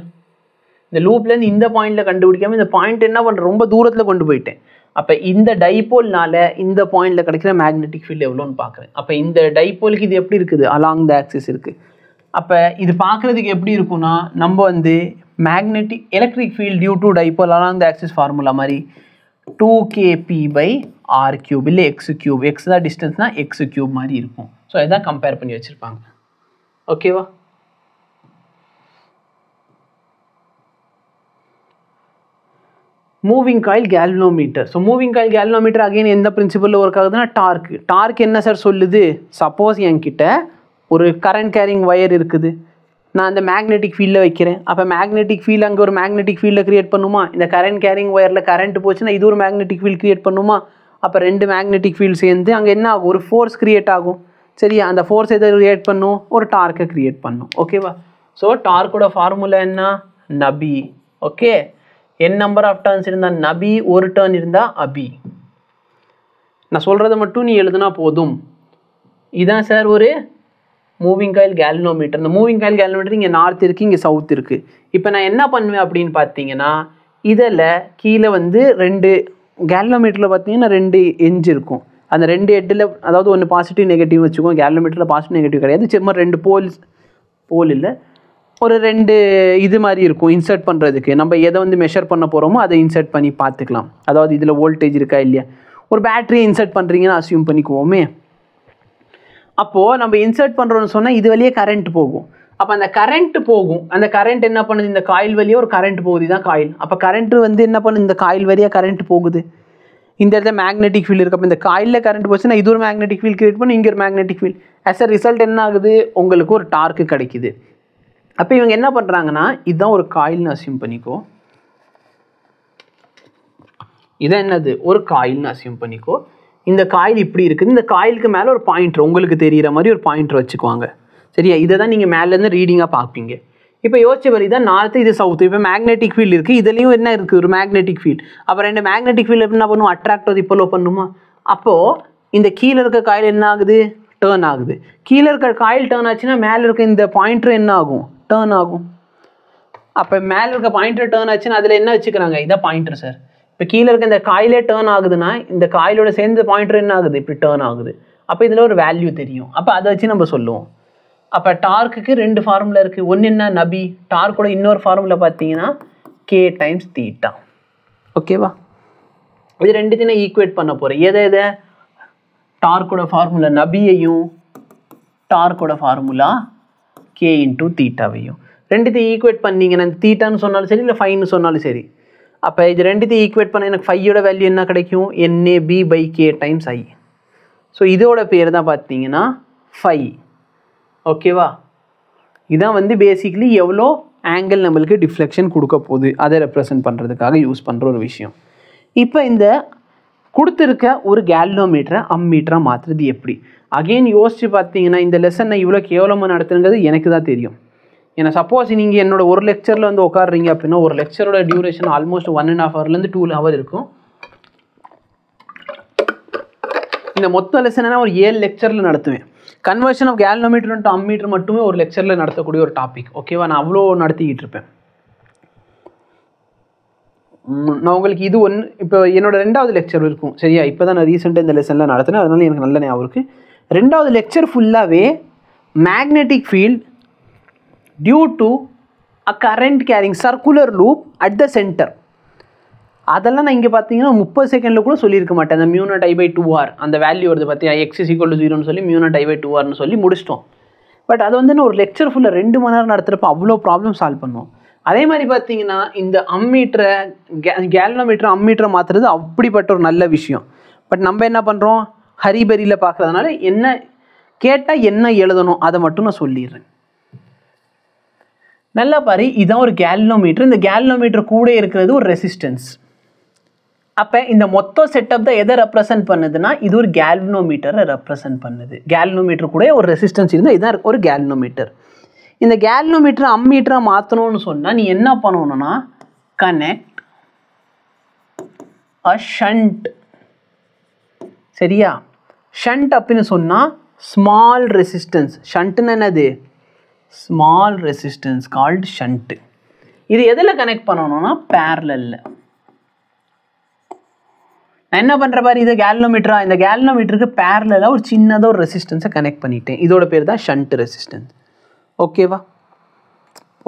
இந்த லூப்லேருந்து இந்த பாயிண்டில் கண்டுபிடிக்காமல் இந்த பாயிண்ட் என்ன பண்ணுறேன், ரொம்ப தூரத்தில் கொண்டு போயிட்டேன். அப்போ இந்த டைபோல்னால இந்த பாயிண்டில் கிடைக்கிற மேக்னெட்டிக் ஃபீல்டு எவ்வளோன்னு பார்க்குறேன். அப்போ இந்த டைபோலுக்கு இது எப்படி இருக்குது? அலாங் த ஆக்சிஸ் இருக்குது. அப்போ இது பார்க்குறதுக்கு எப்படி இருக்குன்னா, நம்ம வந்து magnetic electric field due to dipole along the axis formula மாதிரி 2kp/r³ இல்லை x³. எக்ஸ் தான் டிஸ்டன்ஸ்னா x³ மாதிரி இருக்கும். ஸோ இதான் கம்பேர் பண்ணி வச்சுருப்பாங்க. ஓகேவா? Moving coil galvanometer. So moving coil galvanometer again எந்த பிரின்சிபலில் ஒர்க் ஆகுதுன்னா டார்க்கு. டார்க் என்ன சார் சொல்லுது? சப்போஸ் என்கிட்ட ஒரு கரண்ட் கேரிங் ஒயர் இருக்குது, நான் அந்த மேக்னெட்டிக் ஃபீல்டில் வைக்கிறேன். அப்போ மேக்னெட்டிக் ஃபீல்டு அங்கே ஒரு மேக்னெட்டிக் ஃபீல்டை கிரியேட் பண்ணுமா? இந்த கரண்ட் கேரிங் ஒயரில் கரண்ட் போச்சுன்னா இது ஒரு மேக்னெட்டிக் ஃபீல்டு கிரியேட் பண்ணுமா? அப்போ ரெண்டு மேக்னெட்டிக் ஃபீல்டு சேர்ந்து அங்கே என்ன ஆகும்? ஒரு ஃபோர்ஸ் கிரியேட் ஆகும். சரியா? அந்த ஃபோர்ஸ் எதை கிரியேட் பண்ணும்? ஒரு டார்க்கை கிரியேட் பண்ணும். ஓகேவா? ஸோ டார்க்கோட ஃபார்முலா என்ன? NABI. Okay, n number of turns இருந்தால் நபி, ஒரு டர்ன் இருந்தால் அபி. நான் சொல்கிறத மட்டும் நீ எழுதுனா போதும். இதுதான் சார் ஒரு மூவிங் காயில் கேல்வனோமீட்டர். இந்த மூவிங் காயில் கேல்வனோமீட்டர் இங்கே நார்த் இருக்குது, இங்கே சவுத் இருக்குது. இப்போ நான் என்ன பண்ணுவேன் அப்படின்னு பார்த்தீங்கன்னா, இதில் கீழே வந்து ரெண்டு கேல்வனோமீட்டரில் பார்த்தீங்கன்னா ரெண்டு எட்ஜ் இருக்கும். அந்த ரெண்டு எட்டில், அதாவது ஒன்று பாசிட்டிவ் நெகட்டிவ் வச்சுக்கோங்க. கேல்வனோமீட்டரில் பாசிட்டிவ் நெகட்டிவ் கிடையாது, சும்மா ரெண்டு போல் இல்லை, ஒரு ரெண்டு இது மாதிரி இருக்கும் இன்சர்ட் பண்ணுறதுக்கு. நம்ம எதை வந்து மெஷர் பண்ண போகிறோமோ அதை இன்சர்ட் பண்ணி பார்த்துக்கலாம். அதாவது இதில் வோல்டேஜ் இருக்கா இல்லையா. ஒரு பேட்டரியை இன்சர்ட் பண்ணுறீங்கன்னு அசியூம் பண்ணிக்குவோமே. அப்போது நம்ம இன்சர்ட் பண்ணுறோன்னு சொன்னால் இது வழியே கரண்ட் போகும். அப்போ அந்த கரண்ட் போகும், அந்த கரண்ட் என்ன பண்ணுது? இந்த காயில் வழியே ஒரு கரண்ட் போகுது, இதுதான் காயில். அப்போ கரண்ட் வந்து என்ன பண்ணுது? இந்த காயில் வழியாக கரண்ட் போகுது. இந்த இடத்துல மேக்னெட்டிக் ஃபீல்டு இருக்குது. அப்போ இந்த காயிலில் கரண்ட் போச்சுன்னா இது ஒரு மேக்னெட்டிக் ஃபீல்டு கிரியேட் பண்ணி இங்கே ஒரு magnetic field. As a result என்ன ஆகுது? உங்களுக்கு ஒரு டார்க்கு கிடைக்குது. அப்போ இவங்க என்ன பண்ணுறாங்கன்னா, இதுதான் ஒரு காயில்னு அசியூம் பண்ணிக்கோ. இதான் என்னது? ஒரு காயில்னு அசியூம் பண்ணிக்கோ. இந்த காயில் இப்படி இருக்குது. இந்த காயிலுக்கு மேலே ஒரு பாயிண்டர், உங்களுக்கு தெரிகிற மாதிரி ஒரு பாயிண்டர் வச்சுக்குவாங்க. சரியா? இதை தான் நீங்கள் மேலேருந்து ரீடிங்காக பார்ப்பீங்க. இப்போ யோசிச்சு வரி, இதான் நார்த்து, இது சவுத்து. இப்போ மேக்னெட்டிக் ஃபீல்டு இருக்குது, இதுலேயும் என்ன இருக்குது? ஒரு மேக்னெட்டிக் ஃபீல்டு. அப்போ ரெண்டு மேக்னெட்டிக் ஃபீல்டு என்ன பண்ணுவோம்? அட்ராக்ட் ஆகுது, இப்போ பண்ணுமா? அப்போது இந்த கீழே இருக்க காயில் என்ன ஆகுது? டேர்ன் ஆகுது. கீழே இருக்க காயில் டேர்ன் ஆச்சுன்னா மேலே இருக்க இந்த பாயிண்டர் என்ன ஆகும்? டேர்ன் ஆகும். அப்போ மேலே இருக்க பாயிண்டர் டேர்ன் ஆச்சுன்னா அதில் என்ன வச்சுக்கிறாங்க? இதான் பாயிண்டர் சார். இப்போ கீழே இருக்க இந்த காயிலே டேர்ன் ஆகுதுன்னா இந்த காயிலோட சேர்ந்து பாயிண்டர் என்ன ஆகுது? இப்படி டேர்ன் ஆகுது. அப்போ இதில் ஒரு வேல்யூ தெரியும். அப்போ அதை வச்சு நம்ம சொல்லுவோம். அப்போ டார்க்குக்கு ரெண்டு ஃபார்முலா இருக்குது. ஒன்று என்ன? நபி. டார்க்கோட இன்னொரு ஃபார்முலா பார்த்தீங்கன்னா k டைம்ஸ் தீட்டா. ஓகேவா? இது ரெண்டுத்தையும் நான் ஈக்குவேட் பண்ண போகிறேன். எதை டார்க்கோட ஃபார்முலா நபியையும் டார்க்கோட ஃபார்முலா கே இன்டூ தீட்டாவையும் ரெண்டுத்தையும் ஈக்குவேட் பண்ணிங்கன்னா தீட்டான்னு சொன்னாலும் சரி இல்லை ஃபைன்னு சொன்னாலும் சரி. அப்போ இது ரெண்டுத்தையும் ஈக்குவேட் பண்ண எனக்கு ஃபையோட வேல்யூ என்ன கிடைக்கும்? NAB/K times I. ஸோ இதோட பேர் தான் பார்த்தீங்கன்னா ஃபை. ஓகேவா? இதான் வந்து பேசிக்லி எவ்வளோ ஆங்கிள் நம்மளுக்கு டிஃப்ளெக்ஷன் கொடுக்க போகுது அதை ரெப்ரசன்ட் பண்ணுறதுக்காக யூஸ் பண்ணுற ஒரு விஷயம். இப்போ இந்த கொடுத்துருக்க ஒரு கேல்வனோமீட்டரை அம்மீட்டராக மாற்றுறது எப்படி? அகெயின் யோசித்து பார்த்தீங்கன்னா இந்த லெசனை இவ்வளோ கேவலமாக நடத்துங்கிறது எனக்கு தான் தெரியும். ஏன்னா சப்போஸ் நீங்கள் என்னோட ஒரு லெக்சரில் வந்து உட்காடுறீங்க அப்படின்னா ஒரு லெக்சரோட டியூரேஷன் ஆல்மோஸ்ட் 1.5 ஹவர்லேருந்து 2 ஹவர் இருக்கும். இந்த மொத்த லெசனை நான் ஒரு 7 லெக்சரில் நடத்துவேன். Conversion of galvanometer to ammeter மட்டுமே ஒரு லெக்சரில் நடத்தக்கூடிய ஒரு டாபிக். ஓகேவா? நான் அவ்வளோ நடத்திக்கிட்டு இருப்பேன். நான் உங்களுக்கு இது ஒன்று இப்போ என்னோட 2வது லெக்சர் இருக்கும் சரியா? இப்போ தான் நான் ரீசெண்டாக இந்த லெசனில் நடத்தினேன், அதனால எனக்கு நல்ல ஞாபகம் இருக்குது. 2வது லெக்சர் ஃபுல்லாகவே magnetic field due to a current carrying circular loop at the centre. அதெல்லாம் நான் இங்கே பார்த்தீங்கன்னா 30 செகண்டில் கூட சொல்லியிருக்க மாட்டேன். அந்த μ0I/2r அந்த வேல்யூ வருது பார்த்தியா, x = 0ன்னு சொல்லி μ0I/2rன்னு சொல்லி முடிச்சிட்டோம். பட் அது வந்து நான் ஒரு லெக்சர் ஃபுல்லாக 2 மணி நேரம் நடத்துகிறப்ப அவ்வளோ ப்ராப்ளம் சால்வ் பண்ணுவோம். அதே மாதிரி பார்த்தீங்கன்னா இந்த அம்மீட்டரை கேல்வனோமீட்டரை அம்மீட்டரை மாற்றுறது அப்படிப்பட்ட ஒரு நல்ல விஷயம். பட் நம்ம என்ன பண்ணுறோம், ஹரிபரியில் பார்க்குறதுனால என்ன கேட்டால் என்ன எழுதணும் அதை மட்டும் நான் சொல்லிடுறேன். நல்லா பாரு, இதுதான் ஒரு கேல்வனோமீட்டர். இந்த கேல்வனோமீட்டர் கூட இருக்கிறது ஒரு ரெசிஸ்டன்ஸ். அப்போ இந்த மொத்த செட்டப் தான் எதை ரெப்ரசன்ட் பண்ணுதுன்னா இது ஒரு கேல்வனோமீட்டரை ரெப்ரசன்ட் பண்ணுது. கேல்வனோமீட்டர் கூட ஒரு ரெசிஸ்டன்ஸ் இருந்தால் இதுதான் ஒரு கேல்வனோமீட்டர். இந்த கேல்வனோமீட்டரை அம்மீட்டராக மாற்றணும்னு சொன்னால் நீ என்ன பண்ணணும்னா கனெக்ட் அ ஷண்ட். சரியா? ஷண்ட் அப்படின்னு சொன்னால் ஸ்மால் ரெசிஸ்டன்ஸ். ஷண்ட்டுன்னு என்னது? Small resistance called shunt. இது எதில் கனெக்ட் பண்ணணும்னா பேரலல்ல. நான் என்ன பண்ணுற பாரு, இது கேல்வனோமீட்டரா, இந்த கேல்வனோமீட்டருக்கு பேரலாக ஒரு சின்னதாக ஒரு ரெசிஸ்டன்ஸை கனெக்ட் பண்ணிட்டேன். இதோட பேர் தான் ஷண்ட் ரெசிஸ்டன்ஸ். ஓகேவா?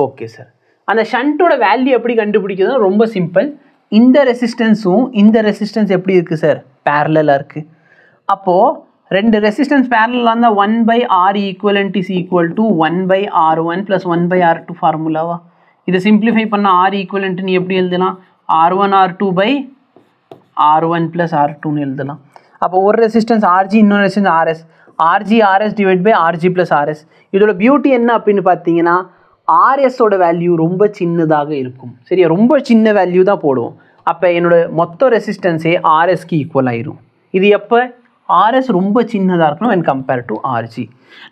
Okay sir. அந்த ஷண்ட்டோட வேல்யூ எப்படி கண்டுபிடிக்கிறதுனா ரொம்ப சிம்பிள். இந்த ரெசிஸ்டன்ஸும் இந்த ரெசிஸ்டன்ஸ் எப்படி இருக்குது சார்? பேரலாக இருக்குது. அப்போது 2 ரெசிஸ்டன்ஸ் பேரலாக இருந்தால் 1/R equivalent is equal to 1/R1 + 1/R2 ஃபார்முலாவா? இதை சிம்பிளிஃபை பண்ண R ஈக்குவலண்ட் நீ எப்படி எழுதலாம்? R1R2/R1 + R2ன்னு எழுதலாம். அப்போ ஒரு ரெசிஸ்டன்ஸ் RG, இன்னொரு resistance RS. RG/RS / RG + RS. இதோட பியூட்டி என்ன அப்படின்னு பார்த்தீங்கன்னா RSோட வேல்யூ ரொம்ப சின்னதாக இருக்கும். சரியா? ரொம்ப சின்ன வேல்யூ தான் போடுவோம். அப்போ என்னோட மொத்த ரெசிஸ்டன்ஸே RSக்கு ஈக்குவல் ஆயிரும். இது எப்போ? RS ரொம்ப சின்னதாக இருக்கணும் when compared to RG.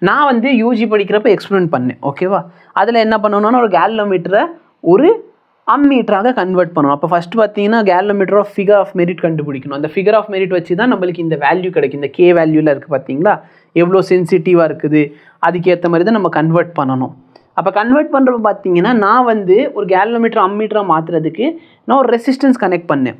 நான் வந்து யூஜி படிக்கிறப்ப எக்ஸ்பிளைன் பண்ணேன். ஓகேவா? அதில் என்ன பண்ணணும்னா ஒரு கேல்வனோமீட்டரை ஒரு அம்மீட்டராக கன்வெர்ட் பண்ணணும். அப்போ ஃபஸ்ட்டு பார்த்தீங்கன்னா galvanometer of figure of merit கண்டுபிடிக்கணும். அந்த ஃபிகர் ஆஃப் மெரிட் வச்சு தான் நம்மளுக்கு இந்த வேல்யூ கிடைக்கும். இந்த K வேல்யூவில் இருக்குது பார்த்தீங்களா, எவ்வளோ சென்சிட்டிவாக இருக்குது, அதுக்கேற்ற மாதிரி தான் நம்ம கன்வெர்ட் பண்ணணும். அப்போ கன்வெர்ட் பண்ணுறப்ப பார்த்தீங்கன்னா நான் வந்து ஒரு கேல்வனோமீட்டர் அம்மீட்டராக மாற்றுறதுக்கு நான் ஒரு ரெசிஸ்டன்ஸ் கனெக்ட் பண்ணேன்.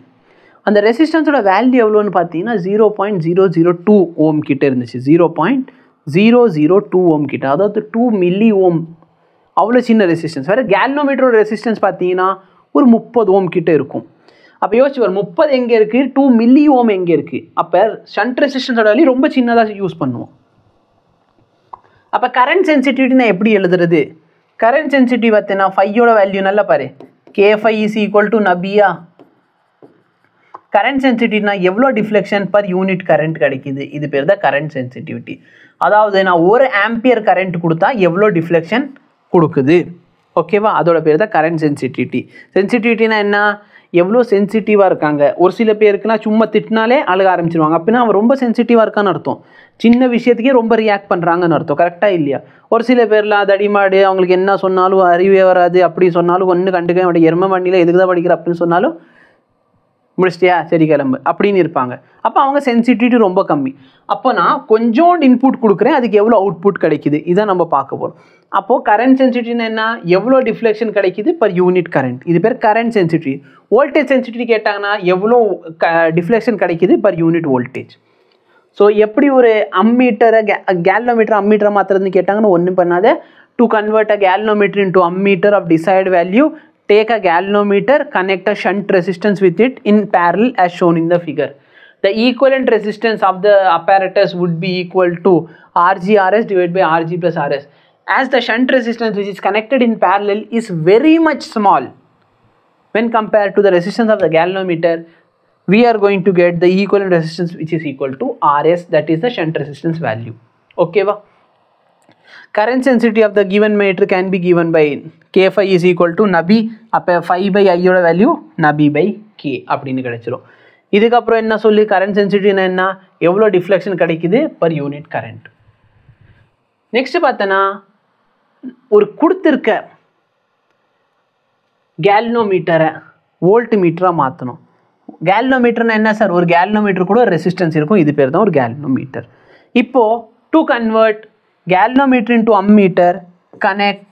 அந்த ரெசிஸ்டன்ஸோட வேல்யூ எவ்வளோன்னு பார்த்தீங்கன்னா 0.002 ஓம் கிட்ட இருந்துச்சு. 0.002 ஓம் கிட்ட, அதாவது 2 மில்லி ஓம். அவ்வளோ சின்ன ரெசிஸ்டன்ஸ். வேறு கேல்வனோமீட்டரோட ரெசிஸ்டன்ஸ் பார்த்தீங்கன்னா ஒரு 30 ஓம் கிட்ட இருக்கும். அப்போ யோசிச்சு வரும் 30 எங்கே இருக்குது, 2 மில்லி ஓம் எங்கே இருக்குது. அப்போ ஷண்ட் ரெசிஸ்டன்ஸோட வேல்யூ ரொம்ப சின்னதாக யூஸ் பண்ணுவோம். அப்போ கரண்ட் சென்சிட்டிவிட்டி நான் எப்படி எழுதுறது? கரண்ட் சென்சிட்டிவ் பார்த்தீங்கன்னா ஃபையோட வேல்யூ நல்லா பாரு, K5 = நபியா. கரண்ட் சென்சிட்டிவ்னா எவ்வளோ டிஃப்ளெக்ஷன் பர் யூனிட் கரண்ட் கிடைக்குது, இது பேர் தான் கரண்ட் சென்சிட்டிவிட்டி. அதாவது நான் 1 ஆம்பியர் கரண்ட் கொடுத்தா எவ்வளோ டிஃப்ளெக்ஷன் கொடுக்குது. ஓகேவா? அதோட பேர் தான் கரண்ட் சென்சிட்டிவிட்டி. சென்சிட்டிவிட்டினா என்ன? எவ்வளோ சென்சிட்டிவாக இருக்காங்க. ஒரு சில பேருக்குனா சும்மா திட்டினாலே அழுக ஆரம்பிச்சிருவாங்க. அப்படின்னா அவன் ரொம்ப சென்சிட்டிவாக இருக்கான்னு அர்த்தம். சின்ன விஷயத்துக்கே ரொம்ப ரியாக்ட் பண்ணுறாங்கன்னு அர்த்தம். கரெக்டாக இல்லையா? ஒரு சில பேர்லாம் தடிமாடு, அவங்களுக்கு என்ன சொன்னாலும் அறிவே வராது, அப்படி சொன்னாலும் ஒன்று கண்டுக்க மாட்டேன், எருமை வண்டியில் எதுக்கு தான் படிக்கிற அப்படின்னு சொன்னாலும் முடிச்சிட்டியா சரி கிளம்பு அப்படின்னு இருப்பாங்க. அப்போ அவங்க சென்சிட்டிவிட்டி ரொம்ப கம்மி. அப்போ நான் கொஞ்சோண்டு இன்புட் கொடுக்குறேன், அதுக்கு எவ்வளோ அவுட்புட் கிடைக்குது இதை நம்ம பார்க்க போகிறோம். அப்போது கரண்ட் சென்சிட்டிவிட்டினா என்ன? எவ்வளோ டிஃப்ளெக்ஷன் கிடைக்குது பர் யூனிட் கரண்ட், இது பேர் கரண்ட் சென்சிட்டிவிட்டி. வோல்டேஜ் சென்சிட்டிவிட்டி கேட்டாங்கன்னா எவ்வளோ டிஃப்ளெக்ஷன் கிடைக்குது பர் யூனிட் வோல்டேஜ். ஸோ எப்படி ஒரு அம்மீட்டரை கேல்வனோமீட்டர் அம்மீட்டரை மாற்றுறதுன்னு கேட்டாங்கன்னா ஒன்றும் பண்ணாத. To convert a galvanometer into ammeter of desired value, take a galvanometer, connect a shunt resistance with it in parallel as shown in the figure. the equivalent resistance of the apparatus would be equal to RGRS divided by RG plus RS. As the shunt resistance which is connected in parallel is very much small when compared to the resistance of the galvanometer, we are going to get the equivalent resistance which is equal to RS, that is the shunt resistance value. Okay va? Current sensitivity of the given meter can be given by K phi is equal to nabi, அப்போ phi by I ஓட value nabi by K அப்படின்னு கிடைச்சிரும். இதுக்கப்புறம் என்ன சொல்லி current சென்சிட்டிவ்னா என்ன, எவ்வளோ deflection கிடைக்குது பர் யூனிட் கரண்ட். நெக்ஸ்ட் பார்த்தோன்னா ஒரு கொடுத்துருக்க கேல்னோமீட்டரை வோல்ட் மீட்டராக மாற்றணும். கேல்னோமீட்டர்னா என்ன சார், ஒரு கேல்னோமீட்டர் கூட ரெசிஸ்டன்ஸ் இருக்கும், இது பேர் தான் ஒரு கேல்னோமீட்டர். இப்போது to convert galvanometer into ammeter, connect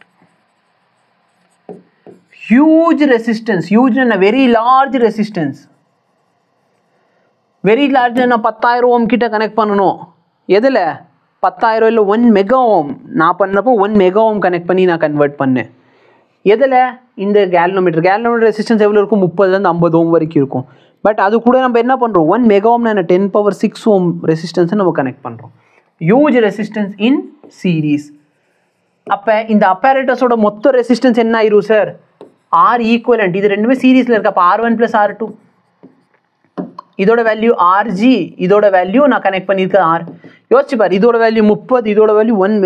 huge resistance, huge and a very large resistance, very large and a 10,000 ohm கிட்ட கனெக்ட் பண்ணணும். எதில் 10,000 இல்லை 1 மெகா ஓம், நான் பண்ணப்போ 1 மெகா ஓம் கனெக்ட் பண்ணி நான் கன்வெர்ட் பண்ணேன். எதில் இந்த கேல்னோமீட்டர் ரெசிஸ்டன்ஸ் எவ்வளோ இருக்கும், 30லேருந்து 50 ஓம் வரைக்கும் இருக்கும். பட் அது கூட நம்ம என்ன பண்ணுறோம், 1 மெகா ஓம்னா 10⁶ ஓம் ரெசிஸ்டன்ஸை நம்ம கனெக்ட் பண்ணுறோம். huge resistance in series. அப்போ இந்த apparatusோட மொத்த ரெசிஸ்டன்ஸ் என்ன ஆயிரும் சார், R ஈக்குவலண்ட். இது ரெண்டுமே சீரீஸில் இருக்கு. அப்போ R1 + R2, இதோட வேல்யூ RG, இதோட வேல்யூ நான் கனெக்ட் பண்ணியிருக்கேன் R. யோசிச்சு பாரு, இதோட வேல்யூ 30, இதோட வேல்யூ 1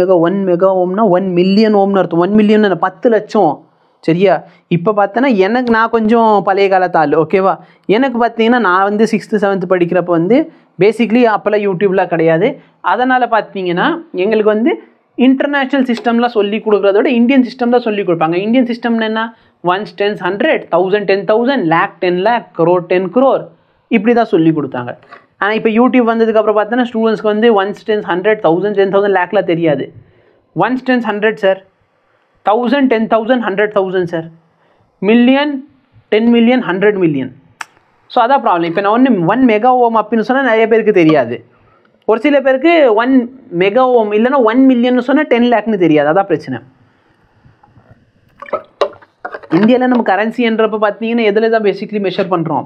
மெகா ஓம்னா 1 மில்லியன் ஓம்னு அர்த்தம். 1 மில்லியன் 10 லட்சம். சரியா? இப்போ பார்த்தோன்னா எனக்கு நான் கொஞ்சம் பழைய காலத்து ஆள், ஓகேவா. எனக்கு பார்த்தீங்கன்னா நான் வந்து 6th 7th படிக்கிறப்ப வந்து பேசிக்லி அப்போல்லாம் யூடியூப்லாம் கிடையாது. அதனால் பார்த்தீங்கன்னா எங்களுக்கு வந்து இன்டர்நேஷ்னல் சிஸ்டம்லாம் சொல்லி கொடுக்குறதோட இந்தியன் சிஸ்டம் தான் சொல்லி கொடுப்பாங்க. இந்தியன் சிஸ்டம்னு என்ன, 1s 10s 100, 1000 10,000, lakh 10 lakh, crore 10 crore, இப்படி தான் சொல்லி கொடுத்தாங்க. ஆனால் இப்போ யூடியூப் வந்ததுக்கப்புறம் பார்த்தோன்னா ஸ்டூடெண்ட்ஸ்க்கு வந்து 1s 10s 100, 1000 10,000, லேக்லாம் தெரியாது. 1s 10s 100 sir, 1000 10,000 100,000 sir, million 10 million 100 million. So அதான் ப்ராப்ளம். இப்போ நான் 1 மெகா ஓம் அப்படின்னு சொன்னால் நிறைய பேருக்கு தெரியாது. ஒரு சில பேருக்கு 1 மெகா ஓம் இல்லைன்னா 1 மில்லியன் சொன்னால் 10 லேக்னு தெரியாது. அதான் பிரச்சனை. இந்தியாவில் நம்ம கரன்சின்றப்ப பார்த்தீங்கன்னா எதில் தான் பேசிக்லி மெஷர் பண்ணுறோம்,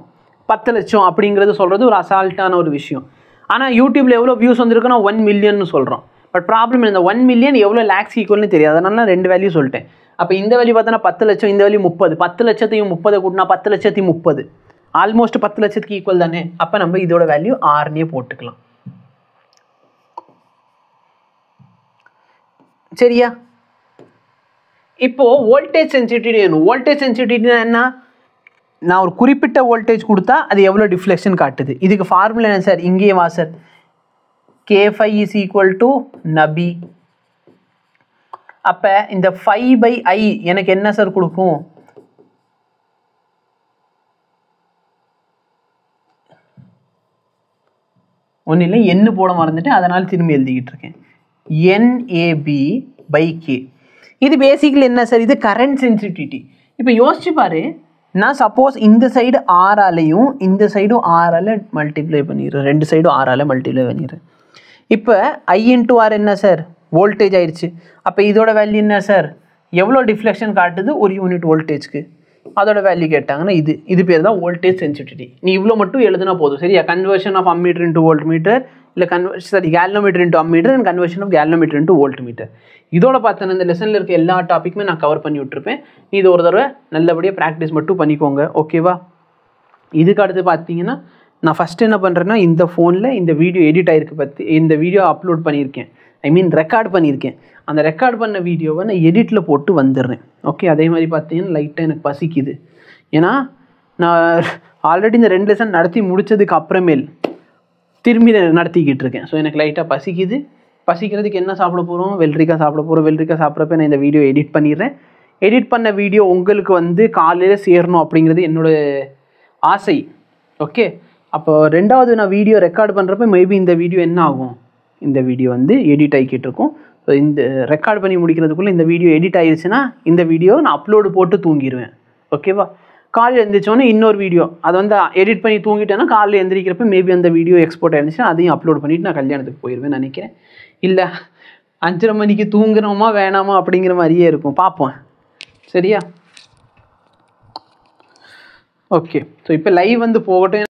10 லட்சம் அப்படிங்கிறது சொல்கிறது ஒரு அசால்ட்டான ஒரு விஷயம். ஆனால் யூடியூப்பில் எவ்வளோ வியூஸ் வந்திருக்குன்னா 1 மில்லியன் சொல்கிறோம். பட் ப்ராப்ளம் இந்த 1 மில்லியன் எவ்வளோ லேக்ஸ் ஈக்குவல்னு தெரியாது. அதனால நான் 2 வேல்யூ சொல்லிட்டேன். அப்போ இந்த வேல்யூ பார்த்தோன்னா 10 லட்சம், இந்த வேல்யூ 30. 10 லட்சத்தையும் 30 கூட்டினா 10 லட்சத்தி 30, ஆல்மோஸ்ட் 10 லட்சத்துக்கு ஈக்குவல் தானே. அப்போ நம்ம இதோட வேல்யூ Rனே போட்டுக்கலாம். சரியா? இப்போ வோல்டேஜ் சென்சிட்டிவிட்டி வேணும். வோல்டேஜ் சென்சிட்டிவிட்டினா என்ன, நான் ஒரு குறிப்பிட்ட வோல்டேஜ் கொடுத்தா அது எவ்வளோ டிஃப்ளெக்ஷன் காட்டுது. இதுக்கு ஃபார்முலா என்ன சார், இங்கேயே வா sir, K phi is equal to nabi. அப்போ இந்த phi by I எனக்கு என்ன சார் கொடுக்கும், ஒன்றும் இல்லை, எண்ணு போட மறந்துட்டேன், அதனால் திரும்பி எழுதிக்கிட்டு இருக்கேன். NAB by K. இது பேசிக்கலி என்ன சார், இது கரண்ட் சென்சிட்டிவிட்டி. இப்போ யோசிச்சு பாரு, நான் சப்போஸ் இந்த சைடு ஆராலையும் இந்த சைடும் ஆரால் மல்டிப்ளை பண்ணிடுறேன், 2 சைடும் ஆரால் மல்டிப்ளை பண்ணிடுறேன். இப்போ I into R என்ன சார், வோல்டேஜ் ஆயிடுச்சு. அப்போ இதோட வேல்யூ என்ன சார், எவ்வளோ டிஃப்ளெக்ஷன் காட்டுது ஒரு யூனிட் வோல்டேஜ்க்கு, அதோட வேல்யூ கேட்டாங்கன்னா இது பேர் தான் வோல்டேஜ் சென்சிட்டிவிட்டி. நீ இவ்வளோ மட்டும் எழுதுனா போதும். சரியா? Conversion of ammeter into voltmeter, இல்லை galvanometer into ammeter and conversion of galvanometer into voltmeter. இதோட பார்த்தேன்னா இந்த லெசனில் இருக்க எல்லா டாப்பிக்குமே நான் கவர் பண்ணி விட்டுருப்பேன். இது ஒரு தடவை நல்லபடியாக ப்ராக்டிஸ் மட்டும் பண்ணிக்கோங்க, ஓகேவா. இதுக்கு அடுத்து பார்த்தீங்கன்னா நான் ஃபஸ்ட்டு என்ன பண்ணுறேன்னா, இந்த ஃபோனில் இந்த வீடியோ எடிட் ஆகிருக்கு இந்த வீடியோ அப்லோட் பண்ணியிருக்கேன், ரெக்கார்ட் பண்ணியிருக்கேன். அந்த ரெக்கார்ட் பண்ண வீடியோவை நான் எடிட்டில் போட்டு வந்துடுறேன். ஓகே, அதே மாதிரி பார்த்தீங்கன்னா லைட்டாக எனக்கு பசிக்குது. ஏன்னா நான் ஆல்ரெடி இந்த 2 லெசன் நடத்தி முடித்ததுக்கு அப்புறமேல் திரும்பி நடத்திக்கிட்டு இருக்கேன். ஸோ எனக்கு லைட்டாக பசிக்குது. பசிக்கிறதுக்கு என்ன சாப்பிட போகிறோம், வெள்ளரிக்காய் சாப்பிட போகிறோம். வெள்ளரிக்காய் சாப்பிட்றப்ப நான் இந்த வீடியோ எடிட் பண்ணிடுறேன். எடிட் பண்ண வீடியோ உங்களுக்கு வந்து காலையில் சேரணும் அப்படிங்கிறது என்னோடய ஆசை. ஓகே, அப்போ 2வது நான் வீடியோ ரெக்கார்ட் பண்ணுறப்ப மேபி இந்த வீடியோ என்ன ஆகும், இந்த வீடியோ வந்து எடிட் ஆகிக்கிட்டு இருக்கும். ஸோ இந்த ரெக்கார்ட் பண்ணி முடிக்கிறதுக்குள்ளே இந்த வீடியோ எடிட் ஆகிடுச்சுன்னா இந்த வீடியோ நான் அப்லோடு போட்டு தூங்கிடுவேன். ஓகேவா? காலையில் எழுந்திரிச்சோன்னே இன்னொரு வீடியோ அதை வந்து எடிட் பண்ணி தூங்கிட்டேன்னா காலையில் எழுந்திரிக்கிறப்ப மேபி அந்த வீடியோ எக்ஸ்போர்ட் ஆகிடுச்சுன்னா அதையும் அப்லோட் பண்ணிவிட்டு நான் கல்யாணத்துக்கு போயிடுவேன் நினைக்கிறேன். இல்லை 5:30 மணிக்கு தூங்குறோமா வேணாமா அப்படிங்கிற மாதிரியே இருக்கும், பார்ப்போம். சரியா? ஓகே, ஸோ இப்போ லைவ் வந்து போகட்டும்.